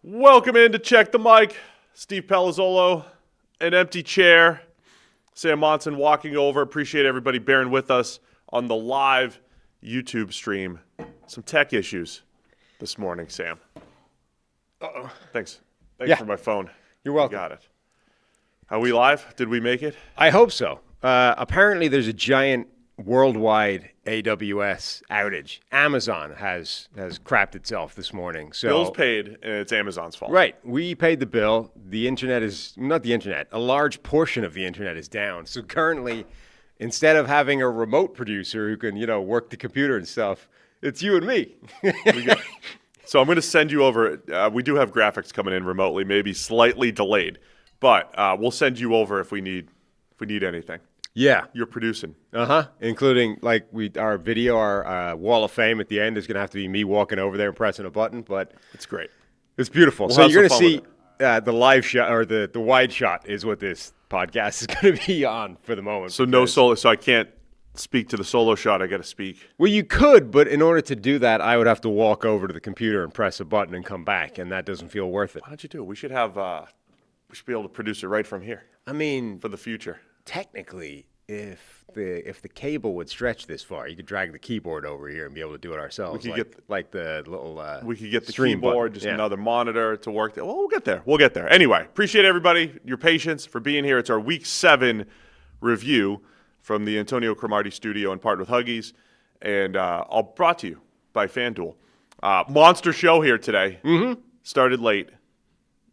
Welcome in to Check the Mic. Steve Palazzolo, an empty chair. Sam Monson walking over. Appreciate everybody bearing with us on the live YouTube stream. Some tech issues this morning, Sam. Uh-oh. Thanks for my phone. You're welcome. Got it. Are we live? Did we make it? I hope so. Apparently, there's a giant worldwide AWS outage. Amazon has crapped itself this morning. So Bill's paid, and it's Amazon's fault. Right. We paid the bill. The internet is, not the internet, a large portion of the internet is down. So currently, instead of having a remote producer who can, work the computer and stuff, it's you and me. So I'm going to send you over. We do have graphics coming in remotely, maybe slightly delayed, but we'll send you over if we need anything. Yeah. You're producing. Including our video, our wall of fame at the end is going to have to be me walking over there and pressing a button, but it's great. It's beautiful. We'll so you're going to see the live shot, or the wide shot is what this podcast is going to be on for the moment. So no solo. So I can't speak to the solo shot. I got to speak. Well, you could, but in order to do that, I would have to walk over to the computer and press a button and come back, and that doesn't feel worth it. Why don't you do it? We should have. We should be able to produce it right from here. I mean, for the future. Technically, if the cable would stretch this far, you could drag the keyboard over here and be able to do it ourselves. We could get the little. We could get the keyboard, just another monitor to work. Well, we'll get there. We'll get there. Anyway, appreciate everybody, your patience for being here. It's our Week 7 review from the Antonio Cromartie studio and partnered with Huggies, and all brought to you by FanDuel. Monster show here today. Mm-hmm. Started late.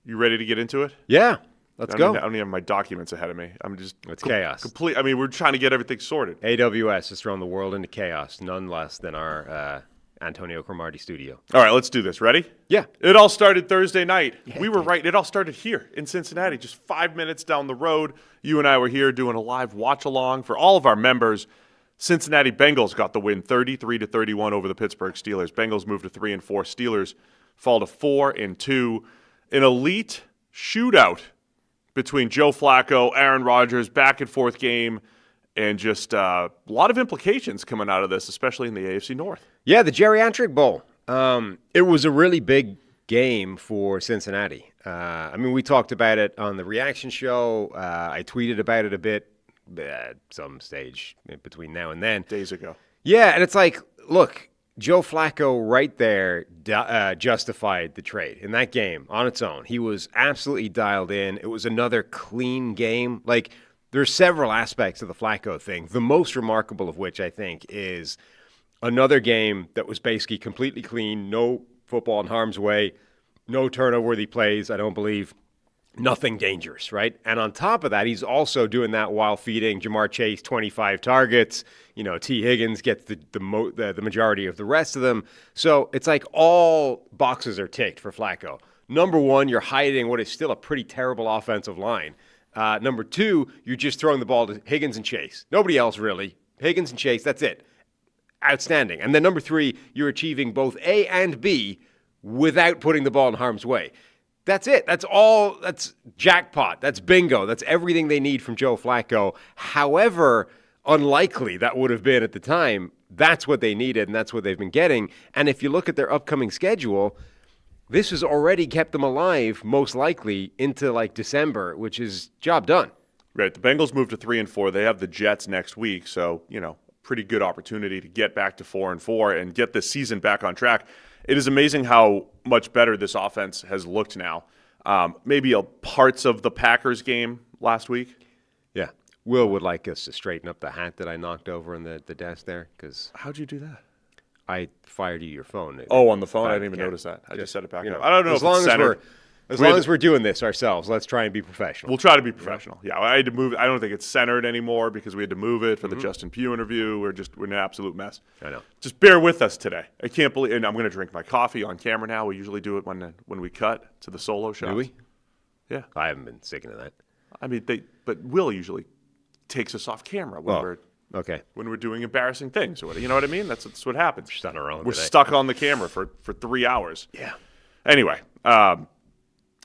You ready to get into it? Yeah. Let's go. I don't even have my documents ahead of me. I'm just it's chaos. Complete. I mean, we're trying to get everything sorted. AWS has thrown the world into chaos, none less than our Antonio Cromartie studio. All right, let's do this. Ready? Yeah. It all started Thursday night. Yeah, we were right. It all started here in Cincinnati, just 5 minutes down the road. You and I were here doing a live watch along for all of our members. Cincinnati Bengals got the win, 33-31 over the Pittsburgh Steelers. Bengals moved to 3-4. Steelers fall to 4-2. An elite shootout between Joe Flacco, Aaron Rodgers, back and forth game, and just a lot of implications coming out of this, especially in the AFC North. Yeah, the Geriatric Bowl. It was a really big game for Cincinnati. We talked about it on the reaction show. I tweeted about it a bit at some stage between now and then. Days ago. Yeah, and it's like, look, Joe Flacco right there justified the trade in that game on its own. He was absolutely dialed in. It was another clean game. Like, there's several aspects of the Flacco thing, the most remarkable of which I think is another game that was basically completely clean, no football in harm's way, no turnover-worthy plays, I don't believe. Nothing dangerous, right? And on top of that, he's also doing that while feeding Jamar Chase 25 targets. T. Higgins gets the majority of the rest of them. So it's like all boxes are ticked for Flacco. Number one, you're hiding what is still a pretty terrible offensive line. Number two, you're just throwing the ball to Higgins and Chase. Nobody else really. Higgins and Chase, that's it. Outstanding. And then number three, you're achieving both A and B without putting the ball in harm's way. That's it. That's all. That's jackpot. That's bingo. That's everything they need from Joe Flacco. However unlikely that would have been at the time, that's what they needed, and that's what they've been getting. And if you look at their upcoming schedule, this has already kept them alive, most likely, into December, which is job done. Right. The Bengals move to 3-4. They have the Jets next week, so, pretty good opportunity to get back to 4-4 and get this season back on track. It is amazing how much better this offense has looked now. Maybe parts of the Packers game last week. Yeah. Will would like us to straighten up the hat that I knocked over in the desk there. How'd you do that? I fired you your phone. Oh, on the phone? I didn't even notice that. I just set it back up. I don't know as long as we're doing this ourselves, let's try and be professional. We'll try to be professional. Yeah, I had to move it. I don't think it's centered anymore because we had to move it for the Justin Pugh interview. We're in an absolute mess. I know. Just bear with us today. I can't believe, and I'm going to drink my coffee on camera now. We usually do it when we cut to the solo show. Do we? Yeah. I haven't been sticking to that. I mean, but Will usually takes us off camera when we're doing embarrassing things or whatever. You know what I mean? That's what happens. Just on our own. We're stuck on the camera for 3 hours. Yeah. Anyway,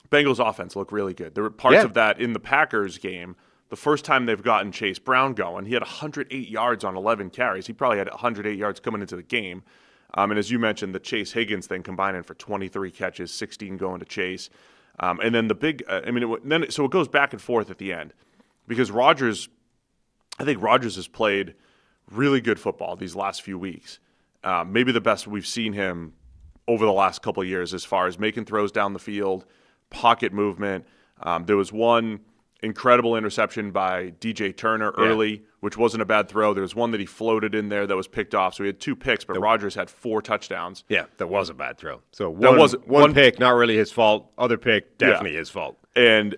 Bengals offense looked really good. There were parts of that in the Packers game. The first time they've gotten Chase Brown going, he had 108 yards on 11 carries. He probably had 108 yards coming into the game. And as you mentioned, the Chase Higgins thing combining for 23 catches, 16 going to Chase. And then the big, so it goes back and forth at the end because I think Rodgers has played really good football these last few weeks. Maybe the best we've seen him over the last couple of years as far as making throws down the field, pocket movement. There was one incredible interception by DJ Turner early, which wasn't a bad throw. There was one that he floated in there that was picked off. So he had 2 picks, but Rodgers had 4 touchdowns. Yeah, that was a bad throw. So one pick, not really his fault. Other pick, definitely his fault. And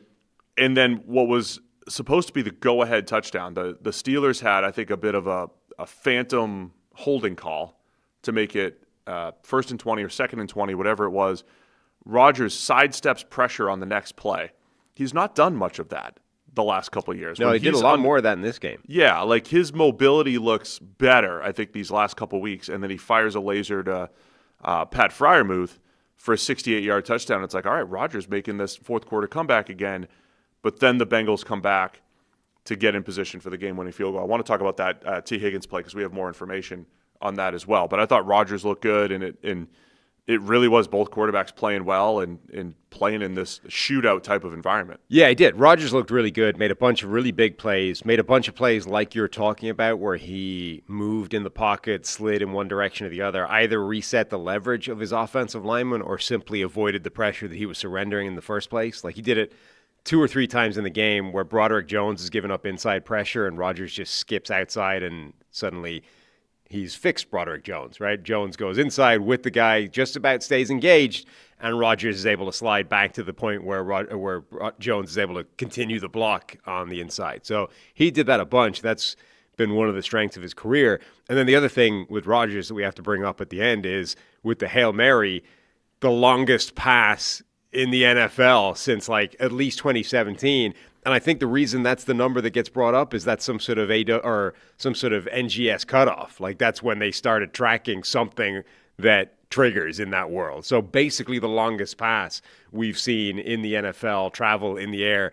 then what was supposed to be the go-ahead touchdown, the Steelers had, I think, a bit of a phantom holding call to make it 1st and 20 or 2nd and 20, whatever it was. Rodgers sidesteps pressure on the next play. He's not done much of that the last couple of years. No, he did a lot more of that in this game. Yeah, like his mobility looks better, I think, these last couple of weeks. And then he fires a laser to Pat Freiermuth for a 68-yard touchdown. It's like, all right, Rodgers making this fourth quarter comeback again. But then the Bengals come back to get in position for the game-winning field goal. I want to talk about that T. Higgins play because we have more information on that as well. But I thought Rodgers looked good, and it really was both quarterbacks playing well and playing in this shootout type of environment. Yeah, he did. Rodgers looked really good, made a bunch of really big plays, made a bunch of plays like you're talking about where he moved in the pocket, slid in one direction or the other, either reset the leverage of his offensive lineman or simply avoided the pressure that he was surrendering in the first place. Like he did it 2 or 3 times in the game where Broderick Jones is giving up inside pressure and Rodgers just skips outside and suddenly he's fixed Broderick Jones, right? Jones goes inside with the guy, just about stays engaged, and Rodgers is able to slide back to the point where Jones is able to continue the block on the inside. So he did that a bunch. That's been one of the strengths of his career. And then the other thing with Rodgers that we have to bring up at the end is with the Hail Mary, the longest pass in the NFL since like at least 2017. And I think the reason that's the number that gets brought up is that's some sort of some sort of NGS cutoff. Like that's when they started tracking something that triggers in that world. So basically the longest pass we've seen in the NFL travel in the air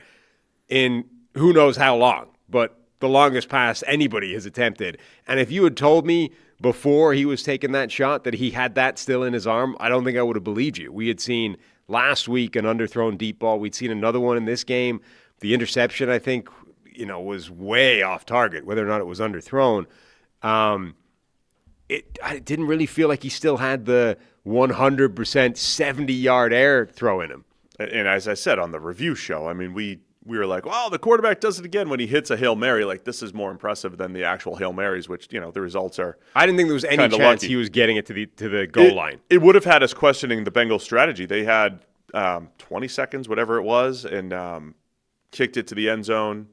in who knows how long, but the longest pass anybody has attempted. And if you had told me before he was taking that shot that he had that still in his arm, I don't think I would have believed you. We had seen last week an underthrown deep ball. We'd seen another one in this game. The interception, I think, was way off target, whether or not it was underthrown. I didn't really feel like he still had the 100% 70-yard air throw in him. And as I said on the review show, I mean, we were like, well, the quarterback does it again when he hits a Hail Mary. Like, this is more impressive than the actual Hail Marys, which, the results are I didn't think there was any chance lucky. He was getting it to the goal line. It would have had us questioning the Bengals' strategy. They had 20 seconds, whatever it was, and kicked it to the end zone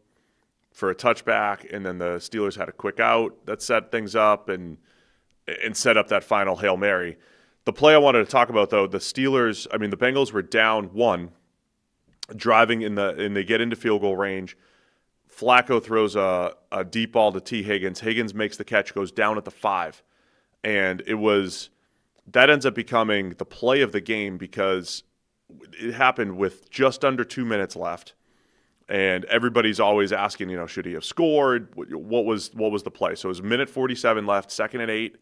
for a touchback, and then the Steelers had a quick out that set things up and set up that final Hail Mary. The play I wanted to talk about, though, the Bengals were down 1, driving and they get into field goal range. Flacco throws a deep ball to T. Higgins. Higgins makes the catch, goes down at the 5. And that ends up becoming the play of the game because it happened with just under 2 minutes left. And everybody's always asking, should he have scored? What was the play? So it was 1:47 left, 2nd and 8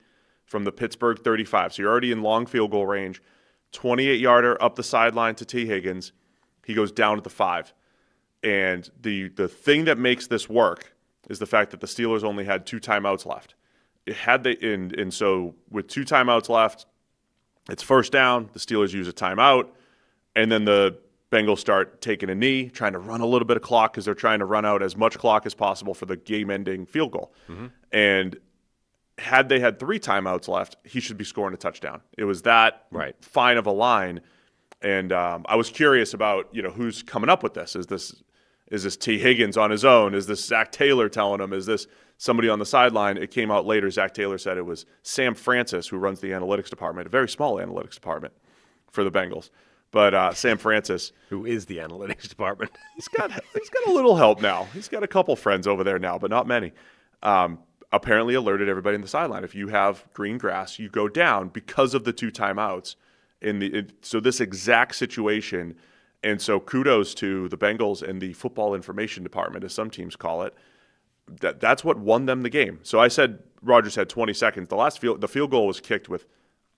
from the Pittsburgh 35. So you're already in long field goal range. 28-yarder up the sideline to T. Higgins. He goes down at the 5. And the thing that makes this work is the fact that the Steelers only had 2 timeouts left. So with 2 timeouts left, it's first down. The Steelers use a timeout. And then the Bengals start taking a knee, trying to run a little bit of clock because they're trying to run out as much clock as possible for the game-ending field goal. Mm-hmm. And had they had 3 timeouts left, he should be scoring a touchdown. It was that fine of a line. And I was curious about, who's coming up with this. Is this T. Higgins on his own? Is this Zach Taylor telling him? Is this somebody on the sideline? It came out later. Zach Taylor said it was Sam Francis, who runs the analytics department, a very small analytics department for the Bengals. But Sam Francis, who is the analytics department, he's got a little help now. He's got a couple friends over there now, but not many. Apparently alerted everybody in the sideline. If you have green grass, you go down because of the 2 timeouts. So this exact situation, and so kudos to the Bengals and the football information department, as some teams call it. That's what won them the game. So I said Rodgers had 20 seconds. The field goal was kicked with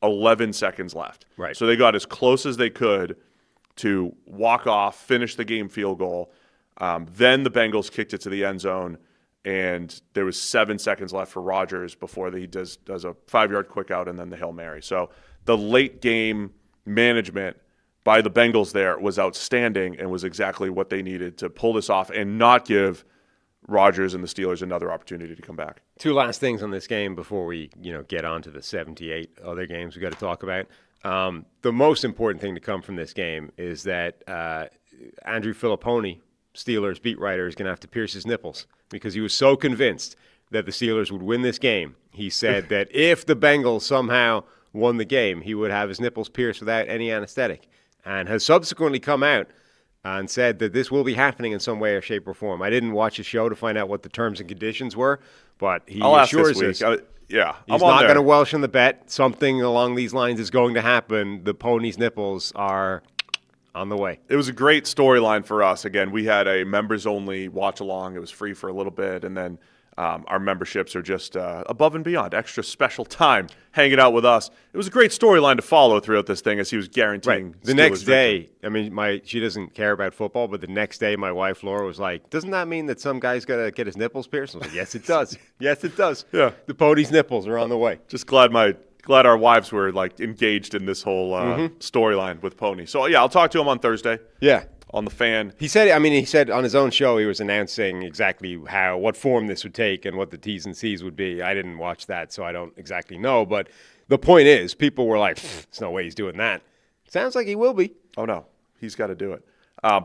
11 seconds left. Right. So they got as close as they could to walk off, finish the game field goal. Then the Bengals kicked it to the end zone, and there was 7 seconds left for Rodgers before he does a 5-yard quick out and then the Hail Mary. So the late game management by the Bengals there was outstanding and was exactly what they needed to pull this off and not give Rodgers and the Steelers another opportunity to come back. Two last things on this game before we get on to the 78 other games we got to talk about. The most important thing to come from this game is that Andrew Filippone, Steelers beat writer, is going to have to pierce his nipples because he was so convinced that the Steelers would win this game. He said that if the Bengals somehow won the game, he would have his nipples pierced without any anesthetic, and has subsequently come out and said that this will be happening in some way or shape or form. I didn't watch the show to find out what the terms and conditions were, but he assures us he's not going to welsh on the bet. Something along these lines is going to happen. The pony's nipples are on the way. It was a great storyline for us. Again, we had a members-only watch-along. It was free for a little bit, and then our memberships are just above and beyond, extra special time hanging out with us. It was a great storyline to follow throughout this thing as he was guaranteeing. Right. The next day, I mean, she doesn't care about football, but the next day my wife Laura was like, doesn't that mean that some guy's got to get his nipples pierced? I was like, yes, it does. Yes, it does. Yeah. The pony's nipples are on the way. Just glad our wives were like engaged in this whole storyline with Pony. So yeah, I'll talk to him on Thursday. Yeah. On the Fan. He said on his own show he was announcing exactly what form this would take and what the T's and C's would be. I didn't watch that, so I don't exactly know. But the point is, people were like, there's no way he's doing that. Sounds like he will be. Oh, no. He's got to do it.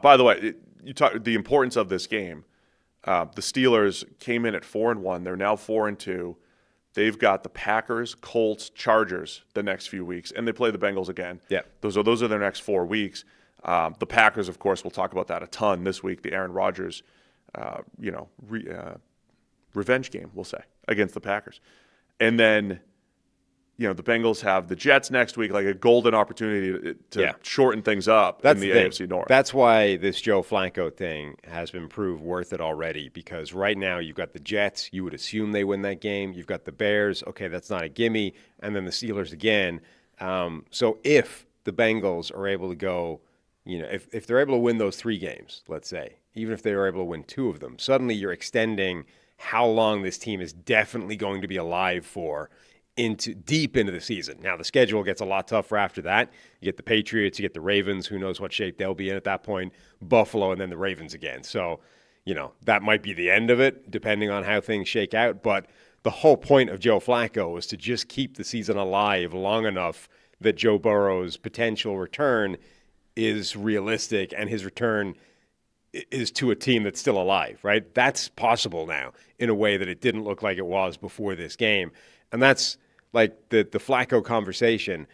By the way, you talk the importance of this game. The Steelers came in at 4-1. They're now 4-2. They've got the Packers, Colts, Chargers the next few weeks, and they play the Bengals again. Yeah. Those are their next 4 weeks. The Packers, of course, we'll talk about that a ton this week. The Aaron Rodgers, revenge game, we'll say, against the Packers. And then, the Bengals have the Jets next week, like a golden opportunity to shorten things up in the AFC North. That's why this Joe Flacco thing has been proved worth it already, because right now you've got the Jets. You would assume they win that game. You've got the Bears. Okay, that's not a gimme. And then the Steelers again. So if the Bengals are able to go, if they're able to win those 3 games, let's say, even if they were able to win 2 of them, suddenly you're extending how long this team is definitely going to be alive for deep into the season. Now, the schedule gets a lot tougher after that. You get the Patriots, you get the Ravens, who knows what shape they'll be in at that point, Buffalo, and then the Ravens again. So, that might be the end of it, depending on how things shake out. But the whole point of Joe Flacco was to just keep the season alive long enough that Joe Burrow's potential return is realistic, and his return is to a team that's still alive, right? That's possible now in a way that it didn't look like it was before this game. And that's like the Flacco conversation.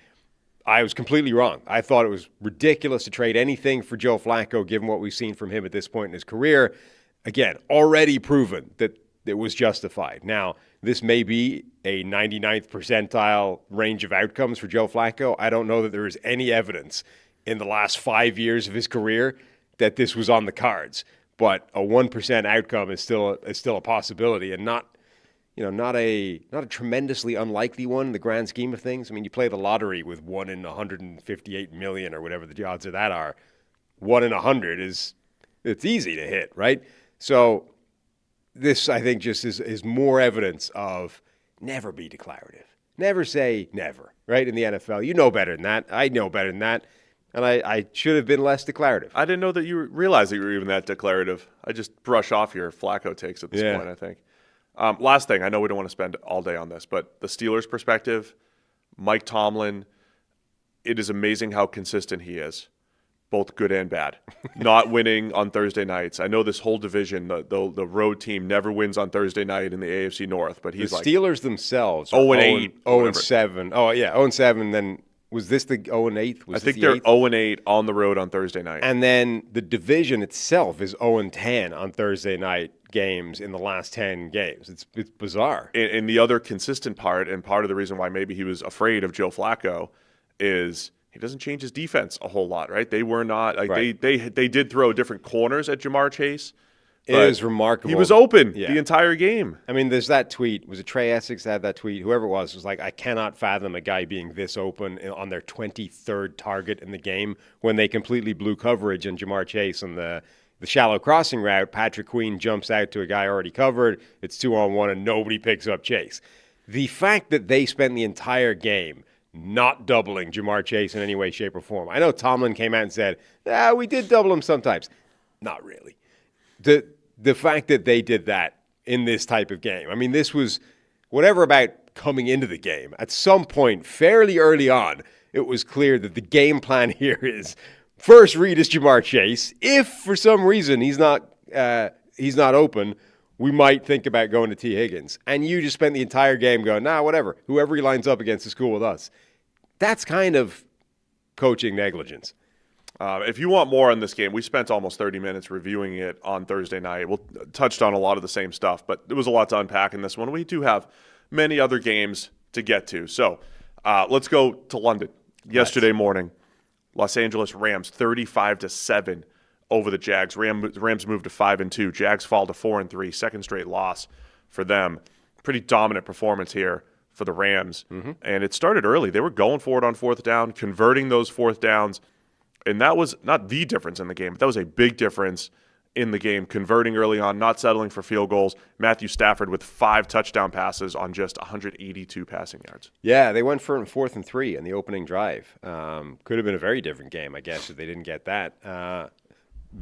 I was completely wrong. I thought it was ridiculous to trade anything for Joe Flacco, given what we've seen from him at this point in his career. Again, already proven that it was justified. Now, this may be a 99th percentile range of outcomes for Joe Flacco. I don't know that there is any evidence in the last 5 years of his career that this was on the cards, but a 1% outcome is still a possibility, and not a tremendously unlikely one in the grand scheme of things. I mean, you play the lottery with 1 in 158 million or whatever the odds of that are. 1 in 100 it's easy to hit, right? So this, I think, just is more evidence of never be declarative. Never say never, right? In the NFL, you know better than that. I know better than that. And I should have been less declarative. I didn't know that you realized that you were even that declarative. I just brush off your Flacco takes at this point, I think. Last thing, I know we don't want to spend all day on this, but the Steelers' perspective, Mike Tomlin, it is amazing how consistent he is, both good and bad. Not winning on Thursday nights. I know this whole division, the road team never wins on Thursday night in the AFC North, but he's the Steelers themselves are 0-8. 0-7. Oh, yeah, 0-7, then... Was this the 0-8? I think they're 0-8 on the road on Thursday night. And then the division itself is 0-10 on Thursday night games in the last 10 games. It's bizarre. And the other consistent part, and part of the reason why maybe he was afraid of Joe Flacco, is he doesn't change his defense a whole lot, right? They were not like right. They did throw different corners at Jamar Chase. It is remarkable. He was open the entire game. I mean, there's that tweet. Was it Trey Essex that had that tweet? Whoever it was like, I cannot fathom a guy being this open on their 23rd target in the game when they completely blew coverage and Jamar Chase on the shallow crossing route. Patrick Queen jumps out to a guy already covered. It's 2-on-1 and nobody picks up Chase. The fact that they spent the entire game not doubling Jamar Chase in any way, shape, or form. I know Tomlin came out and said, we did double him sometimes. Not really. The fact that they did that in this type of game. I mean, this was whatever about coming into the game. At some point, fairly early on, it was clear that the game plan here is first read is Jamar Chase. If for some reason he's not open, we might think about going to T. Higgins. And you just spent the entire game going, whatever. Whoever he lines up against is cool with us. That's kind of coaching negligence. If you want more on this game, we spent almost 30 minutes reviewing it on Thursday night. We touched on a lot of the same stuff, but there was a lot to unpack in this one. We do have many other games to get to. So let's go to London. Yesterday morning, Los Angeles Rams 35-7 over the Jags. Rams moved to 5-2. Jags fall to 4-3. Second straight loss for them. Pretty dominant performance here for the Rams. Mm-hmm. And it started early. They were going for it on fourth down, converting those fourth downs. And that was not the difference in the game, but that was a big difference in the game, converting early on, not settling for field goals. Matthew Stafford with 5 touchdown passes on just 182 passing yards. Yeah, they went for 4th and 3 in the opening drive. Could have been a very different game, I guess, if they didn't get that.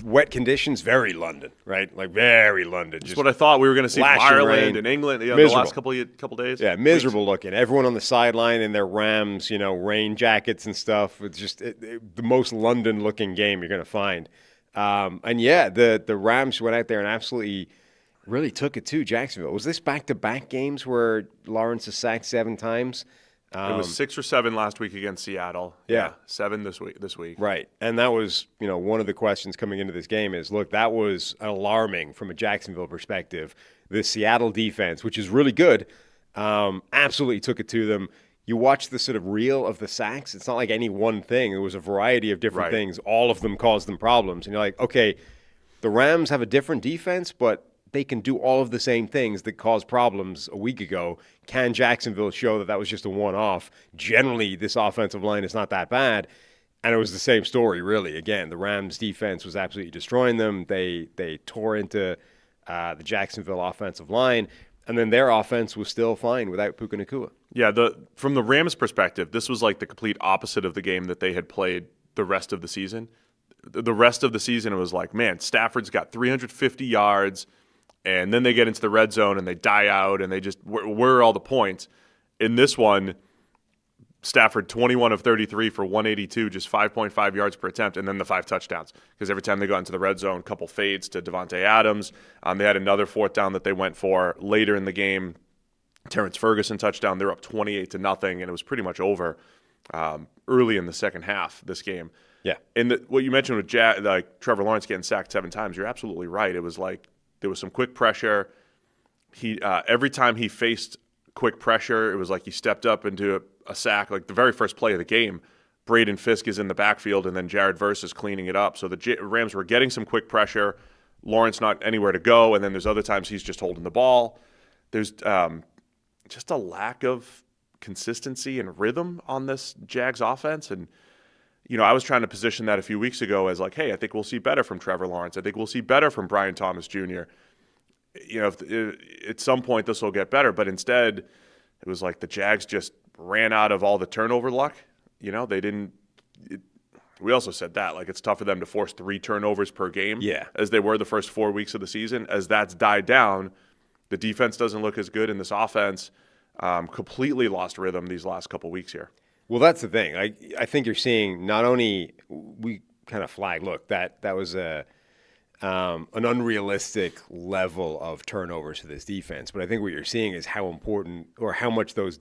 Wet conditions, very London, right? Like very London. That's what I thought we were going to see from Ireland and England the last couple days. Yeah, miserable looking. Everyone on the sideline in their Rams, rain jackets and stuff. It's just the most London-looking game you're going to find. The Rams went out there and absolutely really took it to Jacksonville. Was this back-to-back games where Lawrence is sacked 7 times? It was 6 or 7 last week against Seattle. Yeah. 7 this week. Right. And that was, one of the questions coming into this game is, look, that was alarming from a Jacksonville perspective. The Seattle defense, which is really good, absolutely took it to them. You watch the sort of reel of the sacks. It's not like any one thing. It was a variety of different things. All of them caused them problems. And you're like, okay, the Rams have a different defense, but they can do all of the same things that caused problems a week ago. Can Jacksonville show that was just a one-off? Generally, this offensive line is not that bad. And it was the same story, really. Again, the Rams' defense was absolutely destroying them. They tore into the Jacksonville offensive line. And then their offense was still fine without Puka Nacua. Yeah, from the Rams' perspective, this was like the complete opposite of the game that they had played the rest of the season. The rest of the season, it was like, man, Stafford's got 350 yards, and then they get into the red zone and they die out and they just, where are all the points? In this one, Stafford 21 of 33 for 182, just 5.5 yards per attempt, and then the 5 touchdowns. Because every time they got into the red zone, a couple fades to Devontae Adams. They had another 4th down that they went for later in the game. Terrence Ferguson touchdown. They're up 28-0, and it was pretty much over early in the second half, this game. Yeah. And what you mentioned with Trevor Lawrence getting sacked 7 times, you're absolutely right. It was like there was some quick pressure. Every time he faced quick pressure, it was like he stepped up into a sack. Like the very first play of the game, Braden Fisk is in the backfield, and then Jared Verse is cleaning it up. So the Rams were getting some quick pressure. Lawrence not anywhere to go, and then there's other times he's just holding the ball. There's just a lack of consistency and rhythm on this Jags offense. And, I was trying to position that a few weeks ago as like, hey, I think we'll see better from Trevor Lawrence. I think we'll see better from Brian Thomas Jr. At some point this will get better. But instead, it was like the Jags just ran out of all the turnover luck. They didn't we also said that, like, it's tough for them to force 3 turnovers per game as they were the first 4 weeks of the season. As that's died down, the defense doesn't look as good, and this offense completely lost rhythm these last couple weeks here. Well, that's the thing. I think you're seeing not only we kind of flagged, look, that was an unrealistic level of turnovers for this defense, but I think what you're seeing is how important or how much those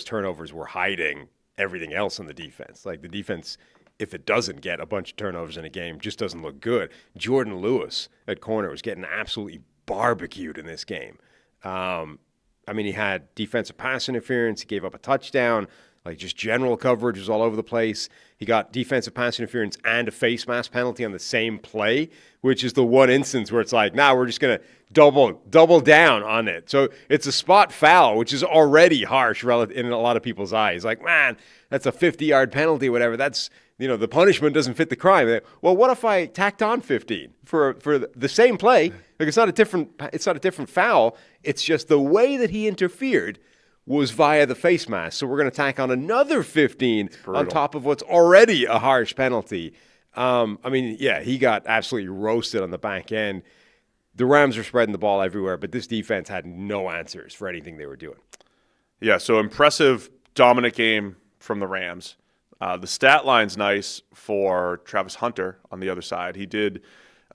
turnovers were hiding everything else on the defense. Like the defense, if it doesn't get a bunch of turnovers in a game, just doesn't look good. Jordan Lewis at corner was getting absolutely barbecued in this game. He had defensive pass interference. He gave up a touchdown. Like just general coverage was all over the place. He got defensive pass interference and a face mask penalty on the same play, which is the one instance where it's like, nah, we're just going to double down on it. So it's a spot foul, which is already harsh in a lot of people's eyes. Like, man, that's a 50-yard penalty, whatever. That's, the punishment doesn't fit the crime. Well, what if I tacked on 15 for the same play? Like it's not a different foul. It's just the way that he interfered was via the face mask. So we're going to tack on another 15 on top of what's already a harsh penalty. He got absolutely roasted on the back end. The Rams are spreading the ball everywhere, but this defense had no answers for anything they were doing. Yeah, so impressive, dominant game from the Rams. The stat line's nice for Travis Hunter on the other side. He did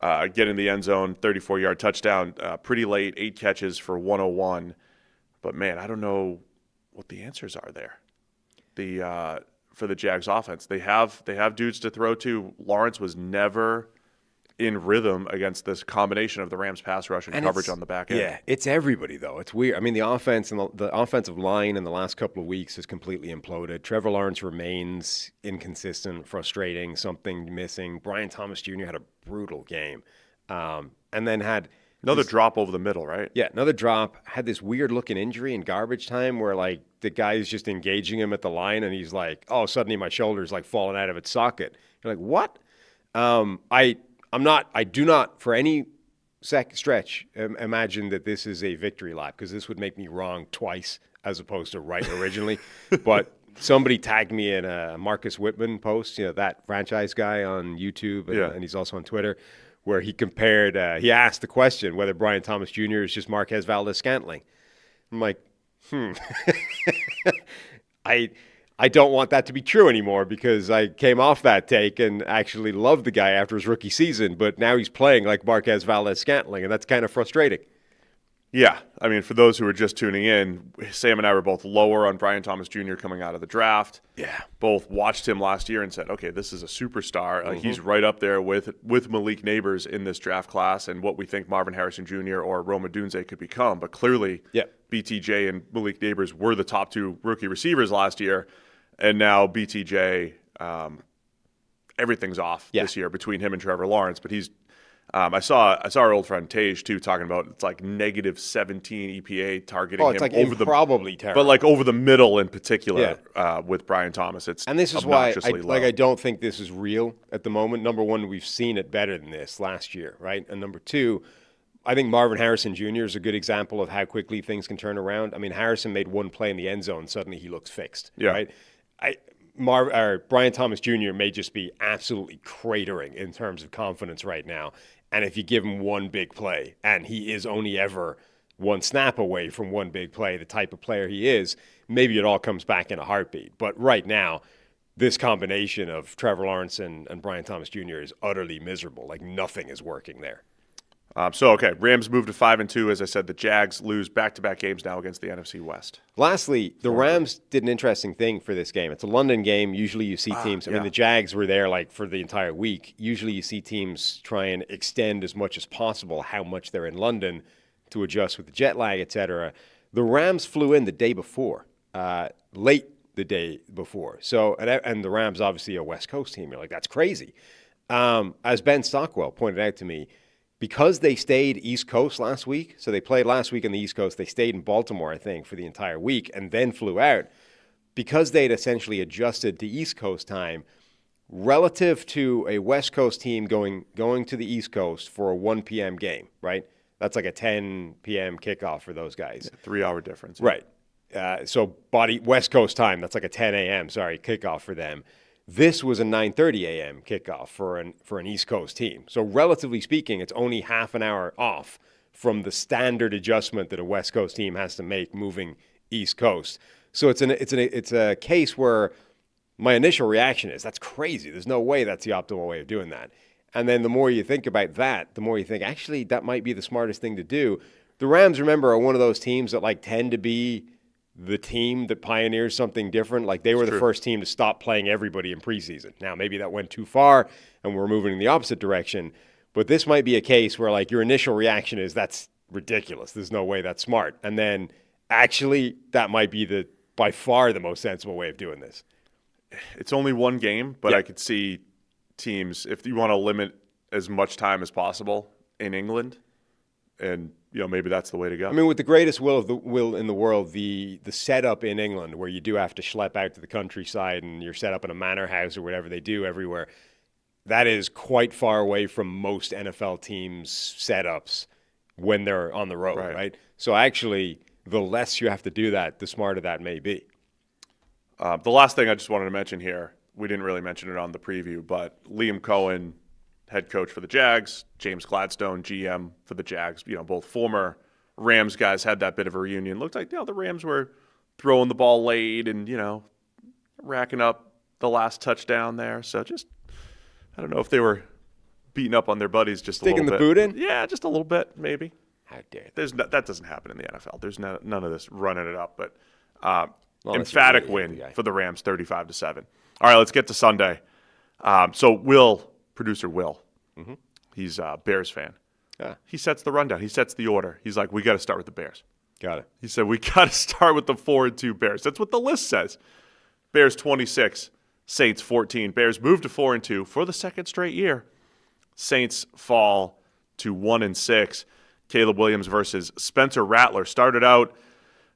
get in the end zone, 34-yard touchdown, pretty late, 8 catches for 101. But, man, I don't know what the answers are there. For the Jags offense, they have dudes to throw to. Lawrence was never in rhythm against this combination of the Rams pass rush and coverage on the back end. Yeah, it's everybody, though. It's weird. I mean, the offense and the offensive line in the last couple of weeks has completely imploded. Trevor Lawrence remains inconsistent, frustrating, something missing. Brian Thomas Jr. had a brutal game, and then had another drop over the middle, right? Yeah, another drop. Had this weird-looking injury in garbage time where, like, the guy's just engaging him at the line, and he's like, oh, suddenly my shoulder's, like, falling out of its socket. You're like, what? I do not, for any stretch, imagine that this is a victory lap, because this would make me wrong twice as opposed to right originally. But somebody tagged me in a Marcus Whitman post, that franchise guy on YouTube, and he's also on Twitter, where he compared, he asked the question whether Brian Thomas Jr. is just Marquez Valdes-Scantling. I'm like, I don't want that to be true anymore, because I came off that take and actually loved the guy after his rookie season, but now he's playing like Marquez Valdes-Scantling, and that's kind of frustrating. Yeah, I mean, for those who are just tuning in, Sam and I were both lower on Brian Thomas Jr. coming out of the draft. Yeah. Both watched him last year and said, okay, this is a superstar. He's right up there with Malik Neighbors in this draft class and what we think Marvin Harrison Jr. or Rome Odunze could become. But clearly, BTJ and Malik Neighbors were the top 2 rookie receivers last year. And now BTJ, everything's off this year between him and Trevor Lawrence. But he's I saw our old friend Tage too talking about it's like -17 EPA targeting him like over probably terrible, but like over the middle in particular with Brian Thomas. And this is why I don't think this is real at the moment. Number one, we've seen it better than this last year, right? And number two, I think Marvin Harrison Jr. is a good example of how quickly things can turn around. I mean, Harrison made one play in the end zone, suddenly he looks fixed, right? Brian Thomas Jr. may just be absolutely cratering in terms of confidence right now. And if you give him one big play, and he is only ever one snap away from one big play, the type of player he is, maybe it all comes back in a heartbeat. But right now, this combination of Trevor Lawrence and Brian Thomas Jr. is utterly miserable. Like nothing is working there. Rams move to 5-2. As I said, the Jags lose back-to-back games now against the NFC West. Lastly, the Rams did an interesting thing for this game. It's a London game. Usually you see teams, I mean, the Jags were there like for the entire week. Usually you see teams try and extend as much as possible how much they're in London to adjust with the jet lag, et cetera. The Rams flew in the day before, late the day before. So, and the Rams obviously a West Coast team. You're like, that's crazy. As Ben Stockwell pointed out to me, because they stayed East Coast last week, so they played last week on the East Coast, they stayed in Baltimore, I think, for the entire week, and then flew out. Because they'd essentially adjusted to East Coast time, relative to a West Coast team going to the East Coast for a 1 p.m. game, right? That's like a 10 p.m. kickoff for those guys. 3-hour difference. Right. So West Coast time, that's like a 10 a.m., kickoff for them. This was a 9:30 a.m. kickoff for an East Coast team. So relatively speaking, it's only half an hour off from the standard adjustment that a West Coast team has to make moving East Coast. So it's a case where my initial reaction is, that's crazy. There's no way that's the optimal way of doing that. And then the more you think about that, the more you think, actually, that might be the smartest thing to do. The Rams, remember, are one of those teams that like tend to be the team that pioneers something different. Like they were the first team to stop playing everybody in preseason. Now, maybe that went too far and we're moving in the opposite direction. But this might be a case where like your initial reaction is, that's ridiculous. There's no way that's smart. And then actually that might be the by far the most sensible way of doing this. It's only one game, but I could see teams, if you want to limit as much time as possible in England, and maybe that's the way to go. I mean, with the greatest will in the world, the setup in England, where you do have to schlep out to the countryside and you're set up in a manor house or whatever they do everywhere, that is quite far away from most NFL teams' setups when they're on the road, right? So actually, the less you have to do that, the smarter that may be. The last thing I just wanted to mention here, we didn't really mention it on the preview, but Liam Cohen, head coach for the Jags, James Gladstone, GM for the Jags, both former Rams guys had that bit of a reunion. Looked like, the Rams were throwing the ball late and, racking up the last touchdown there. So just, I don't know if they were beating up on their buddies just Sticking a little bit. Sticking the boot in? Yeah, just a little bit, maybe. How dare that doesn't happen in the NFL. There's none of this running it up, but emphatic win for the Rams, 35-7. All right, let's get to Sunday. So producer Will, he's a Bears fan. He sets the rundown. He sets the order. He's like, we got to start with the Bears. Got it. He said, we got to start with the 4-2 Bears. That's what the list says. Bears 26, Saints 14. Bears move to 4-2 for the second straight year. Saints fall to 1-6. Caleb Williams versus Spencer Rattler started out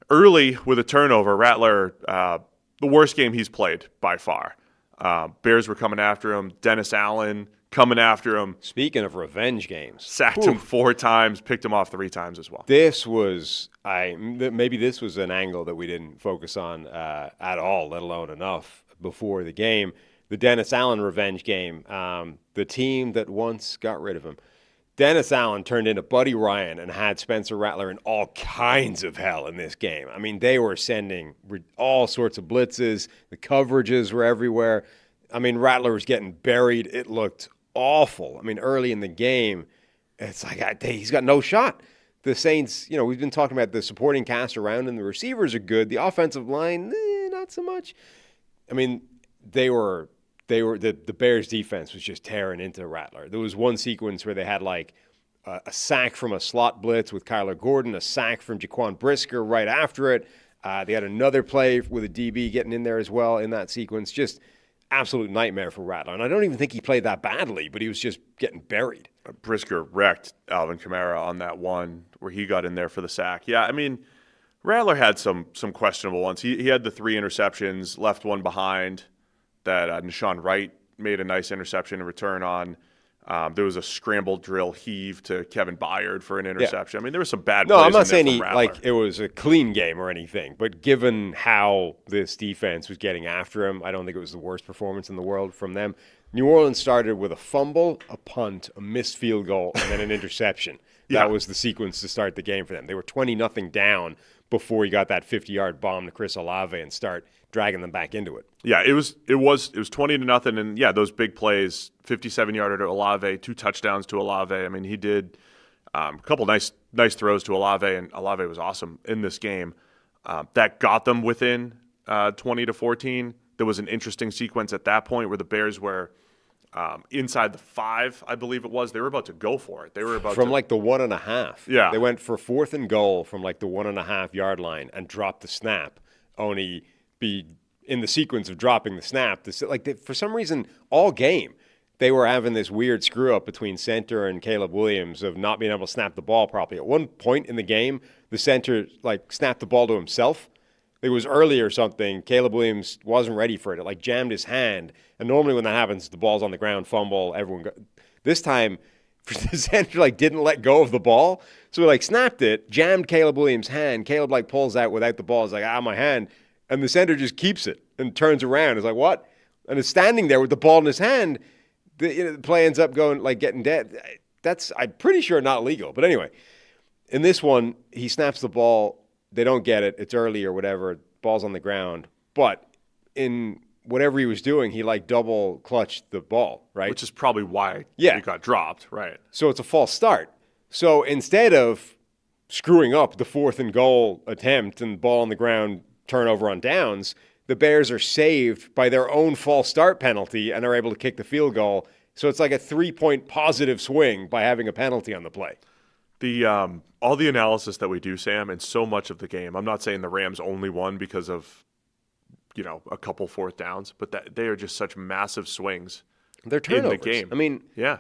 early with a turnover. Rattler, the worst game he's played by far. Bears were coming after him. Dennis Allen coming after him. Speaking of revenge games. Sacked him 4 times, picked him off 3 times as well. This was, maybe this was an angle that we didn't focus on at all, let alone enough before the game. The Dennis Allen revenge game, the team that once got rid of him. Dennis Allen turned into Buddy Ryan and had Spencer Rattler in all kinds of hell in this game. I mean, they were sending all sorts of blitzes. The coverages were everywhere. I mean, Rattler was getting buried. It looked awful. I mean, early in the game, it's like he's got no shot. The Saints, we've been talking about the supporting cast around him. The receivers are good. The offensive line, not so much. I mean, the Bears defense was just tearing into Rattler. There was one sequence where they had a sack from a slot blitz with Kyler Gordon, a sack from Jaquan Brisker right after it. They had another play with a DB getting in there as well in that sequence. Just absolute nightmare for Rattler. And I don't even think he played that badly, but he was just getting buried. Brisker wrecked Alvin Kamara on that one where he got in there for the sack. Yeah, I mean, Rattler had some questionable ones. He had the 3 interceptions, left one behind that Nashawn Wright made a nice interception in return on. There was a scramble drill heave to Kevin Byard for an interception. I mean, there was some bad plays. No, I'm not saying it was a clean game or anything, but given how this defense was getting after him, I don't think it was the worst performance in the world from them. New Orleans started with a fumble, a punt, a missed field goal, and then an interception. That was the sequence to start the game for them. They were 20-0 down before he got that 50-yard bomb to Chris Olave and start dragging them back into it. Yeah, it was 20-0, and those big plays, 57-yarder to Olave, 2 touchdowns to Olave. I mean, he did a couple nice throws to Olave, and Olave was awesome in this game. That got them within 20-14. There was an interesting sequence at that point where the Bears were inside the 5, I believe it was. They were about to go for it. They were about from the 1.5. Yeah, they went for 4th and goal from the 1.5 yard line and dropped the snap. Only be in the sequence of dropping the snap. For some reason, all game they were having this weird screw up between center and Caleb Williams of not being able to snap the ball properly. At one point in the game, the center snapped the ball to himself. It was early or something. Caleb Williams wasn't ready for it. It jammed his hand. And normally when that happens, the ball's on the ground, fumble, this time, the center didn't let go of the ball. So he snapped it, jammed Caleb Williams' hand. Caleb pulls out without the ball. He's my hand. And the center just keeps it and turns around. It's what? And is standing there with the ball in his hand. The play ends up going getting dead. That's, I'm pretty sure, not legal. But anyway, in this one, he snaps the ball. They don't get it. It's early or whatever. Ball's on the ground. But in whatever he was doing, he double clutched the ball, right? Which is probably why it got dropped, right? So it's a false start. So instead of screwing up the 4th and goal attempt and ball on the ground, turnover on downs, the Bears are saved by their own false start penalty and are able to kick the field goal. So it's a 3-point positive swing by having a penalty on the play. All the analysis that we do, Sam, and so much of the game, I'm not saying the Rams only won because of a couple fourth downs, but that they are just such massive swings They're turnovers. in the game. I mean, yeah,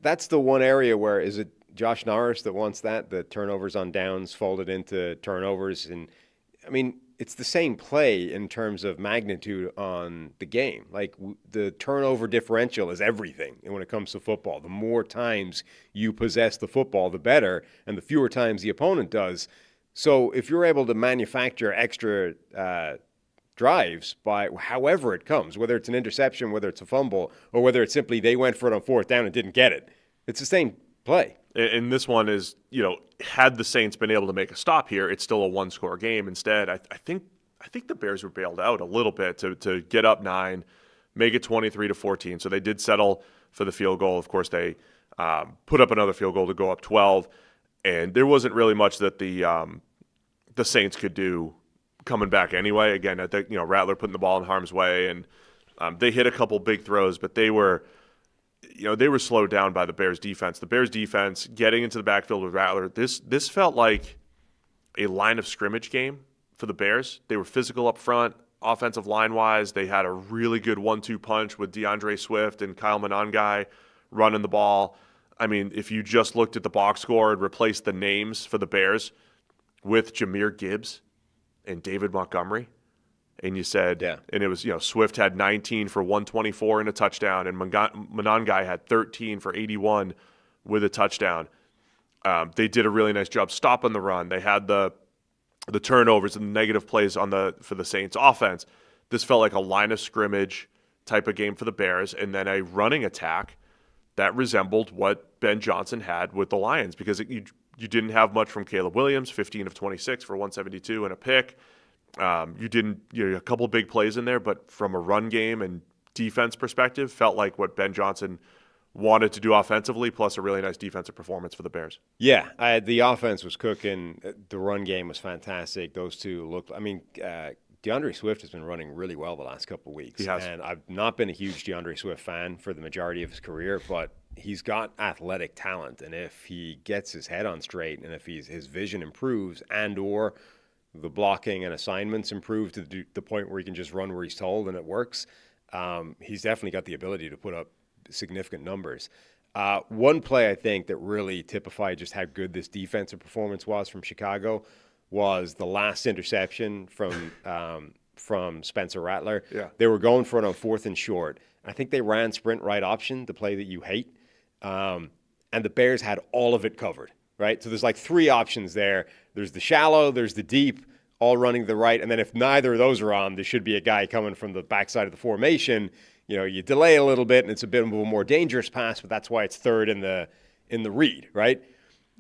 that's the one area where, is it Josh Norris that wants that? The turnovers on downs folded into turnovers. And I mean, it's the same play in terms of magnitude on the game. Like the turnover differential is everything when it comes to football. The more times you possess the football, the better, and the fewer times the opponent does. So if you're able to manufacture extra drives by however it comes, whether it's an interception, whether it's a fumble, or whether it's simply they went for it on fourth down and didn't get it, it's the same play. And this one is, had the Saints been able to make a stop here, it's still a one-score game. Instead, I think the Bears were bailed out a little bit to get up 9, make it 23-14. So they did settle for the field goal. Of course, they put up another field goal to go up 12, and there wasn't really much that the Saints could do coming back anyway. Again, I think Rattler putting the ball in harm's way, and they hit a couple big throws, but they were slowed down by the Bears defense. The Bears defense getting into the backfield with Rattler. This felt like a line of scrimmage game for the Bears. They were physical up front, offensive line-wise. They had a really good 1-2 punch with DeAndre Swift and Kyle Monangai running the ball. I mean, if you just looked at the box score and replaced the names for the Bears with Jahmyr Gibbs and David Montgomery, and you said, and it was, Swift had 19 for 124 and a touchdown, and Monangai had 13 for 81 with a touchdown. They did a really nice job stopping the run. They had the turnovers and the negative plays for the Saints offense. This felt like a line of scrimmage type of game for the Bears, and then a running attack that resembled what Ben Johnson had with the Lions, because you didn't have much from Caleb Williams, 15 of 26 for 172 and a pick. You didn't, a couple big plays in there, but from a run game and defense perspective, felt like what Ben Johnson wanted to do offensively, plus a really nice defensive performance for the Bears. Yeah, the offense was cooking. The run game was fantastic. Those two looked, DeAndre Swift has been running really well the last couple of weeks. He has. And I've not been a huge DeAndre Swift fan for the majority of his career, but he's got athletic talent. And if he gets his head on straight, and if his vision improves and or the blocking and assignments improve to the point where he can just run where he's told and it works, he's definitely got the ability to put up significant numbers. One play I think that really typified just how good this defensive performance was from Chicago was the last interception from Spencer Rattler. Yeah. They were going for it on 4th and short. I think they ran sprint right option, the play that you hate, and the Bears had all of it covered. Right, so there's like 3 options there. There's the shallow, there's the deep, all running to the right, and then if neither of those are on, there should be a guy coming from the backside of the formation. You delay a little bit, and it's a bit of a more dangerous pass, but that's why it's 3rd in the read, right?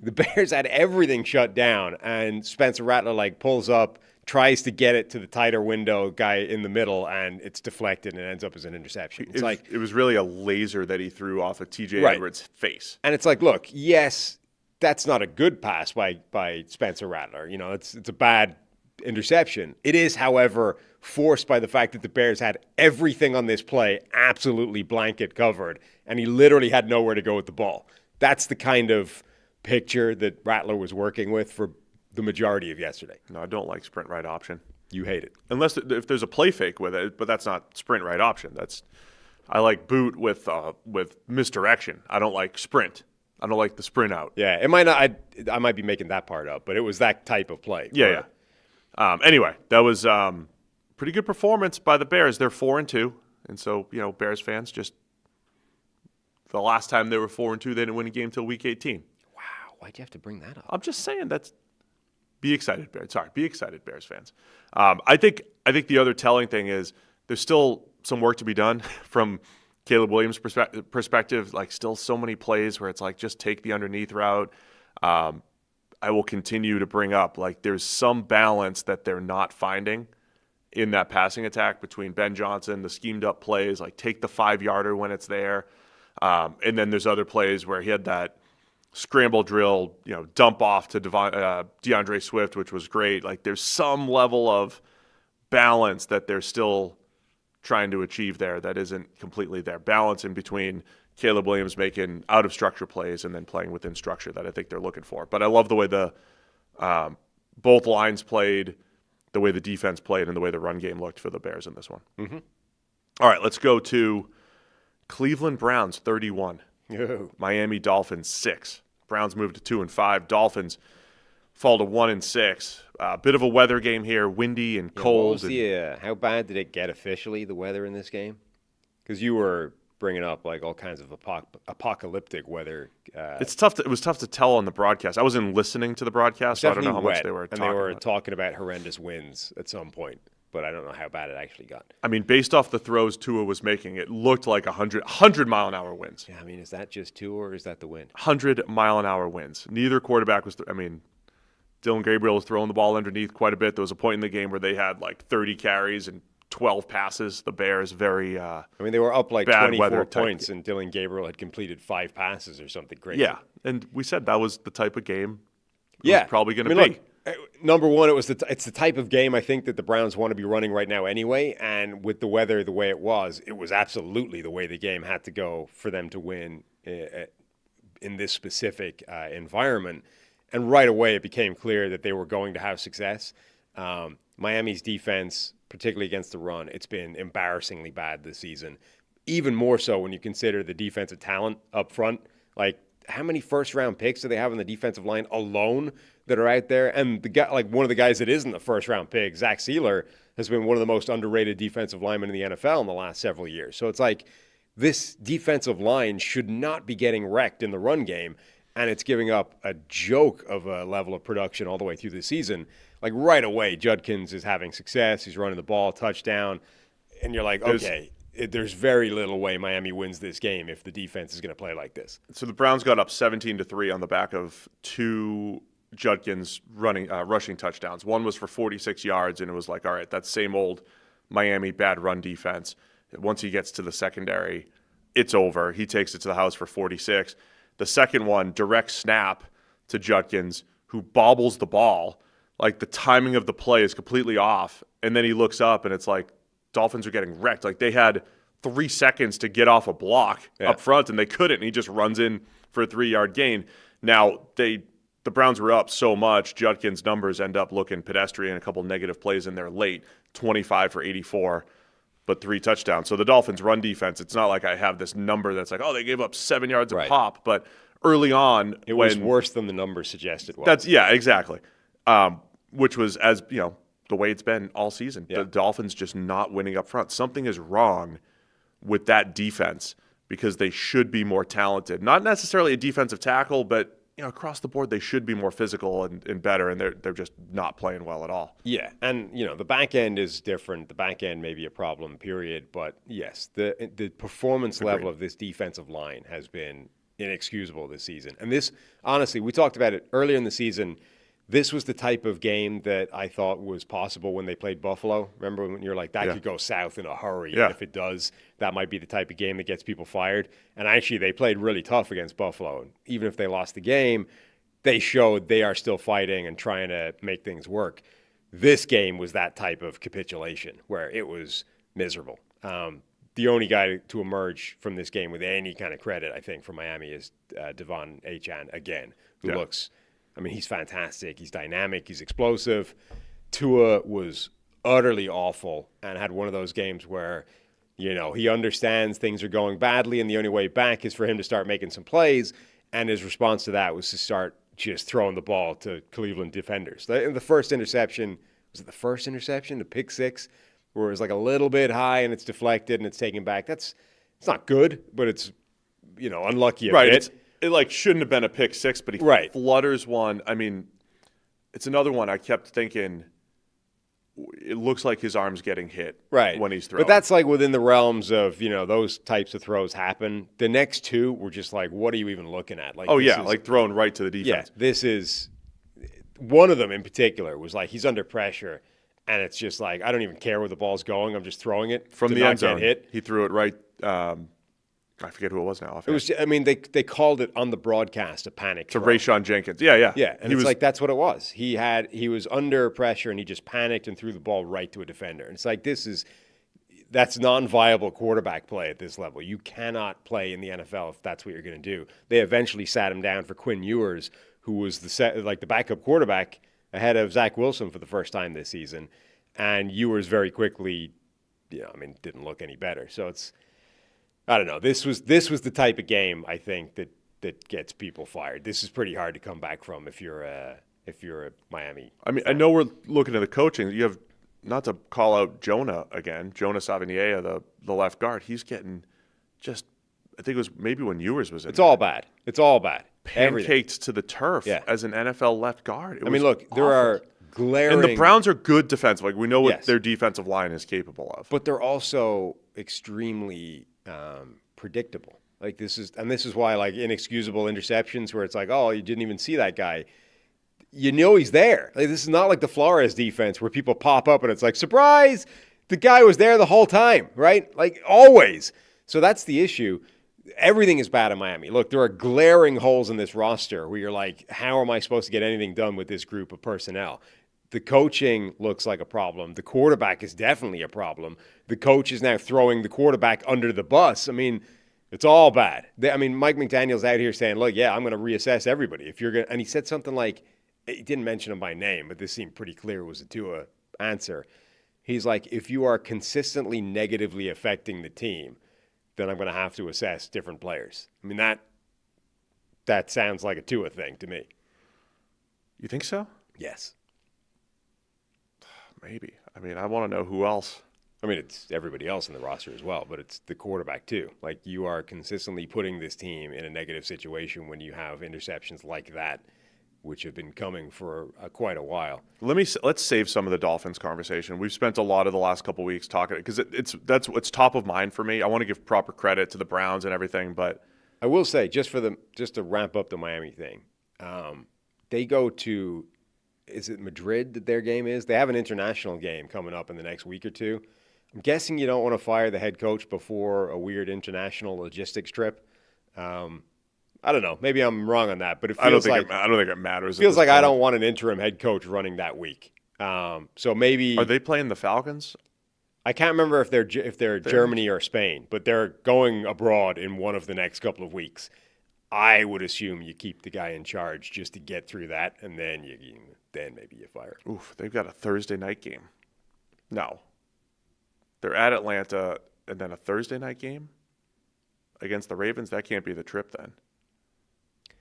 The Bears had everything shut down, and Spencer Rattler pulls up, tries to get it to the tighter window guy in the middle, and it's deflected and it ends up as an interception. It was really a laser that he threw off of TJ Edwards' face. And it's like, look, yes, that's not a good pass by Spencer Rattler. It's a bad interception. It is, however, forced by the fact that the Bears had everything on this play absolutely blanket covered, and he literally had nowhere to go with the ball. That's the kind of picture that Rattler was working with for the majority of yesterday. No, I don't like sprint right option. You hate it. Unless if there's a play fake with it, but that's not sprint right option. I like boot with misdirection. I don't like sprint. I don't like the sprint out. Yeah, it might not. I might be making that part up, but it was that type of play. Yeah. Anyway, that was pretty good performance by the Bears. They're 4-2, and so Bears fans, just the last time they were 4-2, they didn't win a game till week 18. Wow, why'd you have to bring that up? I'm just saying be excited, Bears. Sorry, be excited, Bears fans. I think the other telling thing is there's still some work to be done from Caleb Williams' perspective, still so many plays where it's just take the underneath route. I will continue to bring up, there's some balance that they're not finding in that passing attack between Ben Johnson, the schemed up plays, take the 5-yarder when it's there. And then there's other plays where he had that scramble drill, dump off to DeAndre Swift, which was great. There's some level of balance that they're still trying to achieve there that isn't completely there. Balance in between Caleb Williams making out of structure plays and then playing within structure that I think they're looking for. But I love the way both lines played. the way the defense played and the way the run game looked for the Bears in this one. Mm-hmm. All right, let's go to Cleveland Browns 31, Miami Dolphins 6. Browns moved to 2-5. Dolphins fall to 1-6. Bit of a weather game here, windy and cold. How bad did it get officially, the weather in this game? Because you were bringing up like all kinds of apocalyptic weather. It was tough to tell on the broadcast. I wasn't listening to the broadcast, so I don't know how much they were talking about. And they were talking about horrendous winds at some point, but I don't know how bad it actually got. I mean, based off the throws Tua was making, it looked like 100-mile-an-hour winds. Yeah, I mean, is that just Tua or is that the wind? 100-mile-an-hour winds. Neither quarterback was Dylan Gabriel was throwing the ball underneath quite a bit. There was a point in the game where they had like 30 carries and 12 passes. The Bears they were up like 24 points, and Dylan Gabriel had completed 5 passes or something crazy. Yeah, and we said that was the type of game it was probably going to be. Look, number one, it's the type of game I think that the Browns want to be running right now anyway, and with the weather the way it was absolutely the way the game had to go for them to win in this specific environment. And right away it became clear that they were going to have success. Miami's defense, particularly against the run, it's been embarrassingly bad this season. Even more so when you consider the defensive talent up front. Like, how many first-round picks do they have on the defensive line alone that are out there? And the guy, like one of the guys that isn't a first-round pick, Zach Sealer, has been one of the most underrated defensive linemen in the NFL in the last several years. So it's like this defensive line should not be getting wrecked in the run game, and it's giving up a joke of a level of production all the way through the season. Like right away, Judkins is having success. He's running the ball, touchdown. And you're like, okay, there's very little way Miami wins this game if the defense is going to play like this. So the Browns got up 17-3 on the back of 2 Judkins rushing touchdowns. One was for 46 yards, and it was like, all right, that's same old Miami bad run defense. Once he gets to the secondary, it's over. He takes it to the house for 46. The second one, direct snap to Judkins, who bobbles the ball. Like, the timing of the play is completely off. And then he looks up, and it's like, Dolphins are getting wrecked. Like, they had 3 seconds to get off a block up front, and they couldn't. And he just runs in for a 3-yard gain. Now, the Browns were up so much, Judkins' numbers end up looking pedestrian. A couple negative plays in there late, 25 for 84, but 3 touchdowns. So the Dolphins' run defense, it's not like I have this number that's like, oh, they gave up 7 yards a pop. But early on, it was worse than the numbers suggested. Exactly. Which was, as you know, the way it's been all season. Yeah. The Dolphins just not winning up front. Something is wrong with that defense because they should be more talented. Not necessarily a defensive tackle, but across the board they should be more physical and better, and they're just not playing well at all. Yeah, and the back end is different. The back end may be a problem, period. But yes, the performance level of this defensive line has been inexcusable this season. And this, honestly, we talked about it earlier in the season. This was the type of game that I thought was possible when they played Buffalo. Remember when you're like, that could go south in a hurry. Yeah. And if it does, that might be the type of game that gets people fired. And actually, they played really tough against Buffalo. And even if they lost the game, they showed they are still fighting and trying to make things work. This game was that type of capitulation where it was miserable. The only guy to emerge from this game with any kind of credit, I think, for Miami is Devon Achane again, who looks... I mean, he's fantastic. He's dynamic. He's explosive. Tua was utterly awful and had one of those games where, he understands things are going badly and the only way back is for him to start making some plays. And his response to that was to start just throwing the ball to Cleveland defenders. The first interception, was it the first interception, the pick six, where it was like a little bit high and it's deflected and it's taken back? It's not good, but it's, unlucky a bit. It shouldn't have been a pick six, but he flutters one. I mean, it's another one I kept thinking, it looks like his arm's getting hit when he's throwing. But that's like within the realms of, those types of throws happen. The next two were just like, what are you even looking at? Like, like thrown right to the defense. Yeah, this is one of them in particular was like he's under pressure, and it's just like, I don't even care where the ball's going. I'm just throwing it from the end zone. He threw it right. I forget who it was now. It was. I mean, they called it on the broadcast a panic to Rayshon Jenkins. Yeah. And it's like that's what it was. He was under pressure and he just panicked and threw the ball right to a defender. And it's like that's non-viable quarterback play at this level. You cannot play in the NFL if that's what you're going to do. They eventually sat him down for Quinn Ewers, who was the backup quarterback ahead of Zach Wilson for the first time this season. and Ewers very quickly, didn't look any better. So I don't know. This was the type of game I think that gets people fired. This is pretty hard to come back from if you're a Miami. I mean, I know we're looking at the coaching. You have, not to call out Jonah again, Jonah Savigny, the left guard. He's getting just, I think it was maybe when Ewers was in. It's all bad. It's all bad. Pancaked to the turf as an NFL left guard. Look, awful. there are glaring. And the Browns are good defensive. Like, we know what Yes. their defensive line is capable of. But they're also extremely predictable. Like, this is why, like, inexcusable interceptions where it's like, oh, you didn't even see that guy. You know he's there. Like, this is not like the Flores defense where people pop up and it's like, surprise, the guy was there the whole time, right? Like, always. So that's the issue. Everything is bad in Miami. Look, there are glaring holes in this roster where you're like, how am I supposed to get anything done with this group of personnel? The coaching looks like a problem. The quarterback is definitely a problem. The coach is now throwing the quarterback under the bus. I mean, it's all bad. Mike McDaniel's out here saying, look, I'm going to reassess everybody. And he said something like, he didn't mention him by name, but this seemed pretty clear it was a Tua answer. He's like, if you are consistently negatively affecting the team, then I'm going to have to assess different players. I mean, that sounds like a Tua thing to me. You think so? Yes. Maybe. I mean, I want to know who else. I mean, it's everybody else in the roster as well, but it's the quarterback too. Like, you are consistently putting this team in a negative situation when you have interceptions like that, which have been coming for quite a while. Let's save some of the Dolphins conversation. We've spent a lot of the last couple of weeks talking because that's what's top of mind for me. I want to give proper credit to the Browns and everything, but I will say just to ramp up the Miami thing, they go to, is it Madrid that their game is? They have an international game coming up in the next week or two. I'm guessing you don't want to fire the head coach before a weird international logistics trip. I don't know. Maybe I'm wrong on that, but it feels I don't think it matters. It feels like I don't want an interim head coach running that week. So maybe are they playing the Falcons? I can't remember if they're Germany or Spain, but they're going abroad in one of the next couple of weeks. I would assume you keep the guy in charge just to get through that, and then maybe you fire. Oof, they've got a Thursday night game. No, they're at Atlanta, and then a Thursday night game against the Ravens. That can't be the trip then.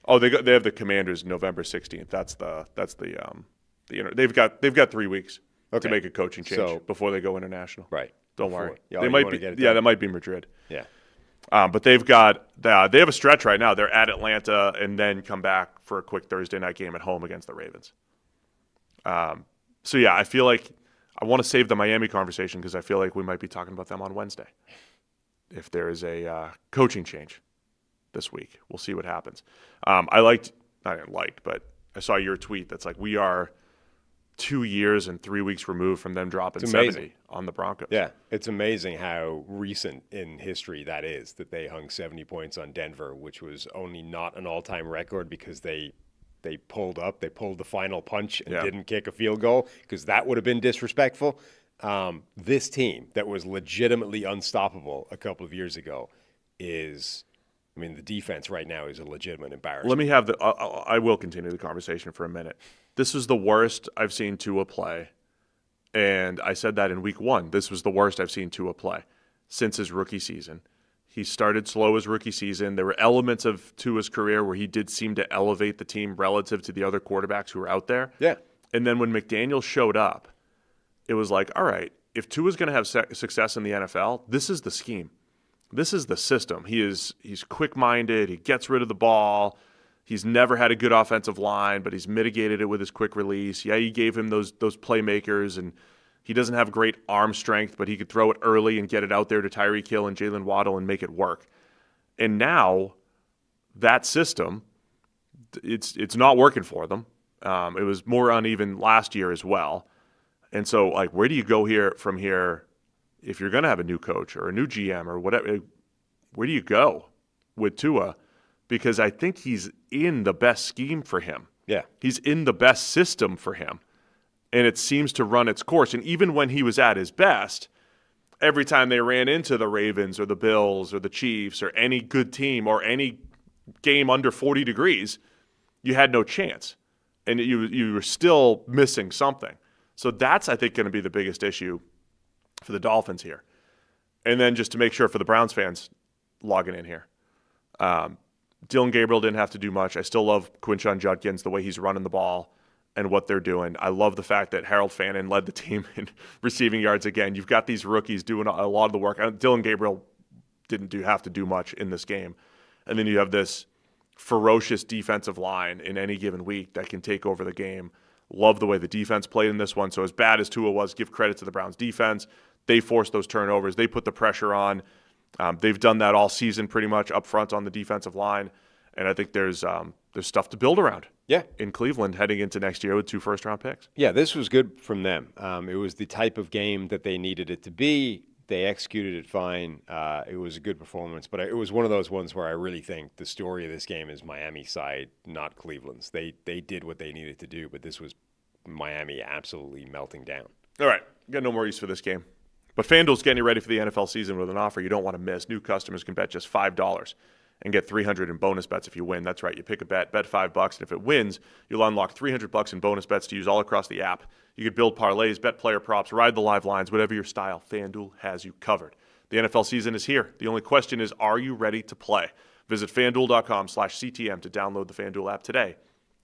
Oh, they have the Commanders November 16th. They've got 3 weeks to make a coaching change before they go international. Right. Don't worry. They might be. That might be Madrid. Yeah. But they have a stretch right now. They're at Atlanta and then come back for a quick Thursday night game at home against the Ravens. I feel like I want to save the Miami conversation because I feel like we might be talking about them on Wednesday if there is a coaching change this week. We'll see what happens. But I saw your tweet that's like, we are 2 years and 3 weeks removed from them dropping 70 on the Broncos. Yeah, it's amazing how recent in history that is, that they hung 70 points on Denver, which was only not an all-time record because they pulled the final punch and didn't kick a field goal because that would have been disrespectful. This team that was legitimately unstoppable a couple of years ago the defense right now is a legitimate embarrassment. Let me have I will continue the conversation for a minute. This is the worst I've seen Tua play, and I said that in week 1. This was the worst I've seen Tua play since his rookie season. He started slow his rookie season. There were elements of Tua's career where he did seem to elevate the team relative to the other quarterbacks who were out there. Yeah. And then when McDaniel showed up, it was like, all right, if Tua's going to have success in the NFL, this is the scheme. This is the system. He's quick-minded. He gets rid of the ball. He's never had a good offensive line, but he's mitigated it with his quick release. Yeah, you gave him those playmakers, and he doesn't have great arm strength, but he could throw it early and get it out there to Tyreek Hill and Jalen Waddle and make it work. And now that system, it's not working for them. It was more uneven last year as well. And so, like, where do you go from here if you're going to have a new coach or a new GM or whatever? Where do you go with Tua? Because I think he's in the best scheme for him. Yeah. He's in the best system for him. And it seems to run its course. And even when he was at his best, every time they ran into the Ravens or the Bills or the Chiefs or any good team or any game under 40 degrees, you had no chance. And you were still missing something. So that's, I think, going to be the biggest issue for the Dolphins here. And then just to make sure for the Browns fans logging in here, Dylan Gabriel didn't have to do much. I still love Quinshon Judkins, the way he's running the ball and what they're doing. I love the fact that Harold Fannin led the team in receiving yards again. You've got these rookies doing a lot of the work. Dylan Gabriel didn't have to do much in this game. And then you have this ferocious defensive line in any given week that can take over the game. Love the way the defense played in this one. So as bad as Tua was, give credit to the Browns defense. They forced those turnovers. They put the pressure on. They've done that all season pretty much up front on the defensive line. And I think there's stuff to build around. Yeah. In Cleveland heading into next year with 2 first-round picks. Yeah, this was good from them. It was the type of game that they needed it to be. They executed it fine. It was a good performance, but it was one of those ones where I really think the story of this game is Miami's side, not Cleveland's. They did what they needed to do, but this was Miami absolutely melting down. All right, got no more use for this game. But FanDuel's getting you ready for the NFL season with an offer you don't want to miss. New customers can bet just $5 and get $300 in bonus bets if you win. That's right, you pick a bet $5, and if it wins, you'll unlock $300 in bonus bets to use all across the app. You could build parlays, bet player props, ride the live lines, whatever your style, FanDuel has you covered. The NFL season is here. The only question is, are you ready to play? Visit FanDuel.com/CTM to download the FanDuel app today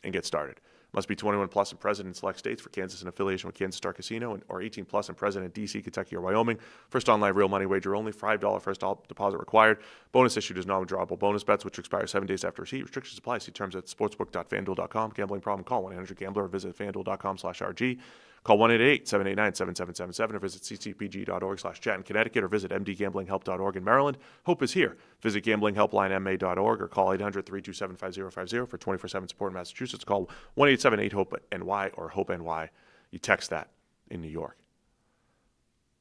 and get started. Must be 21 plus and present in select states. For Kansas in affiliation with Kansas Star Casino, or 18 plus and present in D.C., Kentucky, or Wyoming. First online real money wager only. $5 first deposit required. Bonus issued as non-withdrawable bonus bets, which expire 7 days after receipt. Restrictions apply. See terms at sportsbook.fanduel.com. Gambling problem? Call 1-800-GAMBLER or visit fanduel.com/RG. Call 1-888-789-7777 or visit ccpg.org/chat in Connecticut or visit mdgamblinghelp.org in Maryland. Hope is here. Visit gamblinghelplinema.org or call 800-327-5050 for 24/7 support in Massachusetts. Call 1-878-HOPE-NY or HOPE-NY. You text that in New York.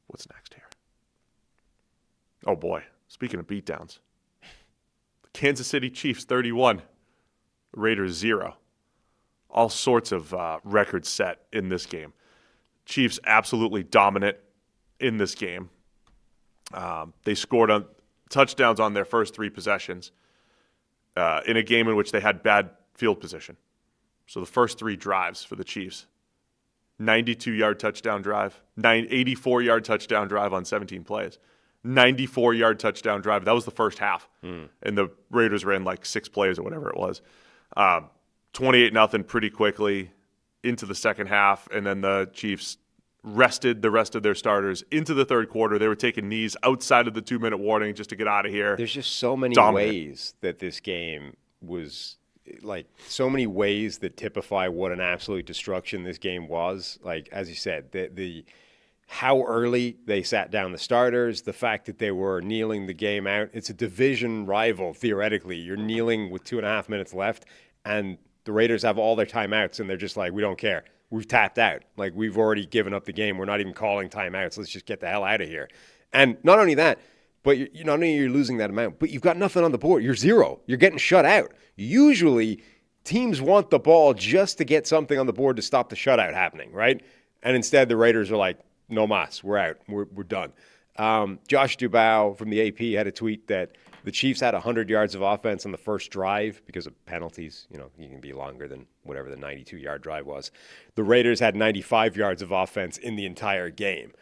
What's next here? Oh, boy. Speaking of beatdowns. The Kansas City Chiefs 31. Raiders 0. All sorts of records set in this game. Chiefs absolutely dominant in this game. They scored on touchdowns on their first 3 possessions in a game in which they had bad field position. So the first 3 drives for the Chiefs, 92-yard touchdown drive, 84-yard touchdown drive on 17 plays, 94-yard touchdown drive. That was the first half. And the Raiders ran like 6 plays or whatever it was. 28-0 pretty quickly into the second half, and then the Chiefs rested the rest of their starters into the third quarter. They were taking knees outside of the 2-minute warning just to get out of here. There's just so many ways that this game was, like, so many ways that typify what an absolute destruction this game was. Like, as you said, the how early they sat down the starters, the fact that they were kneeling the game out. It's a division rival, theoretically. You're kneeling with 2.5 minutes left, and the Raiders have all their timeouts, and they're just like, we don't care. We've tapped out. Like, we've already given up the game. We're not even calling timeouts. Let's just get the hell out of here. And not only that, but not only are you losing that amount, but you've got nothing on the board. You're 0. You're getting shut out. Usually, teams want the ball just to get something on the board to stop the shutout happening, right? And instead, the Raiders are like, no mas. We're out. We're done. Josh Dubow from the AP had a tweet that the Chiefs had 100 yards of offense on the first drive because of penalties. You can be longer than whatever the 92-yard drive was. The Raiders had 95 yards of offense in the entire game.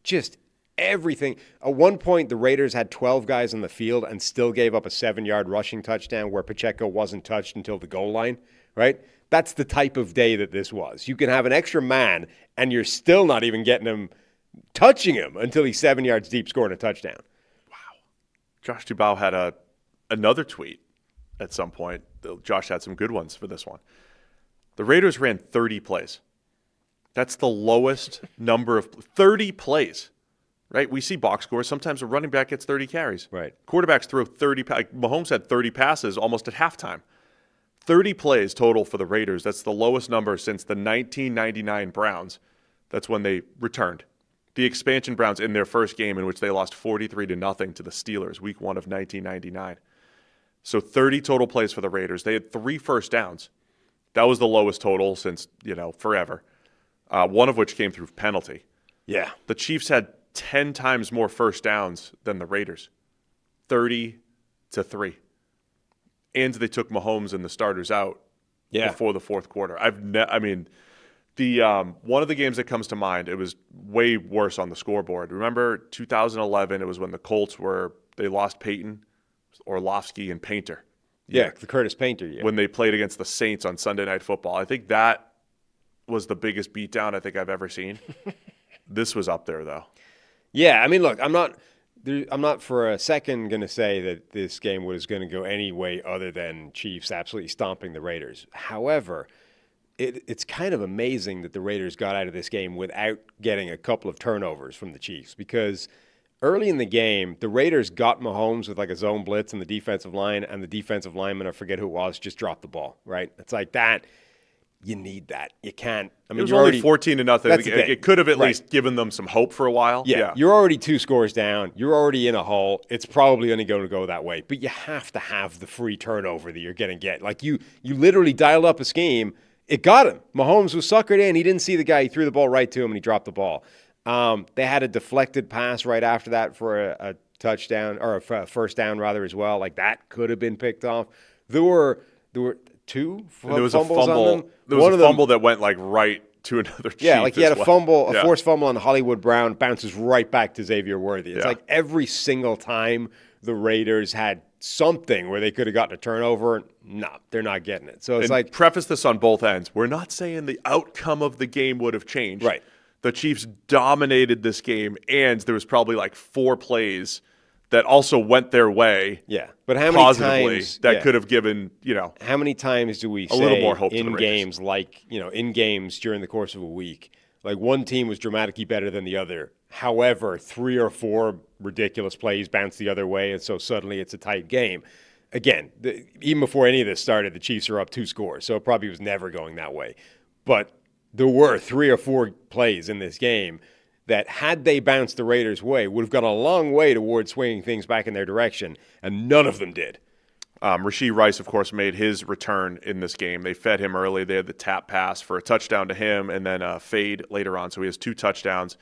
Just everything. At one point, the Raiders had 12 guys on the field and still gave up a 7-yard rushing touchdown where Pacheco wasn't touched until the goal line, right? That's the type of day that this was. You can have an extra man, and you're still not even getting him, touching him until he's 7 yards deep scoring a touchdown. Josh Dubow had another tweet at some point. Josh had some good ones for this one. The Raiders ran 30 plays. That's the lowest number of 30 plays, right? We see box scores. Sometimes a running back gets 30 carries. Right. Quarterbacks throw 30. Mahomes had 30 passes almost at halftime. 30 plays total for the Raiders. That's the lowest number since the 1999 Browns. That's when they returned. The expansion Browns in their first game in which they lost 43-0 to the Steelers, week 1 of 1999. So 30 total plays for the Raiders. They had 3 first downs. That was the lowest total since, forever. One of which came through penalty. Yeah. The Chiefs had 10 times more first downs than the Raiders. 30-3. And they took Mahomes and the starters out before the fourth quarter. The The one of the games that comes to mind, it was way worse on the scoreboard. Remember 2011? It was when the Colts they lost Peyton, Orlovsky, and Painter. Yeah, the Curtis Painter year. When they played against the Saints on Sunday Night Football. I think that was the biggest beatdown I think I've ever seen. This was up there, though. Yeah, I mean, look, I'm not for a second going to say that this game was going to go any way other than Chiefs absolutely stomping the Raiders. However, it's kind of amazing that the Raiders got out of this game without getting a couple of turnovers from the Chiefs, because early in the game, the Raiders got Mahomes with like a zone blitz in the defensive line, and the defensive lineman, I forget who it was, just dropped the ball, right? It's like that. You need that. You can't. I mean, it was only 14-0. It could have at least given them some hope for a while. Yeah, you're already 2 scores down. You're already in a hole. It's probably only going to go that way. But you have to have the free turnover that you're going to get. Like you literally dialed up a scheme. It got him. Mahomes was suckered in. He didn't see the guy. He threw the ball right to him, and he dropped the ball. They had a deflected pass right after that for a touchdown, or a first down rather as well. Like that could have been picked off. There were 2 there was fumbles a fumble. on them. There was a fumble that went like right to another Chief. Yeah, like he had a fumble, a forced fumble on Hollywood Brown, bounces right back to Xavier Worthy. It's like every single time the Raiders had something where they could have gotten a turnover, no, they're not getting it. So it's like, preface this on both ends. We're not saying the outcome of the game would have changed. Right. The Chiefs dominated this game, and there was probably like 4 plays that also went their way. Yeah, but how many positively times that could have given, how many times do we say little more hope in games, like, in games during the course of a week, like one team was dramatically better than the other. However, 3 or 4 ridiculous plays bounced the other way, and so suddenly it's a tight game. Again, even before any of this started, the Chiefs are up 2 scores, so it probably was never going that way. But there were 3 or 4 plays in this game that, had they bounced the Raiders' way, would have gone a long way towards swinging things back in their direction, and none of them did. Rashee Rice, of course, made his return in this game. They fed him early. They had the tap pass for a touchdown to him, and then a fade later on. So he has 2 touchdowns.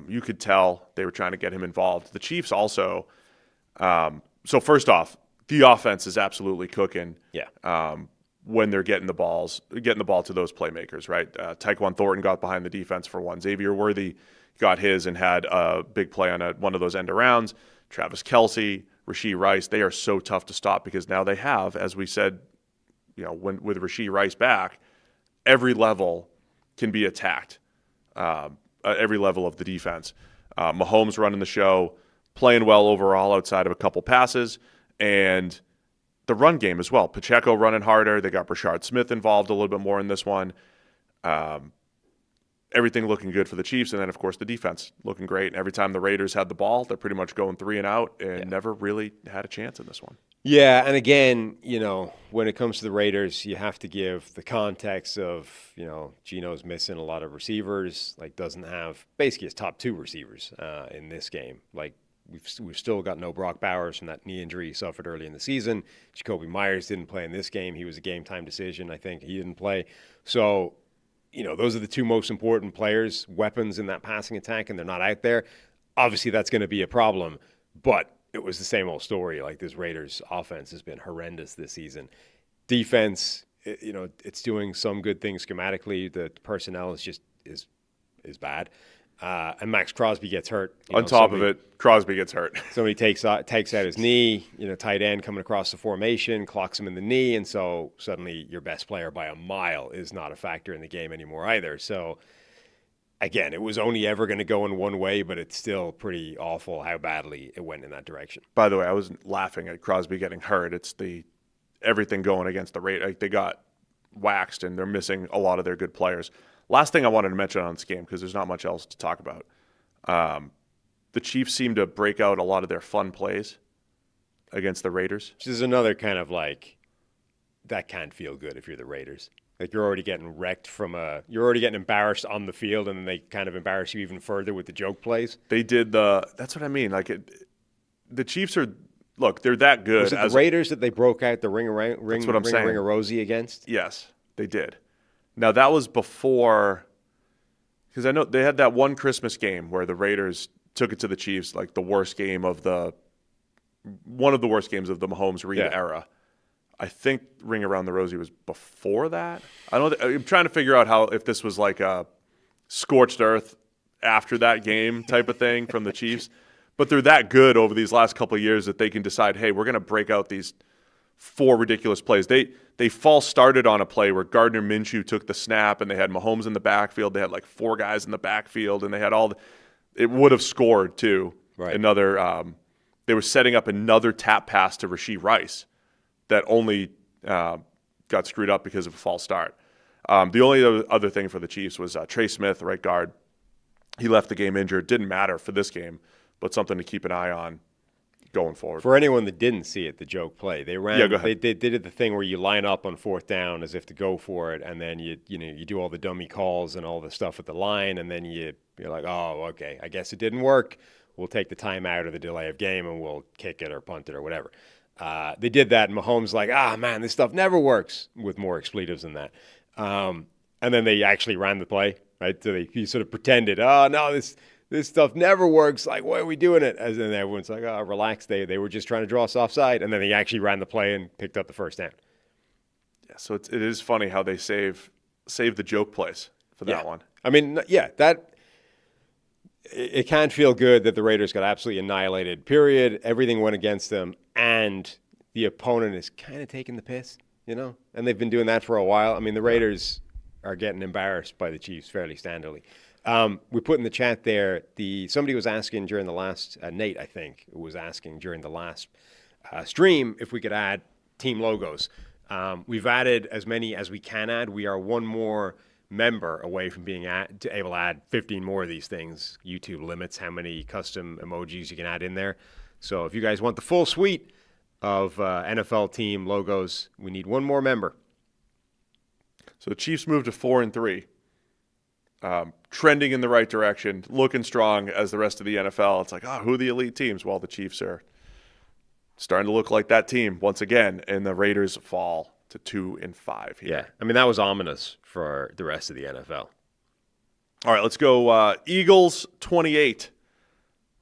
You could tell they were trying to get him involved. The Chiefs also. So first off, the offense is absolutely cooking. Yeah. When they're getting the ball to those playmakers, right? Tyquan Thornton got behind the defense for one. Xavier Worthy got his and had a big play on one of those end arounds. Travis Kelce, Rashee Rice, they are so tough to stop because now they have, as we said, with Rashee Rice back, every level can be attacked. Every level of the defense. Mahomes running the show, playing well overall outside of a couple passes, and the run game as well. Pacheco running harder. They got Brashard Smith involved a little bit more in this one. Everything looking good for the Chiefs, and then, of course, the defense looking great. And every time the Raiders had the ball, they're pretty much going 3 and out and never really had a chance in this one. Yeah, and again, when it comes to the Raiders, you have to give the context of, Geno's missing a lot of receivers, like doesn't have basically his top 2 receivers in this game. Like we've still got no Brock Bowers from that knee injury he suffered early in the season. Jacoby Myers didn't play in this game. He was a game-time decision. I think he didn't play. So, those are the 2 most important players, weapons in that passing attack, and they're not out there. Obviously, that's going to be a problem, but it was the same old story. Like, this Raiders offense has been horrendous this season. Defense, it's doing some good things schematically. The personnel is bad. And Max Crosby gets hurt. On top of it, Crosby gets hurt. Somebody takes out his knee, tight end coming across the formation, clocks him in the knee, and so suddenly your best player by a mile is not a factor in the game anymore either. So, again, it was only ever going to go in one way, but it's still pretty awful how badly it went in that direction. By the way, I wasn't laughing at Crosby getting hurt. It's everything going against the Raiders. Like, they got waxed, and they're missing a lot of their good players. Last thing I wanted to mention on this game, because there's not much else to talk about. The Chiefs seem to break out a lot of their fun plays against the Raiders. Which is another kind of like, that can't feel good if you're the Raiders. Like, you're already getting wrecked you're already getting embarrassed on the field, and then they kind of embarrass you even further with the joke plays. They did that's what I mean. Like, the Chiefs they're that good. Was it the Raiders that they broke out the ring of Rosie against? Yes, they did. Now, that was before, because I know they had that one Christmas game where the Raiders took it to the Chiefs, like one of the worst games of the Mahomes-Reed era. I think Ring Around the Rosie was before that. I'm trying to figure out if this was like a scorched earth after that game type of thing from the Chiefs. But they're that good over these last couple of years that they can decide, hey, we're going to break out these 4 ridiculous plays. They false started on a play where Gardner Minshew took the snap and they had Mahomes in the backfield. They had like 4 guys in the backfield and they had it would have scored too. Right. They were setting up another tap pass to Rashee Rice that only got screwed up because of a false start. The only other thing for the Chiefs was Trey Smith, right guard. He left the game injured. Didn't matter for this game, but something to keep an eye on going forward. For anyone that didn't see it, the joke play, they ran. Yeah, go ahead. They did the thing where you line up on 4th down as if to go for it, and then you do all the dummy calls and all the stuff at the line, and then you're like, oh, okay, I guess it didn't work. We'll take the timeout or the delay of game, and we'll kick it or punt it or whatever. They did that, and Mahomes like, man, this stuff never works, with more expletives than that. And then they actually ran the play, right? So he sort of pretended, oh, no, this stuff never works. Like, why are we doing it? And then everyone's like, oh, relax. They were just trying to draw us offside. And then he actually ran the play and picked up the first down. Yeah, so it is funny how they save the joke plays for that one. I mean, it can't feel good that the Raiders got absolutely annihilated, period. Everything went against them, and the opponent is kind of taking the piss, and they've been doing that for a while. I mean, the Raiders are getting embarrassed by the Chiefs fairly standardly. We put in the chat there, somebody was asking during the last, Nate, I think, was asking during the last stream if we could add team logos. We've added as many as we can add. We are one more member away from being able to add 15 more of these things. YouTube limits how many custom emojis you can add in there. So if you guys want the full suite of NFL team logos, we need one more member. So the Chiefs moved to 4-3, trending in the right direction, looking strong as the rest of the NFL. It's like, who are the elite teams? Well, the Chiefs are starting to look like that team once again, and the Raiders fall to 2-5 here. Yeah, I mean, that was ominous for the rest of the NFL. All right, let's go Eagles 28,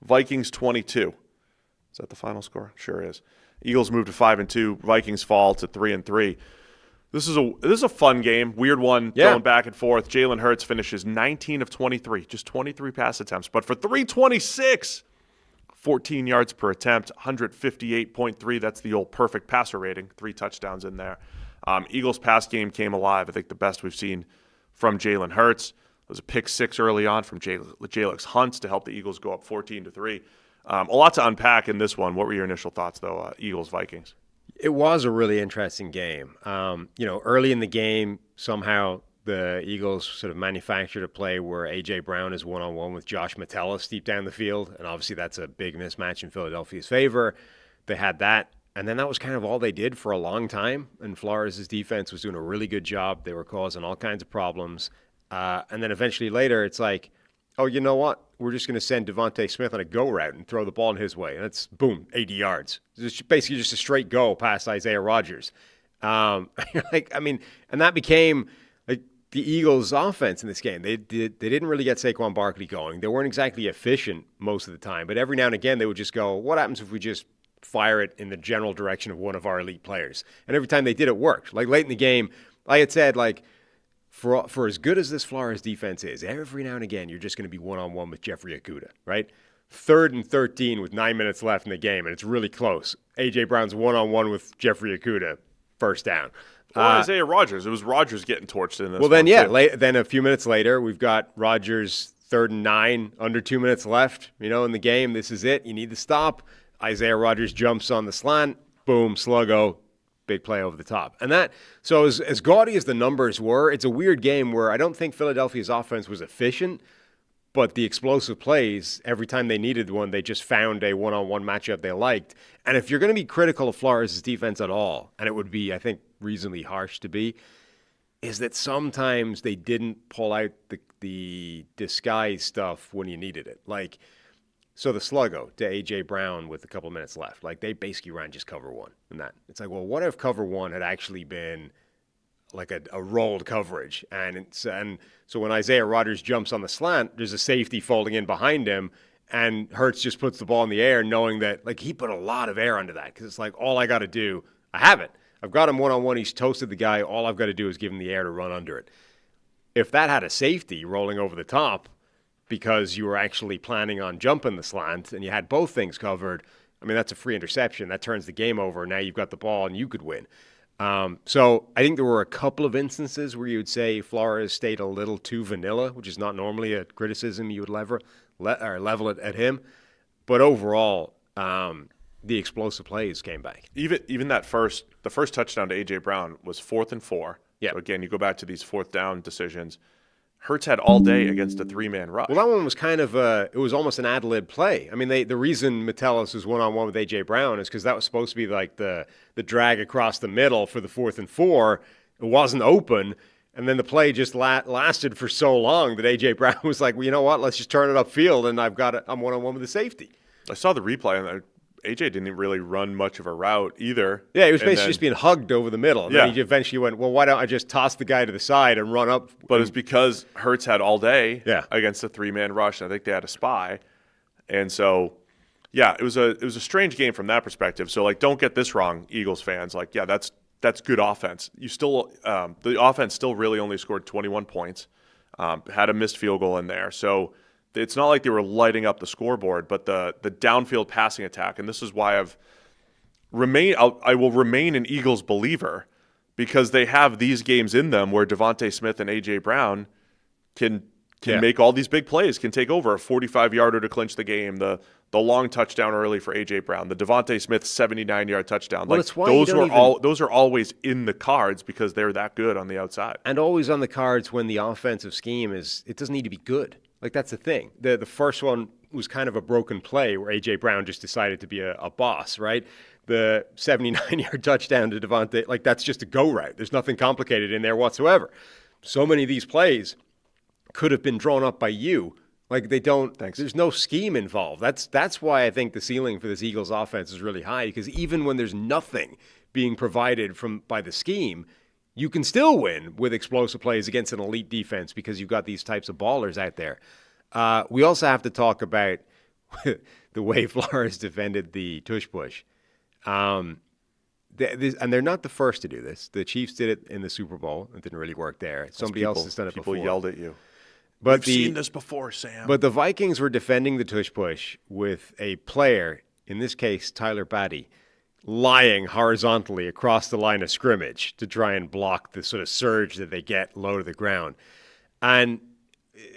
Vikings 22. Is that the final score? Sure is. Eagles move to 5-2, Vikings fall to 3-3. This is a fun game, weird one, going back and forth. Jalen Hurts finishes 19 of 23, just 23 pass attempts, but for 326, 14 yards per attempt, 158.3. That's the old perfect passer rating, 3 touchdowns in there. Eagles' pass game came alive. I think the best we've seen from Jalen Hurts. There was a pick 6 early on from Jalen Hunts to help the Eagles go up 14-3. A lot to unpack in this one. What were your initial thoughts, though, Eagles-Vikings? It was a really interesting game. Early in the game, somehow the Eagles sort of manufactured a play where A.J. Brown is one-on-one with Josh Metellus deep down the field, and obviously that's a big mismatch in Philadelphia's favor. They had that, and then that was kind of all they did for a long time, and Flores' defense was doing a really good job. They were causing all kinds of problems. And then eventually later, it's like, oh, you know what? We're just going to send Devontae Smith on a go route and throw the ball in his way. And it's, boom, 80 yards. It's basically just a straight go past Isaiah Rodgers. And that became like the Eagles' offense in this game. They didn't really get Saquon Barkley going. They weren't exactly efficient most of the time. But every now and again, they would just go, what happens if we just fire it in the general direction of one of our elite players? And every time they did, it worked. Like late in the game, I had said, like, For as good as this Flores defense is, every now and again, you're just going to be one-on-one with Jeffrey Okudah, right? 3rd and 13 with 9 minutes left in the game, and it's really close. A.J. Brown's one-on-one with Jeffrey Okudah, first down. Isaiah Rodgers. It was Rodgers getting torched in this Well, then, too. Then a few minutes later, we've got Rodgers 3rd and 9, under 2 minutes left, in the game. This is it. You need to stop. Isaiah Rodgers jumps on the slant. Boom, sluggo. Big play over the top. And that, so as gaudy as the numbers were, it's a weird game where I don't think Philadelphia's offense was efficient, but the explosive plays, every time they needed one, they just found a one-on-one matchup they liked. And if you're going to be critical of Flores' defense at all, and it would be, I think, reasonably harsh to be, is that sometimes they didn't pull out the disguise stuff when you needed it. Like, so the sluggo to A.J. Brown with a couple minutes left, like they basically ran just cover one and that. It's like, well, what if cover one had actually been like a rolled coverage? And so when Isaiah Rodgers jumps on the slant, there's a safety folding in behind him, and Hurts just puts the ball in the air knowing that, like, he put a lot of air under that because it's like, all I got to do, I have it. I've got him one-on-one. He's toasted the guy. All I've got to do is give him the air to run under it. If that had a safety rolling over the top because you were actually planning on jumping the slant and you had both things covered, I mean, that's a free interception. That turns the game over. Now you've got the ball and you could win. So I think there were a couple of instances where you would say Flores stayed a little too vanilla, which is not normally a criticism you would level it at him. But overall, the explosive plays came back. Even the first touchdown to A.J. Brown was 4th and 4. Yeah. So again, you go back to these 4th down decisions. Hurts had all day against a 3-man rush. Well, that one was kind of it was almost an ad-lib play. I mean, the reason Metellus was one-on-one with A.J. Brown is because that was supposed to be like the drag across the middle for the 4th and 4. It wasn't open, and then the play just lasted for so long that A.J. Brown was like, well, you know what, let's just turn it upfield, and I'm one-on-one with the safety. I saw the replay, and A.J. didn't really run much of a route either. Yeah, he was basically just being hugged over the middle. And yeah. Then he eventually went, well, why don't I just toss the guy to the side and run up? But it's because Hurts had all day Yeah. against a 3-man rush, and I think they had a spy. And so, yeah, it was a strange game from that perspective. So, like, don't get this wrong, Eagles fans. Like, yeah, that's good offense. You still the offense still really only scored 21 points, had a missed field goal in there. So it's not like they were lighting up the scoreboard, but the downfield passing attack, and this is why I will remain an Eagles believer, because they have these games in them where Devontae Smith and A.J. Brown can make all these big plays, can take over a 45-yarder to clinch the game, the long touchdown early for A.J. Brown, the Devontae Smith 79-yard touchdown. Well, like, it's why those are always in the cards because they're that good on the outside. And always on the cards when the offensive scheme it doesn't need to be good. Like, that's the thing. The first one was kind of a broken play where A.J. Brown just decided to be a boss, right? The 79-yard touchdown to Devontae, like, that's just a go route. There's nothing complicated in there whatsoever. So many of these plays could have been drawn up by you. Like, they don't. Thanks. There's no scheme involved. That's why I think the ceiling for this Eagles offense is really high, because even when there's nothing being provided by the scheme, you can still win with explosive plays against an elite defense because you've got these types of ballers out there. We also have to talk about the way Flores defended the tush push. And they're not the first to do this. The Chiefs did it in the Super Bowl. It didn't really work there. Somebody else has done it before. People yelled at you. But We've seen this before, Sam. But the Vikings were defending the tush push with a player, in this case Tyler Batty, lying horizontally across the line of scrimmage to try and block the sort of surge that they get low to the ground. And,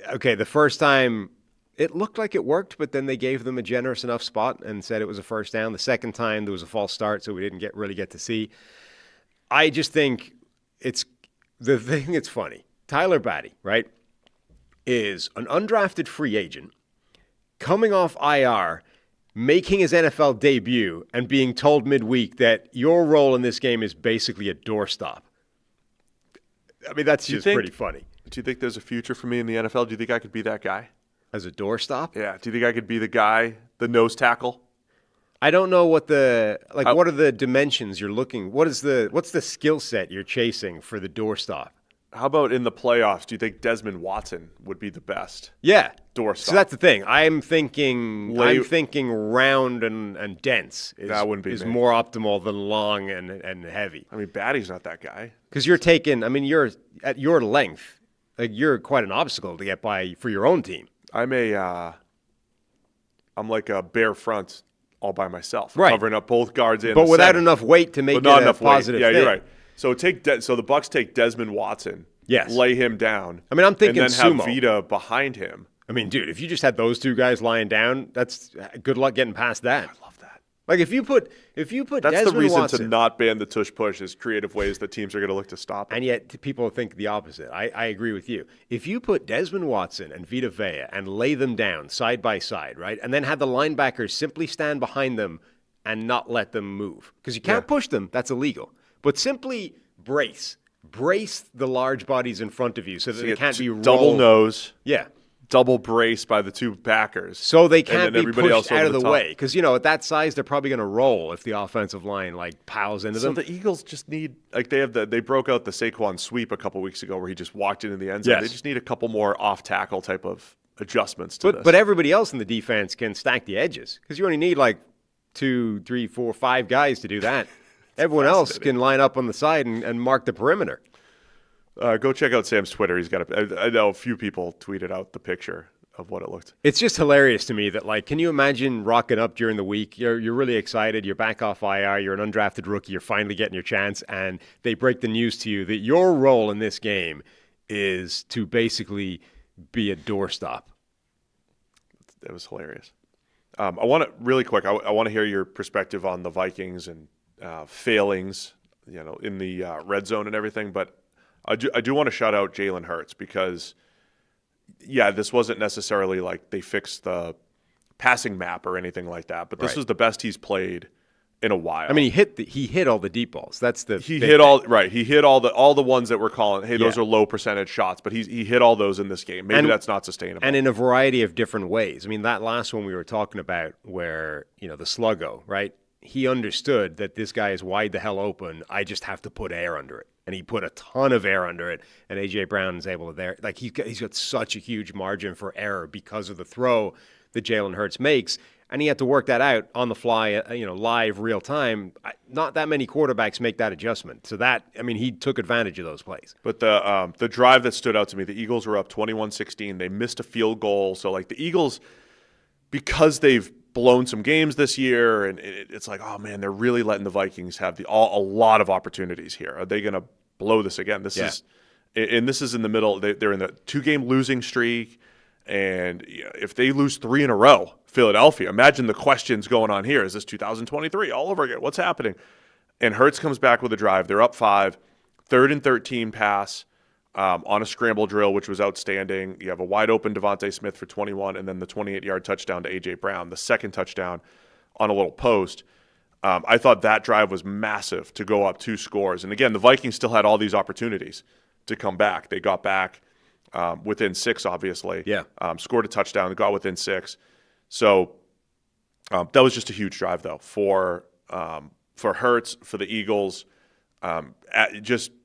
okay, the first time it looked like it worked, but then they gave them a generous enough spot and said it was a first down. The second time there was a false start, so we didn't really get to see. I just think it's the thing that's funny. Tyler Batty, right, is an undrafted free agent coming off IR, making his NFL debut, and being told midweek that your role in this game is basically a doorstop. I mean, that's just pretty funny. Do you think there's a future for me in the NFL? Do you think I could be that guy? As a doorstop? Yeah. Do you think I could be the guy, the nose tackle? I don't know what what are the dimensions you're looking? What's the skill set you're chasing for the doorstop? How about in the playoffs? Do you think Desmond Watson would be the best? Yeah. Doorstop. So that's the thing. I'm thinking round and dense is more optimal than long and heavy. I mean, Batty's not that guy. Because you're at your length, like, you're quite an obstacle to get by for your own team. I'm like a bare front all by myself, right, covering up both guards in, but without enough weight to make it a positive weight. Yeah, thing. you're right. So the Bucs take Desmond Watson, yes, lay him down. I mean, I'm thinking and then have sumo. Vita behind him. I mean, dude, if you just had those two guys lying down, that's good luck getting past that. I love that. Like, if you put that's Desmond the reason Watson, to not ban the tush push is creative ways that teams are going to look to stop it. And yet people think the opposite. I agree with you. If you put Desmond Watson and Vita Vea and lay them down side by side, right, and then have the linebackers simply stand behind them and not let them move, because you can't push them, that's illegal. But simply brace the large bodies in front of you so that they can't be rolled. Double nose. Yeah. Double brace by the two backers. So they can't be pushed pushed out of the top. way. Because, at that size, they're probably going to roll if the offensive line, piles into them. So the Eagles just need, they broke out the Saquon sweep a couple weeks ago where he just walked into the end zone. Yes. They just need a couple more off-tackle type of adjustments to this. But everybody else in the defense can stack the edges. Because you only need 2, 3, 4, 5 guys to do that. Everyone else can line up on the side and mark the perimeter. Go check out Sam's Twitter. He's got I know a few people tweeted out the picture of what it looked. It's just hilarious to me that, like, can you imagine rocking up during the week? You're really excited. You're back off IR. You're an undrafted rookie. You're finally getting your chance. And they break the news to you that your role in this game is to basically be a doorstop. It was hilarious. I want to really quick. I want to hear your perspective on the Vikings and failings, in the red zone and everything. But I do want to shout out Jalen Hurts because, this wasn't necessarily like they fixed the passing map or anything like that. But this was the best he's played in a while. I mean, he hit all the deep balls. That's the he hit all right. He hit all the ones that we're calling, hey, those are low percentage shots. But he hit all those in this game. Maybe that's not sustainable. And in a variety of different ways. I mean, that last one we were talking about, where the sluggo, right? He understood that this guy is wide the hell open. I just have to put air under it. And he put a ton of air under it. And A.J. Brown is able to there. Like, he's got such a huge margin for error because of the throw that Jalen Hurts makes. And he had to work that out on the fly, live, real time. Not that many quarterbacks make that adjustment. So he took advantage of those plays. But the drive that stood out to me, the Eagles were up 21-16. They missed a field goal. So, like, the Eagles, because they've blown some games this year, and it's like, oh man, they're really letting the Vikings have a lot of opportunities here. Are they going to blow this again? This is in the middle. They're in the 2-game losing streak, and if they lose 3 in a row, Philadelphia, imagine the questions going on here. Is this 2023 all over again? What's happening? And Hurts comes back with a drive. They're up 5, 3rd and 13 pass. On a scramble drill, which was outstanding. You have a wide-open Devontae Smith for 21, and then the 28-yard touchdown to A.J. Brown, the second touchdown on a little post. I thought that drive was massive to go up 2 scores. And, again, the Vikings still had all these opportunities to come back. They got back within 6, obviously. Yeah. Scored a touchdown, got within 6. So that was just a huge drive, though, for Hurts, for the Eagles, just –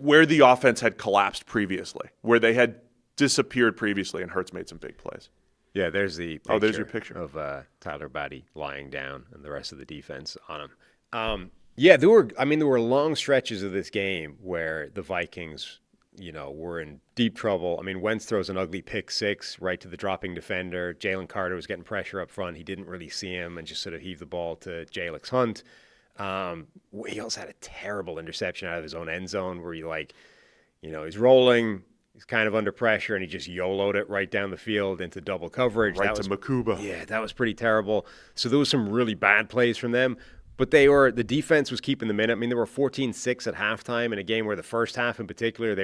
where the offense had collapsed previously, where they had disappeared previously, and Hurts made some big plays. Yeah, there's the picture there's your picture of Tyler Batty lying down and the rest of the defense on him. There were long stretches of this game where the Vikings, were in deep trouble. I mean, Wentz throws an ugly pick 6 right to the dropping defender. Jalen Carter was getting pressure up front. He didn't really see him and just sort of heaved the ball to Jalix Hunt. He also had a terrible interception out of his own end zone where he's rolling, he's kind of under pressure, and he just YOLO'd it right down the field into double coverage. Right to Makuba. Yeah, that was pretty terrible. So there was some really bad plays from them, but the defense was keeping them in. I mean, they were 14-6 at halftime in a game where the first half in particular,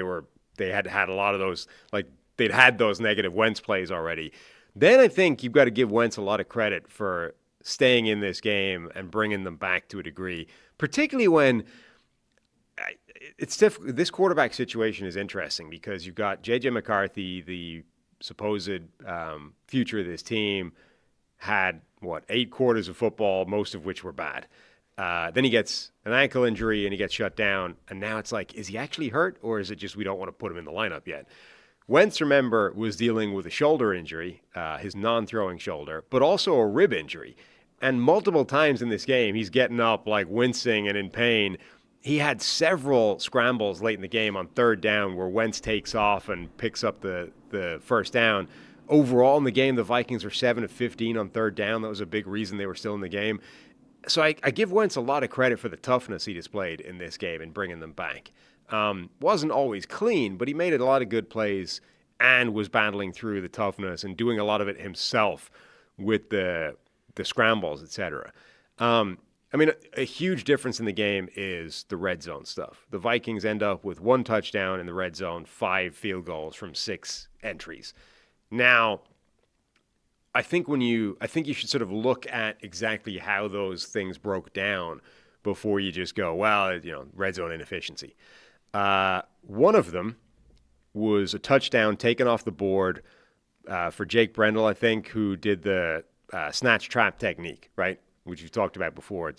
they had a lot of those, like, they'd had those negative Wentz plays already. Then I think you've got to give Wentz a lot of credit for staying in this game and bringing them back to a degree, particularly when it's difficult. This quarterback situation is interesting because you've got J.J. McCarthy, the supposed future of this team, had, 8 quarters of football, most of which were bad. Then he gets an ankle injury and he gets shut down. And now it's like, is he actually hurt, or is it just we don't want to put him in the lineup yet? Wentz, remember, was dealing with a shoulder injury, his non-throwing shoulder, but also a rib injury. And multiple times in this game, he's getting up, like, wincing and in pain. He had several scrambles late in the game on 3rd down where Wentz takes off and picks up the first down. Overall in the game, the Vikings were 7 of 15 on 3rd down. That was a big reason they were still in the game. So I give Wentz a lot of credit for the toughness he displayed in this game and bringing them back. Wasn't always clean, but he made a lot of good plays and was battling through the toughness and doing a lot of it himself with the scrambles, etc. A huge difference in the game is the red zone stuff. The Vikings end up with 1 touchdown in the red zone, 5 field goals from 6 entries. Now, I think you should sort of look at exactly how those things broke down before you just go, well, red zone inefficiency. One of them was a touchdown taken off the board for Jake Brendel, I think, who did the snatch trap technique, right? Which you've talked about before.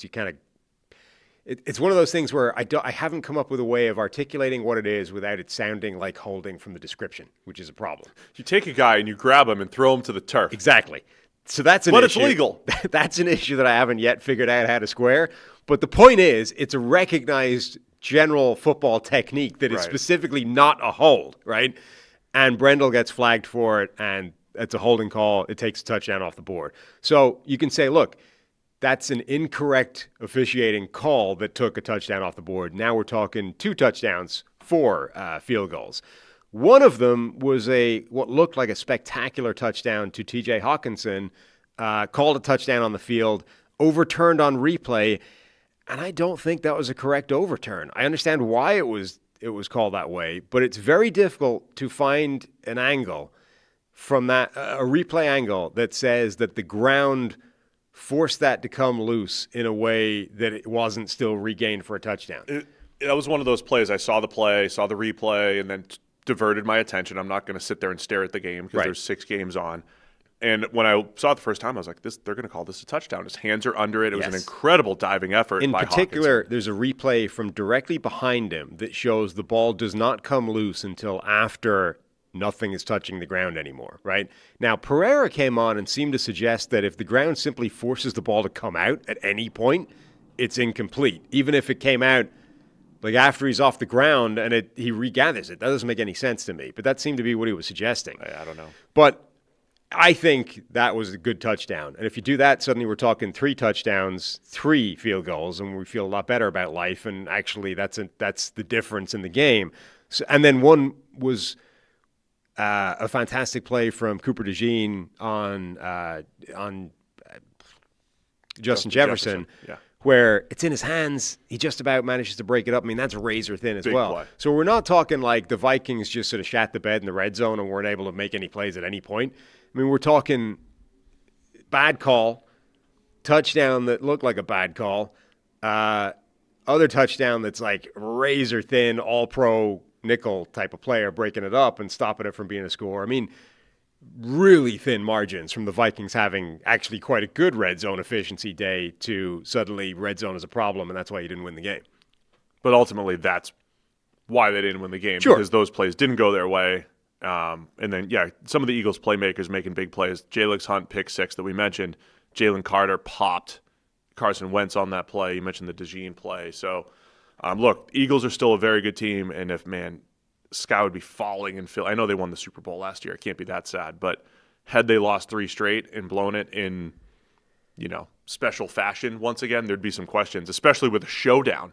It's one of those things where I haven't come up with a way of articulating what it is without it sounding like holding from the description, which is a problem. You take a guy and you grab him and throw him to the turf. Exactly. So that's an issue. But it's legal. That's an issue that I haven't yet figured out how to square. But the point is, it's a recognized general football technique that is specifically not a hold, right? And Brendel gets flagged for it, and it's a holding call. It takes a touchdown off the board. So you can say, look, that's an incorrect officiating call that took a touchdown off the board. Now we're talking 2 touchdowns, 4 field goals. One of them was what looked like a spectacular touchdown to T.J. Hawkinson, called a touchdown on the field, overturned on replay, and I don't think that was a correct overturn. I understand why it was called that way, but it's very difficult to find an angle from that, a replay angle that says that the ground forced that to come loose in a way that it wasn't still regained for a touchdown. That was one of those plays. I saw the play, saw the replay, and then diverted my attention. I'm not going to sit there and stare at the game because there's 6 games on. And when I saw it the first time, I was like, they're going to call this a touchdown. His hands are under it. It was an incredible diving effort by Hawkinson. In particular, there's a replay from directly behind him that shows the ball does not come loose until after nothing is touching the ground anymore, right? Now, Pereira came on and seemed to suggest that if the ground simply forces the ball to come out at any point, it's incomplete. Even if it came out like after he's off the ground and he regathers it. That doesn't make any sense to me. But that seemed to be what he was suggesting. I don't know. But I think that was a good touchdown. And if you do that, suddenly we're talking 3 touchdowns, 3 field goals, and we feel a lot better about life. And actually, that's the difference in the game. So, and then one was a fantastic play from Cooper DeJean on Justin Jefferson. Yeah. Where it's in his hands, he just about manages to break it up. I mean, that's razor thin as Big well. play. So we're not talking like the Vikings just sort of shat the bed in the red zone and weren't able to make any plays at any point. I mean, we're talking bad call, touchdown that looked like a bad call, other touchdown that's like razor thin, all-pro nickel type of player breaking it up and stopping it from being a score. I mean, really thin margins from the Vikings having actually quite a good red zone efficiency day to suddenly red zone is a problem, and that's why you didn't win the game. But ultimately, that's why they didn't win the game, Sure. because those plays didn't go their way. And then, some of the Eagles playmakers making big plays. Jalix Hunt, pick 6 that we mentioned. Jalen Carter popped Carson Wentz on that play. You mentioned the DeJean play. So, look, Eagles are still a very good team, and if, sky would be falling in Philly. I know they won the Super Bowl last year. It can't be that sad. But had they lost 3 straight and blown it in, special fashion once again, there'd be some questions, especially with a showdown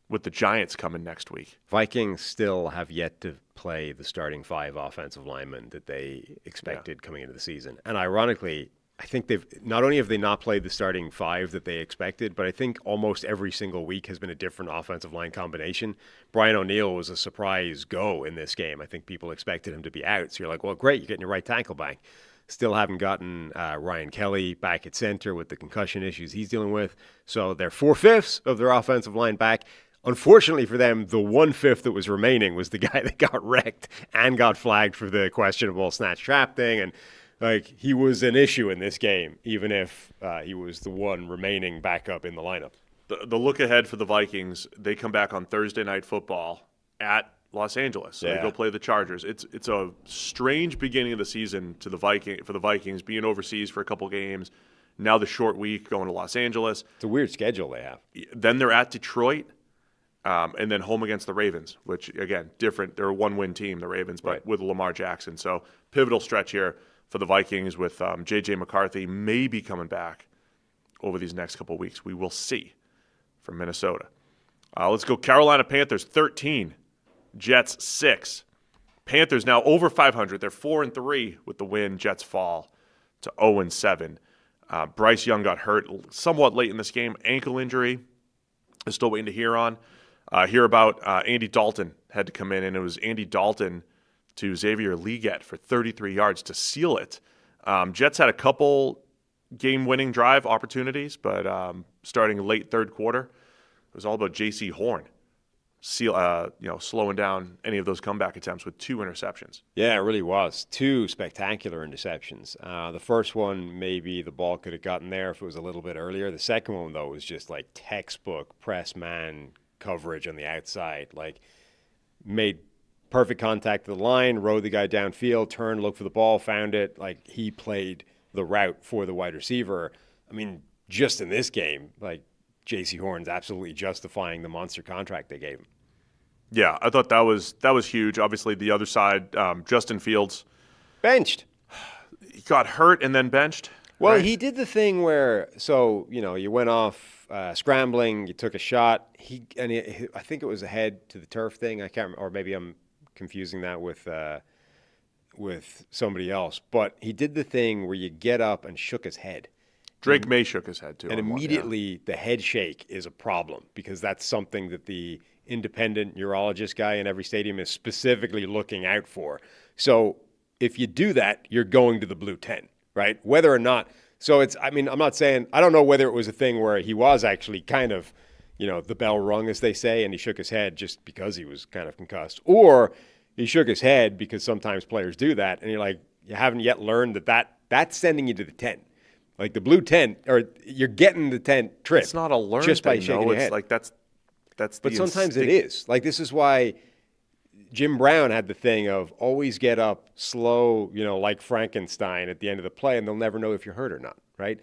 with the Giants coming next week. Vikings still have yet to play the starting 5 offensive linemen that they expected coming into the season. And ironically, I think not only have they not played the starting 5 that they expected, but I think almost every single week has been a different offensive line combination. Brian O'Neill was a surprise go in this game. I think people expected him to be out. So you're like, well, great, you're getting your right tackle back. Still haven't gotten Ryan Kelly back at center with the concussion issues he's dealing with. So they're 4/5 of their offensive line back. Unfortunately for them, the 1/5 that was remaining was the guy that got wrecked and got flagged for the questionable snatch trap thing. And he was an issue in this game, even if he was the one remaining backup in the lineup. The look ahead for the Vikings, they come back on Thursday Night Football at Los Angeles. So they go play the Chargers. It's a strange beginning of the season for the Vikings, being overseas for a couple games. Now the short week going to Los Angeles. It's a weird schedule they have. Then they're at Detroit, and then home against the Ravens, which, again, different. They're a one-win team, the Ravens, but with Lamar Jackson. So pivotal stretch here for the Vikings with J.J. McCarthy maybe coming back over these next couple of weeks. We will see from Minnesota. Let's go Carolina Panthers 13, Jets 6. Panthers now over 500. They're 4-3 with the win. Jets fall to 0-7. Bryce Young got hurt somewhat late in this game. Ankle injury. I'm still waiting to hear about Andy Dalton had to come in, and it was Andy Dalton to Xavier Legette for 33 yards to seal it. Jets had a couple game-winning drive opportunities, but starting late third quarter, it was all about J.C. Horn slowing down any of those comeback attempts with 2 interceptions. Yeah, it really was. 2 spectacular interceptions. The first one, maybe the ball could have gotten there if it was a little bit earlier. The second one, though, was just like textbook press man coverage on the outside. Made perfect contact to the line, rode the guy downfield, turned, looked for the ball, found it. He played the route for the wide receiver. I mean, just in this game, J.C. Horn's absolutely justifying the monster contract they gave him. Yeah, I thought that was huge. Obviously, the other side, Justin Fields. Benched. He got hurt and then benched. Well, right? he did the thing where, you went off scrambling, you took a shot. I think it was a head to the turf thing. I can't remember, or maybe I'm confusing that with somebody else. But he did the thing where you get up and shook his head. Drake May shook his head too. And immediately the head shake is a problem because that's something that the independent neurologist guy in every stadium is specifically looking out for. So if you do that, you're going to the blue tent, right? Whether or not. So I'm not saying, I don't know whether it was a thing where he was actually kind of, the bell rung, as they say, and he shook his head just because he was kind of concussed. Or he shook his head because sometimes players do that. And you're like, you haven't yet learned that's sending you to the tent. Like the blue tent, or you're getting the tent trip. It's not a learned just by thing, shaking no. your head. It's like that's But sometimes it is. Like this is why Jim Brown had the thing of always get up slow, like Frankenstein at the end of the play, and they'll never know if you're hurt or not, right?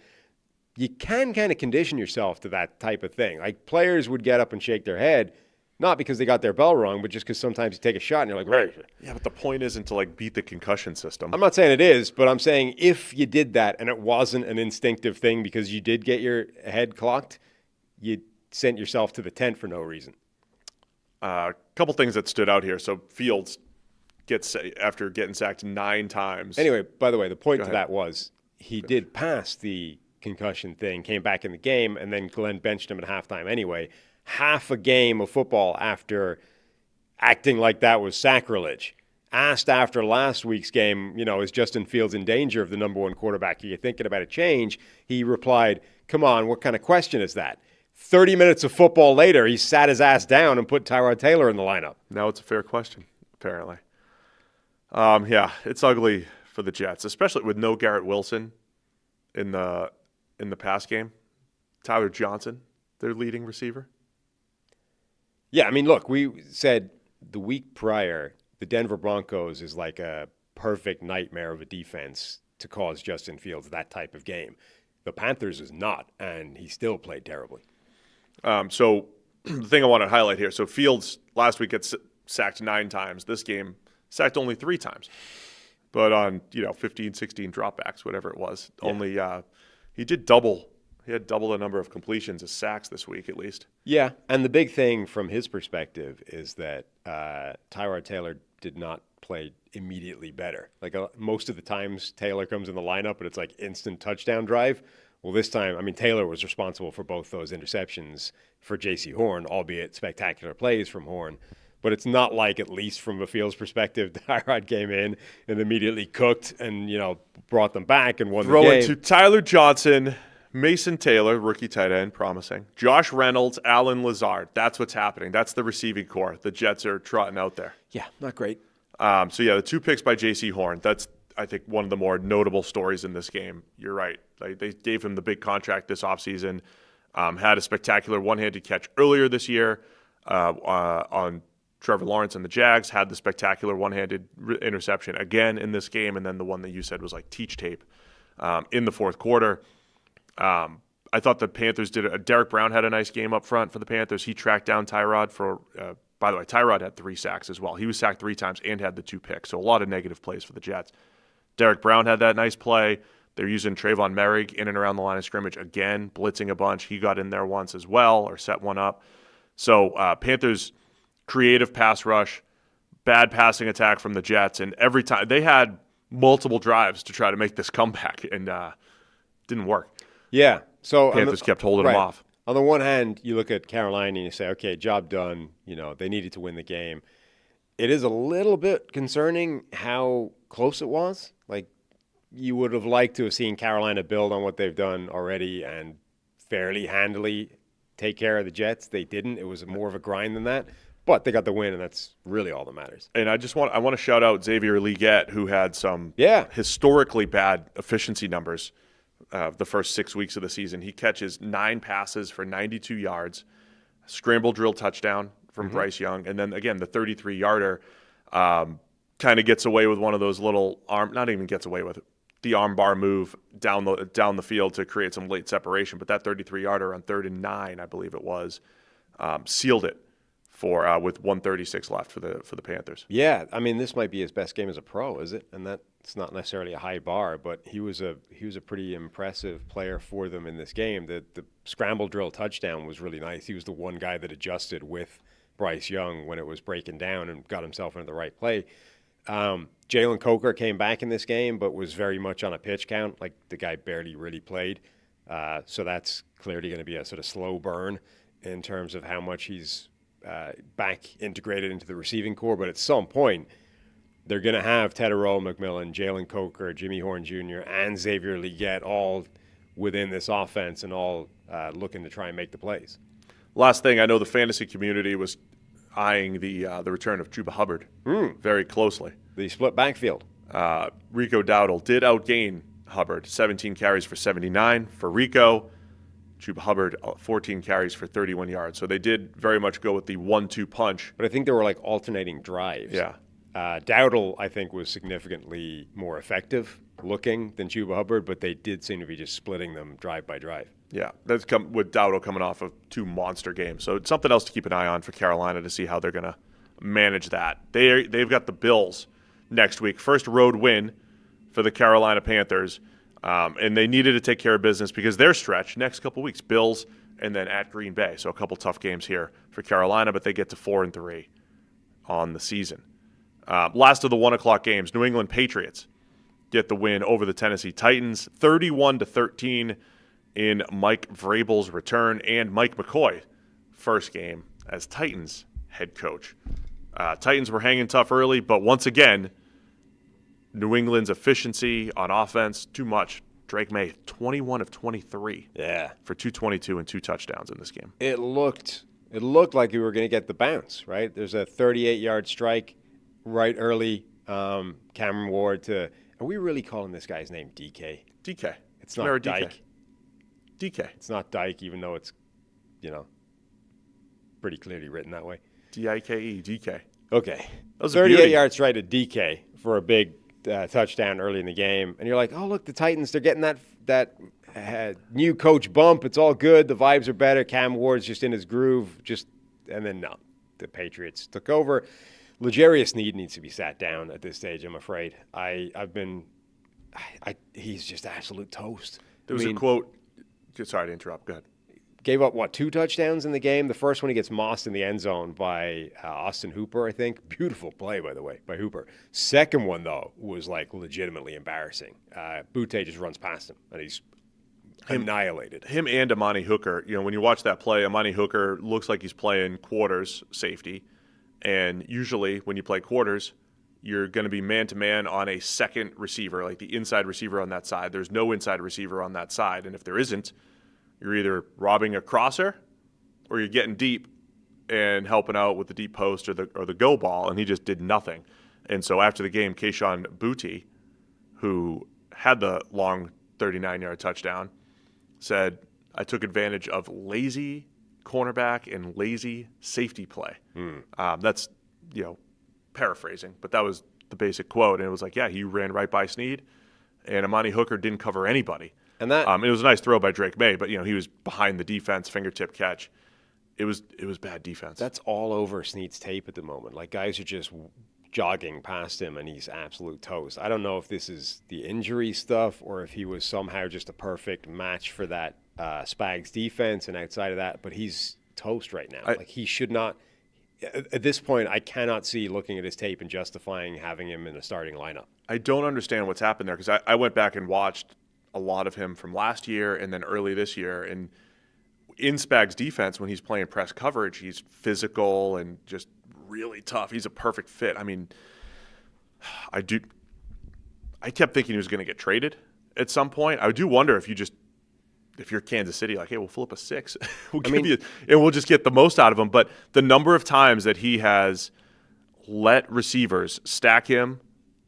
You can kind of condition yourself to that type of thing. Like players would get up and shake their head, not because they got their bell rung, but just because sometimes you take a shot and you're like, right. Yeah, but the point isn't to beat the concussion system. I'm not saying it is, but I'm saying if you did that and it wasn't an instinctive thing because you did get your head clocked, you sent yourself to the tent for no reason. A couple things that stood out here. So Fields gets, after getting sacked 9 times. Anyway, by the way, the point to that was he did pass the concussion thing, came back in the game, and then Glenn benched him at halftime anyway. Half a game of football after acting like that was sacrilege. Asked after last week's game, is Justin Fields in danger of the number one quarterback? Are you thinking about a change? He replied, come on, what kind of question is that? 30 minutes of football later, he sat his ass down and put Tyrod Taylor in the lineup. Now it's a fair question, apparently. Yeah, it's ugly for the Jets, especially with no Garrett Wilson in the pass game. Tyler Johnson, their leading receiver. Yeah, look, we said the week prior, the Denver Broncos is like a perfect nightmare of a defense to cause Justin Fields that type of game. The Panthers is not, and he still played terribly. So the thing I want to highlight here, so Fields last week gets sacked 9 times. This game sacked only 3 times. But on, 15, 16 dropbacks, whatever it was. Yeah. Only he had double the number of completions as sacks this week at least. Yeah, and the big thing from his perspective is that Tyrod Taylor did not play immediately better. Like most of the times Taylor comes in the lineup, but it's like instant touchdown drive. Well, this time, Taylor was responsible for both those interceptions for J.C. Horn, albeit spectacular plays from Horn. But it's not like, at least from a Fields perspective, Tyrod came in and immediately cooked and, brought them back and won the game. Throwing to Tyler Johnson, Mason Taylor, rookie tight end, promising. Josh Reynolds, Allen Lazard. That's what's happening. That's the receiving core the Jets are trotting out there. Yeah, not great. The 2 picks by J.C. Horn, that's, I think, one of the more notable stories in this game. You're right. They gave him the big contract this offseason, had a spectacular one-handed catch earlier this year on Trevor Lawrence and the Jags, had the spectacular one-handed interception again in this game, and then the one that you said was like teach tape in the fourth quarter. I thought the Panthers did Derek Brown had a nice game up front for the Panthers. He tracked down Tyrod for by the way, Tyrod had 3 sacks as well. He was sacked 3 times and had the 2 picks, so a lot of negative plays for the Jets. Derek Brown had that nice play. They're using Trayvon Merrick in and around the line of scrimmage again, blitzing a bunch. He got in there once as well, or set one up. So Panthers, creative pass rush, bad passing attack from the Jets, and every time they had multiple drives to try to make this comeback, and didn't work. Yeah, so Panthers kept holding them off. On the one hand, you look at Carolina and you say, okay, job done. They needed to win the game. It is a little bit concerning how close it was. Like, you would have liked to have seen Carolina build on what they've done already and fairly handily take care of the Jets. They didn't. It was more of a grind than that. But they got the win, and that's really all that matters. And I want to shout out Xavier Leggett, who had some historically bad efficiency numbers the first 6 weeks of the season. He catches 9 passes for 92 yards, scramble drill touchdown from Bryce Young, and then, again, the 33-yarder kind of gets away with one of those little not even gets away with it. the armbar move down the field to create some late separation. But that 33-yarder on 3rd and 9, I believe it was, sealed it for with 1:36 left for the Panthers. Yeah, I mean, this might be his best game as a pro, is it? And that's not necessarily a high bar, but he was a pretty impressive player for them in this game. The scramble drill touchdown was really nice. He was the one guy that adjusted with Bryce Young when it was breaking down and got himself into the right play. Jalen Coker came back in this game, but was very much on a pitch count. Like, the guy barely really played. So that's clearly going to be a sort of slow burn in terms of how much he's back integrated into the receiving core. But at some point, they're going to have Tedero McMillan, Jalen Coker, Jimmy Horn Jr., and Xavier Leggett all within this offense and all looking to try and make the plays. Last thing, I know the fantasy community was eyeing the return of Chuba Hubbard very closely. The split backfield. Rico Dowdle did outgain Hubbard, 17 carries for 79 for Rico. Chuba Hubbard, 14 carries for 31 yards. So they did very much go with the 1-2 punch. But I think they were like alternating drives. Yeah. Dowdle, I think, was significantly more effective looking than Chuba Hubbard, but they did seem to be just splitting them drive by drive. Yeah, that's with Dowdle coming off of 2 monster games. So it's something else to keep an eye on for Carolina to see how they're going to manage that. They've got the Bills next week. First road win for the Carolina Panthers, and they needed to take care of business because their stretch next couple weeks, Bills and then at Green Bay. So a couple tough games here for Carolina, but they get to 4-3 on the season. Last of the 1 o'clock games, New England Patriots get the win over the Tennessee Titans, 31-13 in Mike Vrabel's return, and Mike McCoy first game as Titans head coach. Titans were hanging tough early, but once again, New England's efficiency on offense, too much. Drake May, 21 of 23 for 222 and 2 touchdowns in this game. It looked like we were going to get the bounce, right? There's a 38-yard strike right early. Cameron Ward to – are we really calling this guy's name DK? DK. It's not Dyke. DK. It's not Dyke, even though it's, pretty clearly written that way. DIKE, DK. Okay. 38-yard strike to DK for a big touchdown early in the game. And you're like, oh, look, the Titans, they're getting that new coach bump. It's all good. The vibes are better. Cam Ward's just in his groove. And then, no, the Patriots took over. L'Jarius Sneed needs to be sat down at this stage, I'm afraid. He's just absolute toast. There was a quote. Sorry to interrupt. Go ahead. Gave up, 2 touchdowns in the game? The first one he gets mossed in the end zone by Austin Hooper, I think. Beautiful play, by the way, by Hooper. Second one, though, was legitimately embarrassing. Butte just runs past him, and he's annihilated. Him and Amani Hooker, when you watch that play, Amani Hooker looks like he's playing quarters safety. And usually when you play quarters, you're going to be man-to-man on a second receiver, like the inside receiver on that side. There's no inside receiver on that side. And if there isn't, you're either robbing a crosser or you're getting deep and helping out with the deep post or the go ball, and he just did nothing. And so after the game, Kayshon Boutte, who had the long 39-yard touchdown, said, I took advantage of lazy cornerback and lazy safety play. That's, paraphrasing, but that was the basic quote. And it was like, yeah, he ran right by Sneed, and Amani Hooker didn't cover anybody. And that it was a nice throw by Drake May, but he was behind the defense, fingertip catch. It was bad defense. That's all over Sneed's tape at the moment. Like, guys are just jogging past him, and he's absolute toast. I don't know if this is the injury stuff or if he was somehow just a perfect match for that Spags defense, and outside of that, but he's toast right now. He should not. At this point, I cannot see looking at his tape and justifying having him in a starting lineup. I don't understand what's happened there because I went back and watched a lot of him from last year and then early this year. And in Spags' defense, when he's playing press coverage, he's physical and just really tough. He's a perfect fit. I mean, I kept thinking he was going to get traded at some point. I do wonder if you're Kansas City, like, hey, we'll flip a 6. And we'll just get the most out of him. But the number of times that he has let receivers stack him,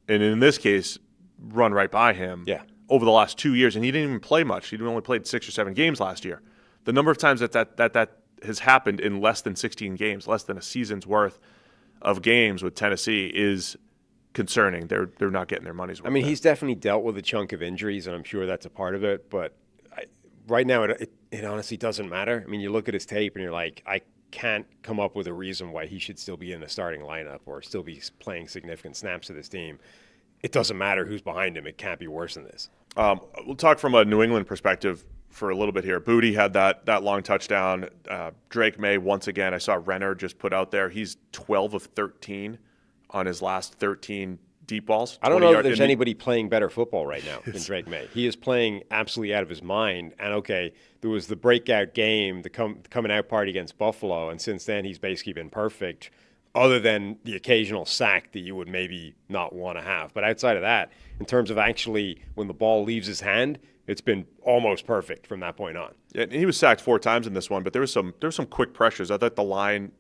and in this case, run right by him over the last 2 years, and he didn't even play much. He only played 6 or 7 games last year. The number of times that has happened in less than 16 games, less than a season's worth of games with Tennessee is concerning. They're not getting their money's worth. I mean, he's definitely dealt with a chunk of injuries, and I'm sure that's a part of it. But right now, it honestly doesn't matter. I mean, you look at his tape, and you're like, I can't come up with a reason why he should still be in the starting lineup or still be playing significant snaps to this team. It doesn't matter who's behind him. It can't be worse than this. We'll talk from a New England perspective for a little bit here. Booty had that long touchdown. Drake May, once again, I saw Renner just put out there. He's 12 of 13 on his last 13 deep balls. I don't know if there's anybody playing better football right now than Drake May. He is playing absolutely out of his mind. And, okay, there was the breakout game, the coming out party against Buffalo, and since then he's basically been perfect, other than the occasional sack that you would maybe not want to have. But outside of that, in terms of actually when the ball leaves his hand, it's been almost perfect from that point on. Yeah, and he was sacked 4 times in this one, but there was some quick pressures. I think the line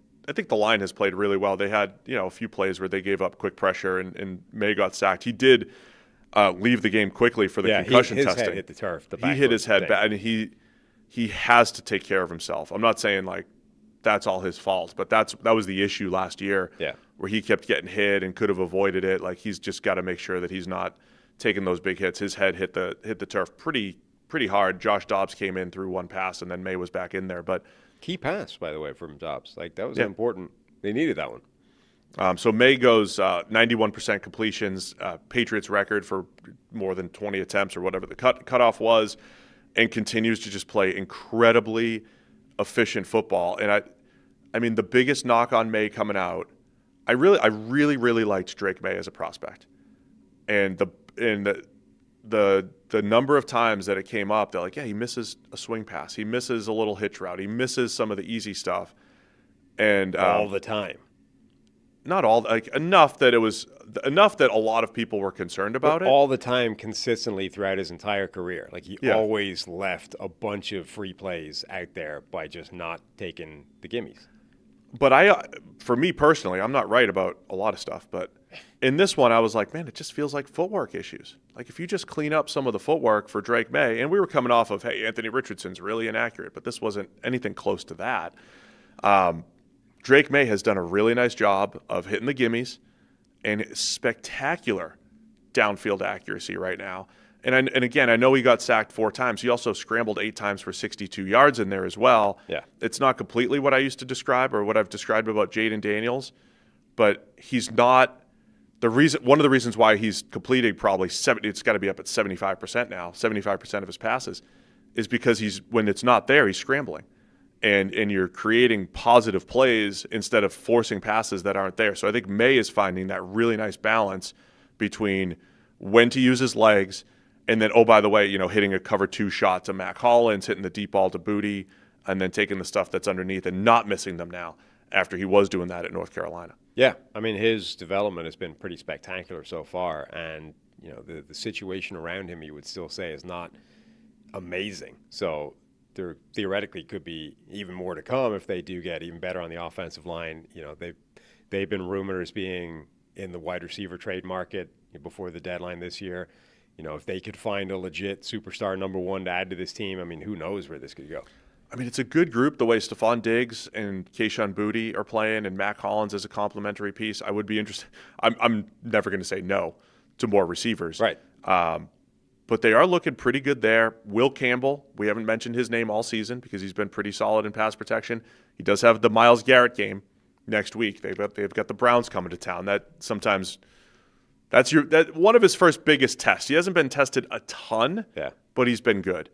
has played really well. They had a few plays where they gave up quick pressure, and May got sacked. He did leave the game quickly for the concussion testing. His head hit the turf. He hit his head back, and he has to take care of himself. I'm not saying like that's all his fault, but that was the issue last year. Yeah. Where he kept getting hit and could have avoided it. Like he's just got to make sure that he's not taking those big hits. His head hit the turf pretty hard. Josh Dobbs came in through one pass, and then May was back in there. But key pass, by the way, from Dobbs. Like that was important. They needed that one. So May goes 91% completions, Patriots record for more than 20 attempts or whatever the cutoff was, and continues to just play incredibly efficient football. And I mean, the biggest knock on May coming out, I really liked Drake May as a prospect, and the number of times that it came up, they're like, yeah, he misses a swing pass, he misses a little hitch route, he misses some of the easy stuff, and all the time. Not all, like enough that a lot of people were concerned about it. All the time, consistently throughout his entire career. Like he always left a bunch of free plays out there by just not taking the gimmies. But for me personally, I'm not right about a lot of stuff. But in this one, I was like, man, it just feels like footwork issues. Like if you just clean up some of the footwork for Drake May, and we were coming off of, hey, Anthony Richardson's really inaccurate, but this wasn't anything close to that. Drake May has done a really nice job of hitting the gimmies and spectacular downfield accuracy right now. And again, I know he got sacked 4 times. He also scrambled 8 times for 62 yards in there as well. Yeah. It's not completely what I used to describe or what I've described about Jaden Daniels, but he's not the reason. One of the reasons why he's completing probably 70, it's got to be up at 75% now, 75% of his passes, is because when it's not there, he's scrambling. And you're creating positive plays instead of forcing passes that aren't there. So I think May is finding that really nice balance between when to use his legs and then, oh, by the way, hitting a cover 2 shot to Mac Hollins, hitting the deep ball to Booty, and then taking the stuff that's underneath and not missing them now after he was doing that at North Carolina. Yeah, I mean, his development has been pretty spectacular so far. And, the situation around him, you would still say, is not amazing. So there theoretically could be even more to come if they do get even better on the offensive line. They've been rumored as being in the wide receiver trade market before the deadline this year. If they could find a legit superstar number 1 to add to this team, I mean, who knows where this could go. I mean, it's a good group the way Stephon Diggs and Keyshawn Booty are playing and Mac Hollins as a complementary piece. I would be interested. I'm never going to say no to more receivers. Right. But they are looking pretty good there. Will Campbell, we haven't mentioned his name all season because he's been pretty solid in pass protection. He does have the Myles Garrett game next week. They've got the Browns coming to town. That sometimes that's one of his first biggest tests. He hasn't been tested a ton, but he's been good.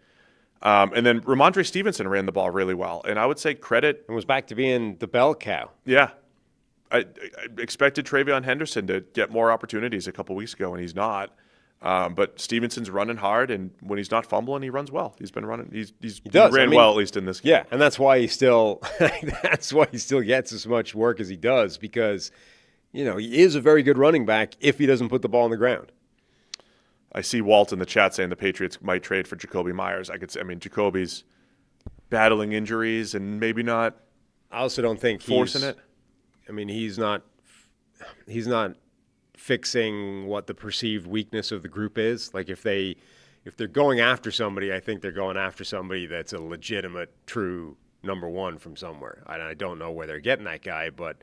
And then Ramondre Stevenson ran the ball really well, and I would say credit. And was back to being the bell cow. Yeah. I expected Travion Henderson to get more opportunities a couple weeks ago, and he's not. But Stevenson's running hard, and when he's not fumbling, he runs well. He's been running. He ran well, at least in this game. Yeah, and that's why he still gets as much work as he does, because he is a very good running back if he doesn't put the ball on the ground. I see Walt in the chat saying the Patriots might trade for Jacoby Myers. Jacoby's battling injuries and maybe not. I also don't think forcing it. I mean, he's not fixing what the perceived weakness of the group is. Like if they're going after somebody, I think they're going after somebody that's a legitimate, true number 1 from somewhere. I don't know where they're getting that guy, but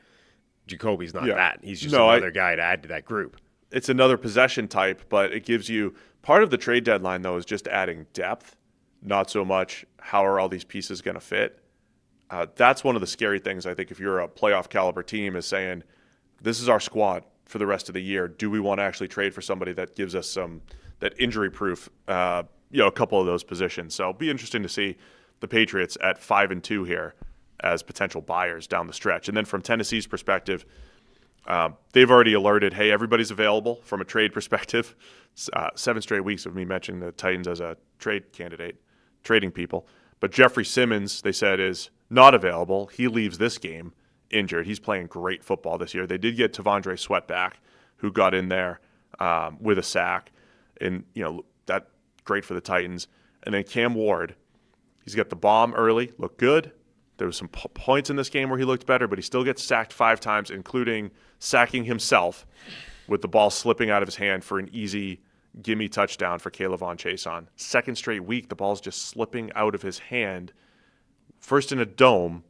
Jacoby's not that. He's just another guy to add to that group. it's another possession type, but it gives you part of the trade deadline, though, is just adding depth, not so much how are all these pieces going to fit. That's one of the scary things, I think, if you're a playoff caliber team, is saying, this is our squad for the rest of the year. Do we want to actually trade for somebody that gives us that injury proof, a couple of those positions? So it'll be interesting to see the Patriots at 5-2 here as potential buyers down the stretch. And then from Tennessee's perspective, they've already alerted, hey, everybody's available from a trade perspective. 7 straight weeks of me mentioning the Titans as a trade candidate, trading people. But Jeffrey Simmons, they said, is not available. He leaves this game injured. He's playing great football this year. They did get Tavondre Sweat back, who got in there with a sack. And, that great for the Titans. And then Cam Ward, he's got the bomb early, looked good. There was some points in this game where he looked better, but he still gets sacked 5 times, including sacking himself with the ball slipping out of his hand for an easy gimme touchdown for Caleb Von Chason. Second straight week, the ball's just slipping out of his hand. First in a dome,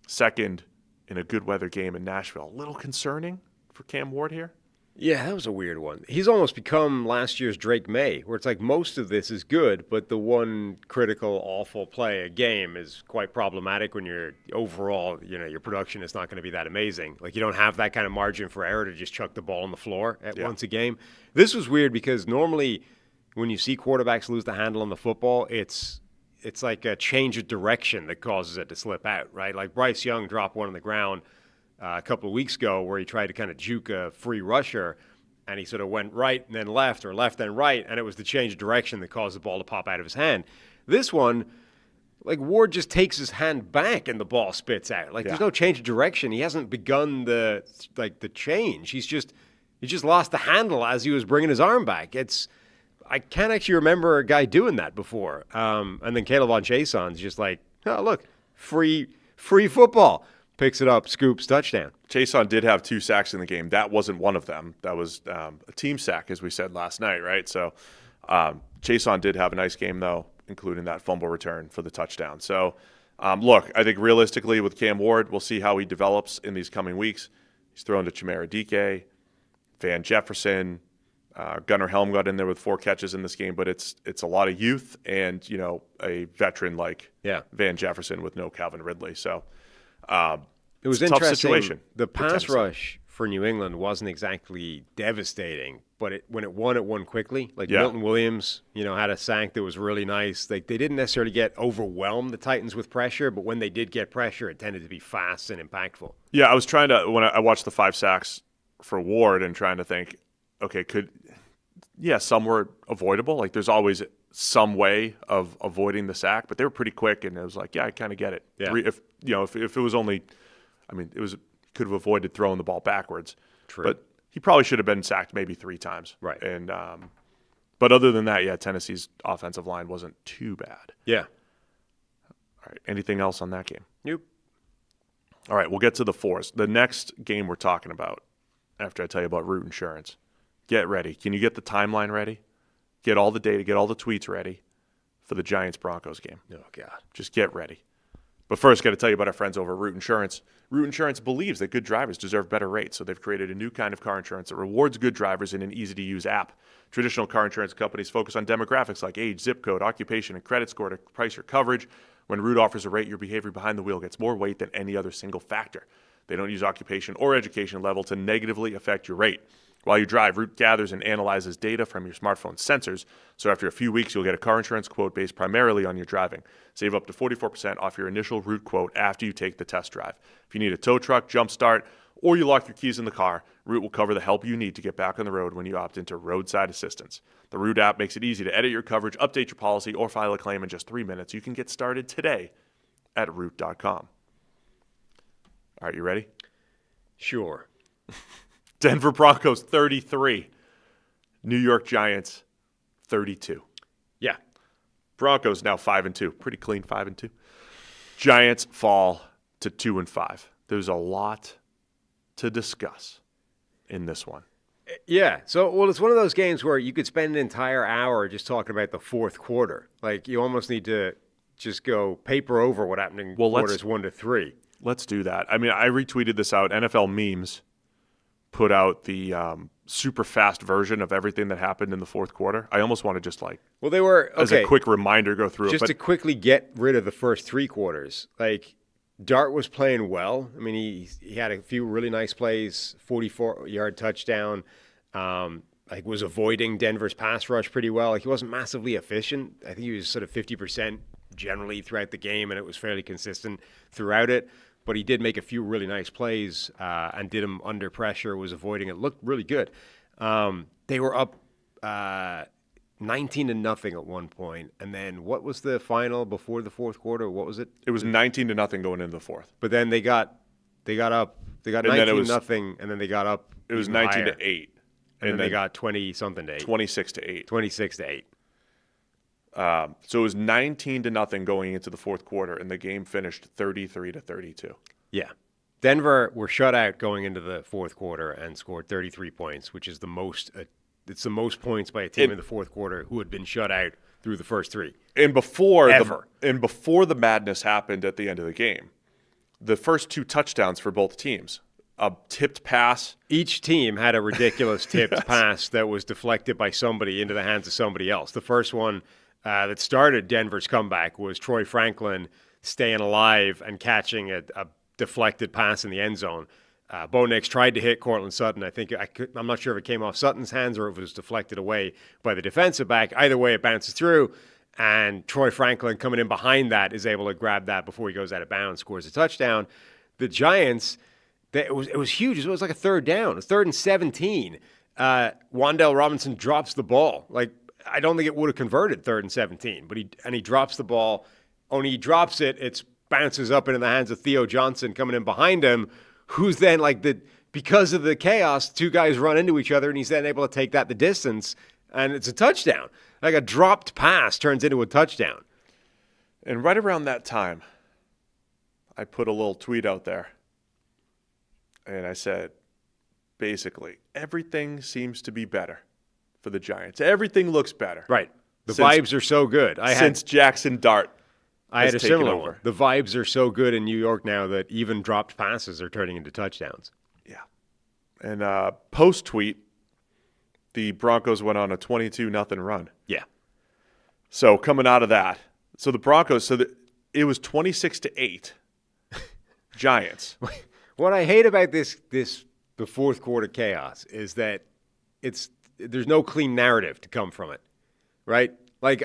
second in a good weather game in Nashville. A little concerning for Cam Ward here. Yeah, that was a weird one. He's almost become last year's Drake May, where it's like most of this is good, but the one critical, awful play a game is quite problematic when you're overall, your production is not going to be that amazing. Like, you don't have that kind of margin for error to just chuck the ball on the floor at once a game. This was weird because normally when you see quarterbacks lose the handle on the football, it's like a change of direction that causes it to slip out, right? Like Bryce Young dropped one on the ground a couple of weeks ago where he tried to kind of juke a free rusher, and he sort of went right and then left, or left then right, and it was the change of direction that caused the ball to pop out of his hand. This one, like, Ward just takes his hand back and the ball spits out. Like, there's no change of direction. He hasn't begun the change. He just lost the handle as he was bringing his arm back. I can't actually remember a guy doing that before. And then Caleb Von Chason's just like, oh, look, free football. Picks it up, scoops, touchdown. Chason did have 2 sacks in the game. That wasn't one of them. That was a team sack, as we said last night, right? So Chason did have a nice game, though, including that fumble return for the touchdown. So, look, I think realistically with Cam Ward, we'll see how he develops in these coming weeks. He's thrown to Chimera Dike, Van Jefferson. Gunnar Helm got in there with 4 catches in this game, but it's a lot of youth and, a veteran like Van Jefferson with no Calvin Ridley. So, it was it's a tough interesting. situation. The pass rush for New England wasn't exactly devastating, but when it won quickly. Like Milton Williams, had a sack that was really nice. Like, they didn't necessarily get overwhelmed, the Titans, with pressure, but when they did get pressure, it tended to be fast and impactful. Yeah, I was trying to, when I watched the 5 sacks for Ward and trying to think, okay, some were avoidable. Like, there's always some way of avoiding the sack, but they were pretty quick, and it was like, I kind of get it. Yeah. If it was only, could have avoided throwing the ball backwards. True. But he probably should have been sacked maybe 3 times. Right. And but other than that, Tennessee's offensive line wasn't too bad. Yeah. All right. Anything else on that game? Nope. All right, we'll get to the 4s. The next game we're talking about, after I tell you about Root Insurance, get ready. Can you get the timeline ready? Get all the data, get all the tweets ready for the Giants-Broncos game. Oh, God. Just get ready. But first, got to tell you about our friends over at Root Insurance. Root Insurance believes that good drivers deserve better rates, so they've created a new kind of car insurance that rewards good drivers in an easy-to-use app. Traditional car insurance companies focus on demographics like age, zip code, occupation, and credit score to price your coverage. When Root offers a rate, your behavior behind the wheel gets more weight than any other single factor. They don't use occupation or education level to negatively affect your rate. While you drive, Root gathers and analyzes data from your smartphone's sensors, so after a few weeks, you'll get a car insurance quote based primarily on your driving. Save up to 44% off your initial Root quote after you take the test drive. If you need a tow truck, jump start, or you lock your keys in the car, Root will cover the help you need to get back on the road when you opt into roadside assistance. The Root app makes it easy to edit your coverage, update your policy, or file a claim in just 3 minutes. You can get started today at Root.com. All right, you ready? Sure. Denver Broncos 33, New York Giants 32. Yeah. Broncos now 5-2, pretty clean 5-2. Giants fall to 2-5. There's a lot to discuss in this one. Yeah. So, it's one of those games where you could spend an entire hour just talking about the fourth quarter. Like, you almost need to just go paper over what happened in quarters 1 to 3. Let's do that. I retweeted this out. NFL memes put out the super fast version of everything that happened in the fourth quarter. I almost want to just well, they were okay. As a quick reminder, go through just it. To quickly get rid of the first three quarters. Like Dart was playing well. I mean, he had a few really nice plays, 44-yard touchdown. Like was avoiding Denver's pass rush pretty well. Like he wasn't massively efficient. I think he was sort of 50% generally throughout the game, and it was fairly consistent throughout it. But he did make a few really nice plays and did them under pressure, was avoiding it. Looked really good. They were up 19-0 at one point. And then what was the final before the fourth quarter? What was it? It was 19-0 going into the fourth. But then they got up. They got 19-0, and then they got up. It was 19-8. And then they got 20-something to 8. 26-8. 26-8. So it was 19-0 going into the fourth quarter, and the game finished 33-32. Yeah. Denver were shut out going into the fourth quarter and scored 33 points, which is the most. It's the most points by a team in the fourth quarter who had been shut out through the first three. And before the madness happened at the end of the game, the first two touchdowns for both teams. A tipped pass. Each team had a ridiculous tipped pass that was deflected by somebody into the hands of somebody else. The first one that started Denver's comeback was Troy Franklin staying alive and catching a deflected pass in the end zone. Bo Nix tried to hit Cortland Sutton. I'm not sure if it came off Sutton's hands or if it was deflected away by the defensive back. Either way, it bounces through, and Troy Franklin coming in behind that is able to grab that before he goes out of bounds, scores a touchdown. The Giants... It was huge. It was like a third down. It was 3rd and 17. Wan'Dale Robinson drops the ball. Like I don't think it would have converted 3rd and 17, but he drops the ball. Only he drops it, it bounces up into the hands of Theo Johnson coming in behind him, who's then because of the chaos, two guys run into each other, and he's then able to take that the distance, and it's a touchdown. Like a dropped pass turns into a touchdown. And right around that time, I put a little tweet out there. And I said, basically, everything seems to be better for the Giants. Everything looks better. Right. The vibes are so good. Since Jackson Dart I had a similar one. The vibes are so good in New York now that even dropped passes are turning into touchdowns. Yeah. And post-tweet, the Broncos went on a 22-0 run. Yeah. So coming out of that, so the Broncos, it was 26-8 Giants. What I hate about the fourth quarter chaos is that there's no clean narrative to come from it, right? Like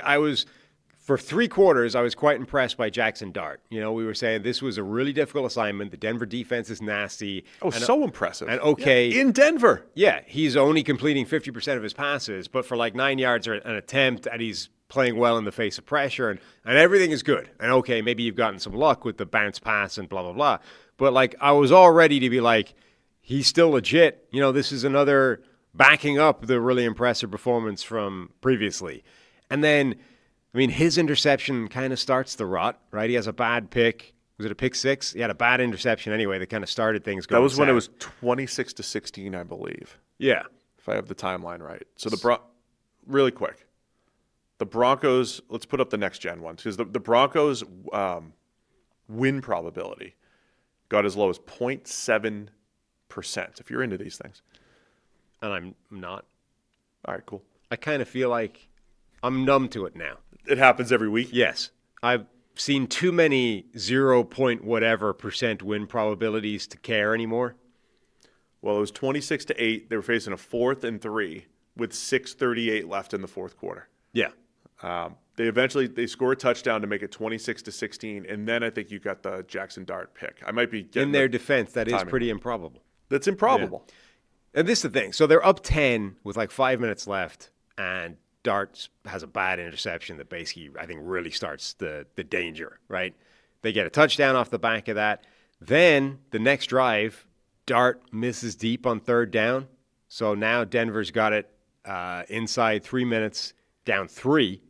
for 3 quarters, I was quite impressed by Jackson Dart. You know, we were saying this was a really difficult assignment. The Denver defense is nasty. Oh, so impressive. And okay. Yeah, in Denver. Yeah, he's only completing 50% of his passes, but for like 9 yards or an attempt, and he's playing well in the face of pressure, and everything is good. And okay, maybe you've gotten some luck with the bounce pass and blah, blah, blah. But like I was all ready to be like, he's still legit. You know, this is another backing up the really impressive performance from previously. And then, I mean, his interception kind of starts the rot, right? He has a bad pick. Was it a pick 6? He had a bad interception anyway that kind of started things going. That was south. when it was 26-16, I believe. Yeah. If I have the timeline right. So really quick. The Broncos, let's put up the next gen one, because the Broncos win probability got as low as 0.7%, if you're into these things. And I'm not. All right, cool. I kind of feel like I'm numb to it now. It happens every week? Yes. I've seen too many 0.whatever% win probabilities to care anymore. Well, it was 26-8. They were facing a 4th and 3 with 6:38 left in the fourth quarter. Yeah. They score a touchdown to make it 26-16, and then I think you got the Jackson Dart pick. I might be getting in their defense. That timing. Is pretty improbable. That's improbable. Yeah. And this is the thing. So they're up 10 with like 5 minutes left, and Dart has a bad interception that basically I think really starts the danger. Right? They get a touchdown off the back of that. Then the next drive, Dart misses deep on 3rd down. So now Denver's got it inside 3 minutes, down 3.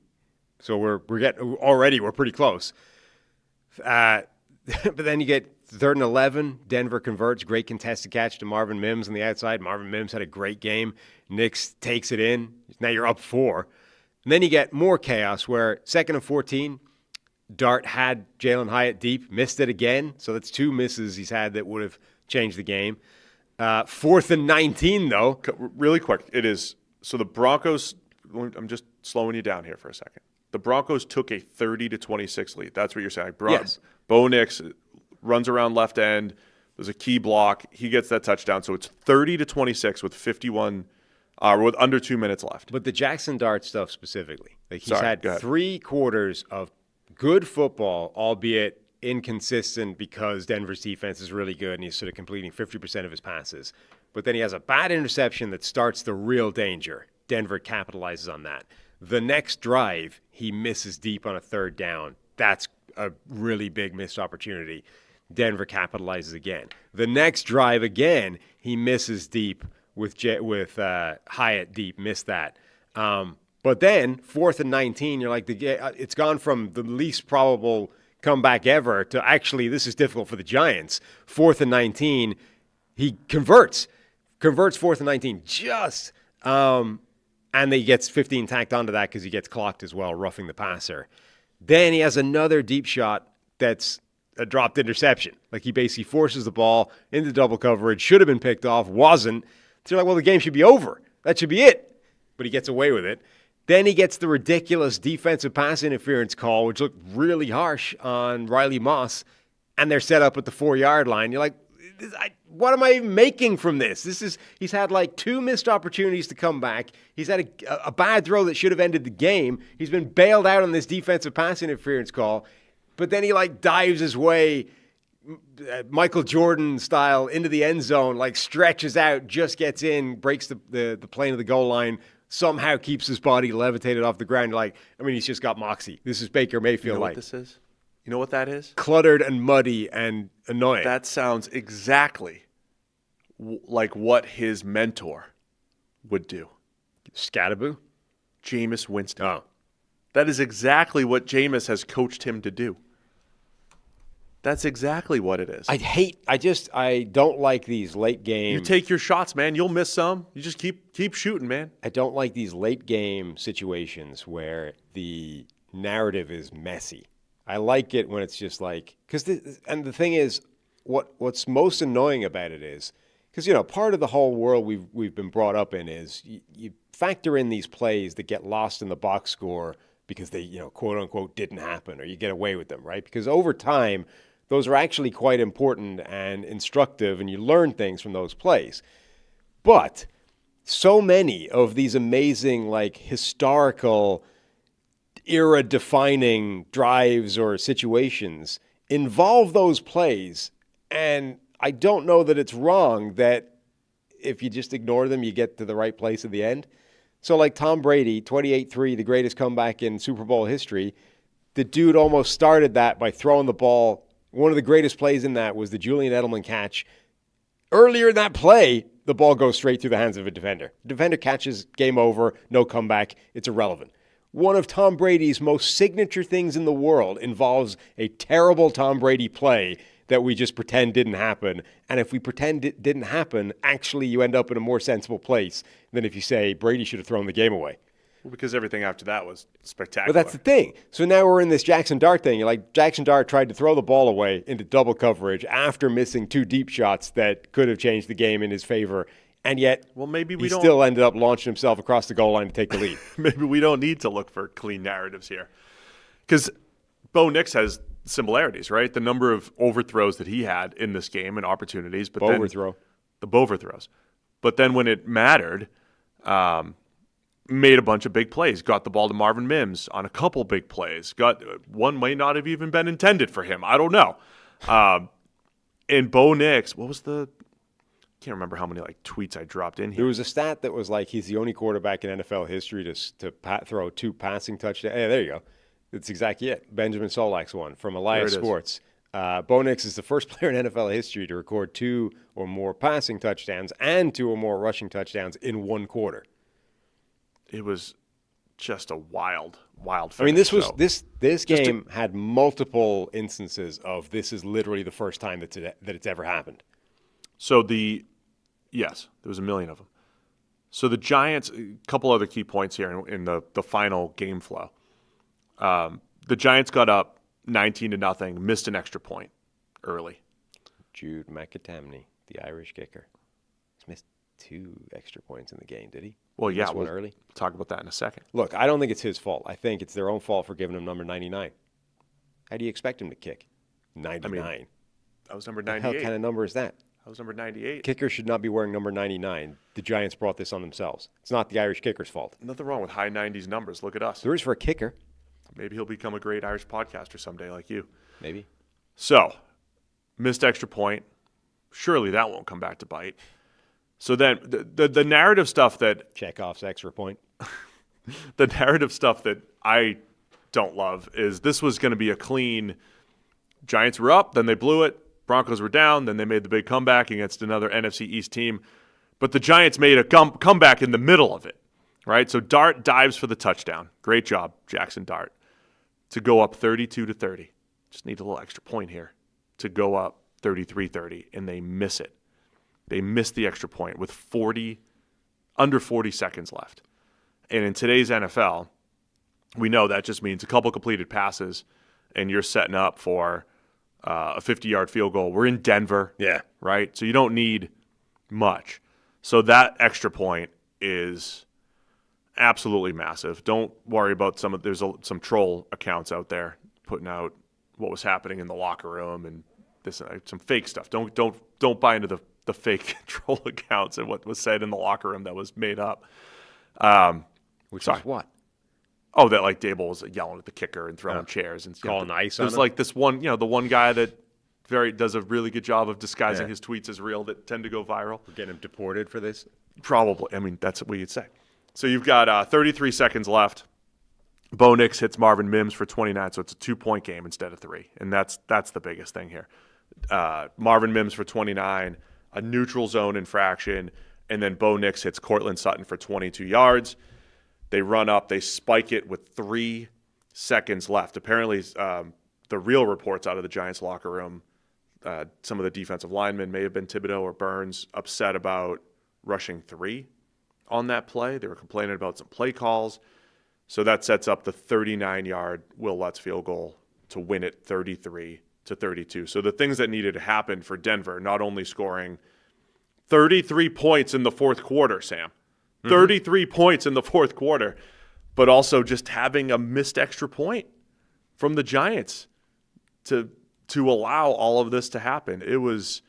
So we're pretty close. But then you get 3rd and 11. Denver converts. Great contested catch to Marvin Mims on the outside. Marvin Mims had a great game. Nix takes it in. Now you're up 4. And then you get more chaos where 2nd and 14, Dart had Jalen Hyatt deep, missed it again. So that's 2 misses he's had that would have changed the game. 4th and 19, though. Really quick, it is. So the Broncos, I'm just slowing you down here for a second. The Broncos took a 30-26 lead. That's what you're saying. Yes. Bo Nix runs around left end. There's a key block. He gets that touchdown. So it's 30-26 with 51, with under 2 minutes left. But the Jackson Dart stuff specifically, like he's Sorry, had go ahead. 3 quarters of good football, albeit inconsistent because Denver's defense is really good and he's sort of completing 50% of his passes. But then he has a bad interception that starts the real danger. Denver capitalizes on that. The next drive, he misses deep on a 3rd down. That's a really big missed opportunity. Denver capitalizes again. The next drive again, he misses deep with Hyatt deep, missed that. But then 4th and 19, you're like, it's gone from the least probable comeback ever to actually this is difficult for the Giants. 4th and 19, he converts 4th and 19 just, and he gets 15 tacked onto that because he gets clocked as well, roughing the passer. Then he has another deep shot that's a dropped interception. Like he basically forces the ball into double coverage, should have been picked off, wasn't. So you're like, well, the game should be over. That should be it. But he gets away with it. Then he gets the ridiculous defensive pass interference call, which looked really harsh on Riley Moss, and they're set up at the 4-yard line. You're like, what am I even making from this? He's had like 2 missed opportunities to come back. He's had a bad throw that should have ended the game. He's been bailed out on this defensive pass interference call, but then he like dives his way, Michael Jordan style, into the end zone, like stretches out, just gets in, breaks the plane of the goal line, somehow keeps his body levitated off the ground. Like, I mean, he's just got moxie. This is Baker Mayfield. You know like what this is? You know what that is? Cluttered and muddy and annoying. That sounds exactly like what his mentor would do. Scattaboo? Jameis Winston. Oh. That is exactly what Jameis has coached him to do. That's exactly what it is. I don't like these late game. You take your shots, man. You'll miss some. You just keep shooting, man. I don't like these late game situations where the narrative is messy. I like it when it's just like, and the thing is, what's most annoying about it is, because, part of the whole world we've been brought up in is you factor in these plays that get lost in the box score because they, quote unquote, didn't happen, or you get away with them, right? Because over time, those are actually quite important and instructive, and you learn things from those plays. But so many of these amazing, like, historical, era-defining drives or situations involve those plays, and I don't know that it's wrong that if you just ignore them, you get to the right place at the end. So like Tom Brady, 28-3, the greatest comeback in Super Bowl history, the dude almost started that by throwing the ball. One of the greatest plays in that was the Julian Edelman catch. Earlier in that play, the ball goes straight through the hands of a defender. The defender catches, game over, no comeback, it's irrelevant. One of Tom Brady's most signature things in the world involves a terrible Tom Brady play that we just pretend didn't happen. And if we pretend it didn't happen, actually you end up in a more sensible place than if you say Brady should have thrown the game away. Well, because everything after that was spectacular. But that's the thing. So now we're in this Jackson Dart thing. You're like, Jackson Dart tried to throw the ball away into double coverage after missing 2 deep shots that could have changed the game in his favor. And yet, he still ended up launching himself across the goal line to take the lead. Maybe we don't need to look for clean narratives here. Because Bo Nix has similarities, right? The number of overthrows that he had in this game and opportunities. But the overthrows. But then when it mattered, made a bunch of big plays. Got the ball to Marvin Mims on a couple big plays. One may not have even been intended for him. I don't know. And Bo Nix, what was can't remember how many tweets I dropped in here. There was a stat that was like he's the only quarterback in NFL history to throw 2 passing touchdowns. Hey, there you go. That's exactly it. Benjamin Solak's one from Elias Sports. Bo Nix is the first player in NFL history to record 2 or more passing touchdowns and 2 or more rushing touchdowns in 1 quarter. It was just a wild finish. I mean, this game had multiple instances of this is literally the first time that it's ever happened. So yes, there was a million of them. So the Giants, a couple other key points here in the final game flow. The Giants got up 19-0, missed an extra point early. Jude McAtamney, the Irish kicker. Missed 2 extra points in the game, did he? Well, He yeah, missed one we'll early. talk about that in a second. Look, I don't think it's his fault. I think it's their own fault for giving him number 99. How do you expect him to kick? 99. That was number What the 98. hell kind of number is that? That was number 98. Kicker should not be wearing number 99. The Giants brought this on themselves. It's not the Irish kicker's fault. Nothing wrong with high 90s numbers. Look at us. There is for a kicker. Maybe he'll become a great Irish podcaster someday like you. Maybe. So, missed extra point. Surely that won't come back to bite. So then the narrative stuff that Chekhov's extra point. the narrative stuff that I don't love is this was going to be a clean Giants were up, then they blew it. Broncos were down, then they made the big comeback against another NFC East team. But the Giants made a comeback in the middle of it, right? So Dart dives for the touchdown. Great job, Jackson Dart, to go up 32-30. Just need a little extra point here to go up 33-30, and they miss it. They miss the extra point with under 40 seconds left. And in today's NFL, we know that just means a couple completed passes, and you're setting up for a 50-yard field goal. We're in Denver, Yeah. right? So you don't need much. So that extra point is absolutely massive. Don't worry about there's some troll accounts out there putting out what was happening in the locker room and this some fake stuff. Don't buy into the fake troll accounts and what was said in the locker room that was made up. Which is what? Oh, that like Dable was yelling at the kicker and throwing chairs and calling ice on There's him? like this one, the one guy that does a really good job of disguising his tweets as real that tend to go viral. We're getting him deported for this? Probably. I mean, that's what you'd say. So you've got 33 seconds left. Bo Nix hits Marvin Mims for 29, so it's a 2-point game instead of 3, and that's the biggest thing here. Marvin Mims for 29, a neutral zone infraction, and then Bo Nix hits Cortland Sutton for 22 yards. They run up, they spike it with 3 seconds left. Apparently, the real reports out of the Giants locker room, some of the defensive linemen, may have been Thibodeau or Burns, upset about rushing 3 on that play. They were complaining about some play calls. So that sets up the 39-yard Will Lutz field goal to win it 33-32. So the things that needed to happen for Denver, not only scoring 33 points in the fourth quarter, Sam, 33 points in the fourth quarter, but also just having a missed extra point from the Giants to allow all of this to happen. It was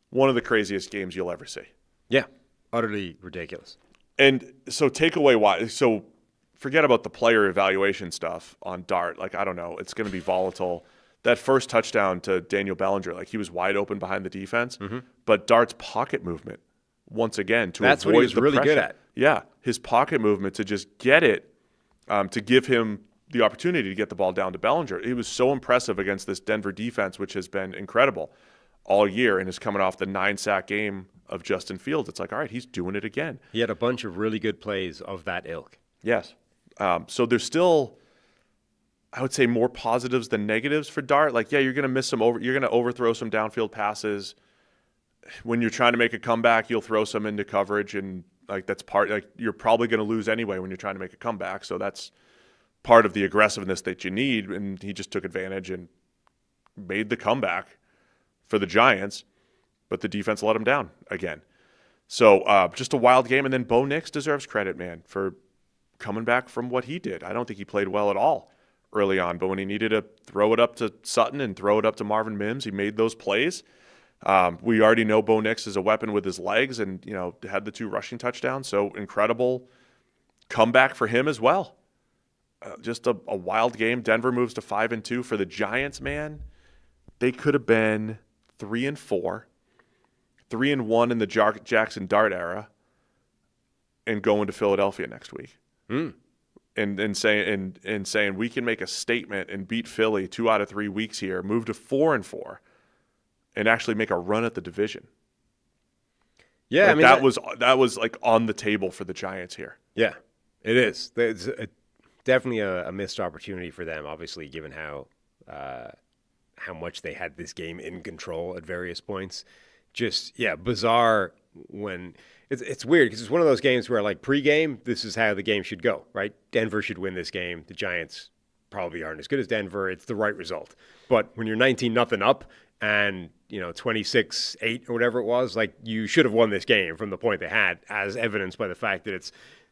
one of the craziest games you'll ever see. Yeah. Utterly ridiculous. And so takeaway wise, so forget about the player evaluation stuff on Dart. Like, I don't know, it's going to be volatile. That first touchdown to Daniel Bellinger, like he was wide open behind the defense, but Dart's pocket movement, once again, to That's avoid what he was the really pressure. good at. Yeah, his pocket movement to just get it, to give him the opportunity to get the ball down to Bellinger. He was so impressive against this Denver defense, which has been incredible all year and is coming off the 9-sack game of Justin Fields. It's like, all right, he's doing it again. He had a bunch of really good plays of that ilk. Yes. So there's still, I would say, more positives than negatives for Dart. Like, yeah, you're going to miss you're going to overthrow some downfield passes. When you're trying to make a comeback, you'll throw some into coverage, and like that's you're probably going to lose anyway when you're trying to make a comeback. So that's part of the aggressiveness that you need, and he just took advantage and made the comeback for the Giants, but the defense let him down again. So just a wild game, and then Bo Nix deserves credit, man, for coming back from what he did. I don't think he played well at all early on, but when he needed to throw it up to Sutton and throw it up to Marvin Mims, he made those plays. We already know Bo Nix is a weapon with his legs and, had the 2 rushing touchdowns. So incredible comeback for him as well. Just a wild game. Denver moves to 5-2 for the Giants, man. They could have been 3-4, 3-1 in the Jackson Dart era and going to Philadelphia next week. And saying we can make a statement and beat Philly 2 out of 3 weeks here, move to 4-4, and actually make a run at the division. Yeah, like that was like on the table for the Giants here. Yeah, it is. It's definitely a missed opportunity for them. Obviously, given how much they had this game in control at various points. Just bizarre when. It's weird because it's one of those games where, like, pregame, this is how the game should go, right? Denver should win this game. The Giants probably aren't as good as Denver. It's the right result. But when you're 19-0 up and 26-8 or whatever it was. Like, you should have won this game from the point they had, as evidenced by the fact that it's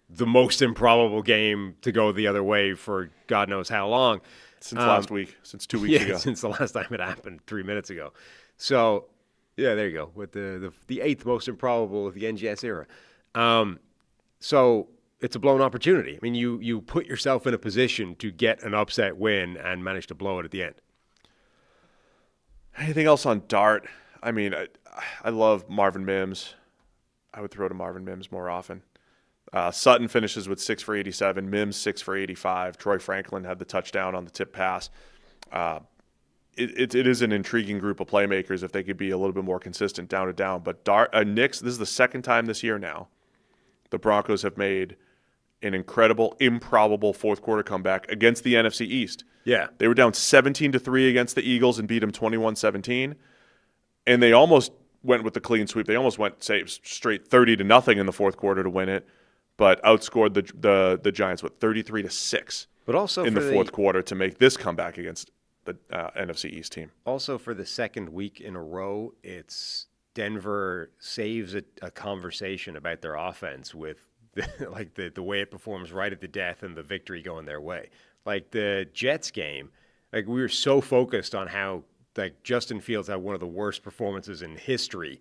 the most improbable game to go the other way for God knows how long. Since last week, since 2 weeks ago. Since the last time it happened 3 minutes ago. So, yeah, there you go, with the eighth most improbable of the NGS era. So it's a blown opportunity. I mean, you put yourself in a position to get an upset win and manage to blow it at the end. Anything else on Dart? I mean, I love Marvin Mims. I would throw to Marvin Mims more often. Sutton finishes with 6 for 87. Mims 6 for 85. Troy Franklin had the touchdown on the tip pass. It is an intriguing group of playmakers if they could be a little bit more consistent down to down. But Knicks, this is the second time this year now the Broncos have made an incredible, improbable fourth quarter comeback against the NFC East. Yeah. They were down 17-3 against the Eagles and beat them 21-17. And they almost went with the clean sweep. They almost went, say, straight 30-0 in the fourth quarter to win it, but outscored the Giants with 33-6 but also in the fourth quarter to make this comeback against the NFC East team. Also, for the second week in a row, it's Denver saves a conversation about their offense with the way it performs right at the death and the victory going their way. Like the Jets game, like we were so focused on how like Justin Fields had one of the worst performances in history.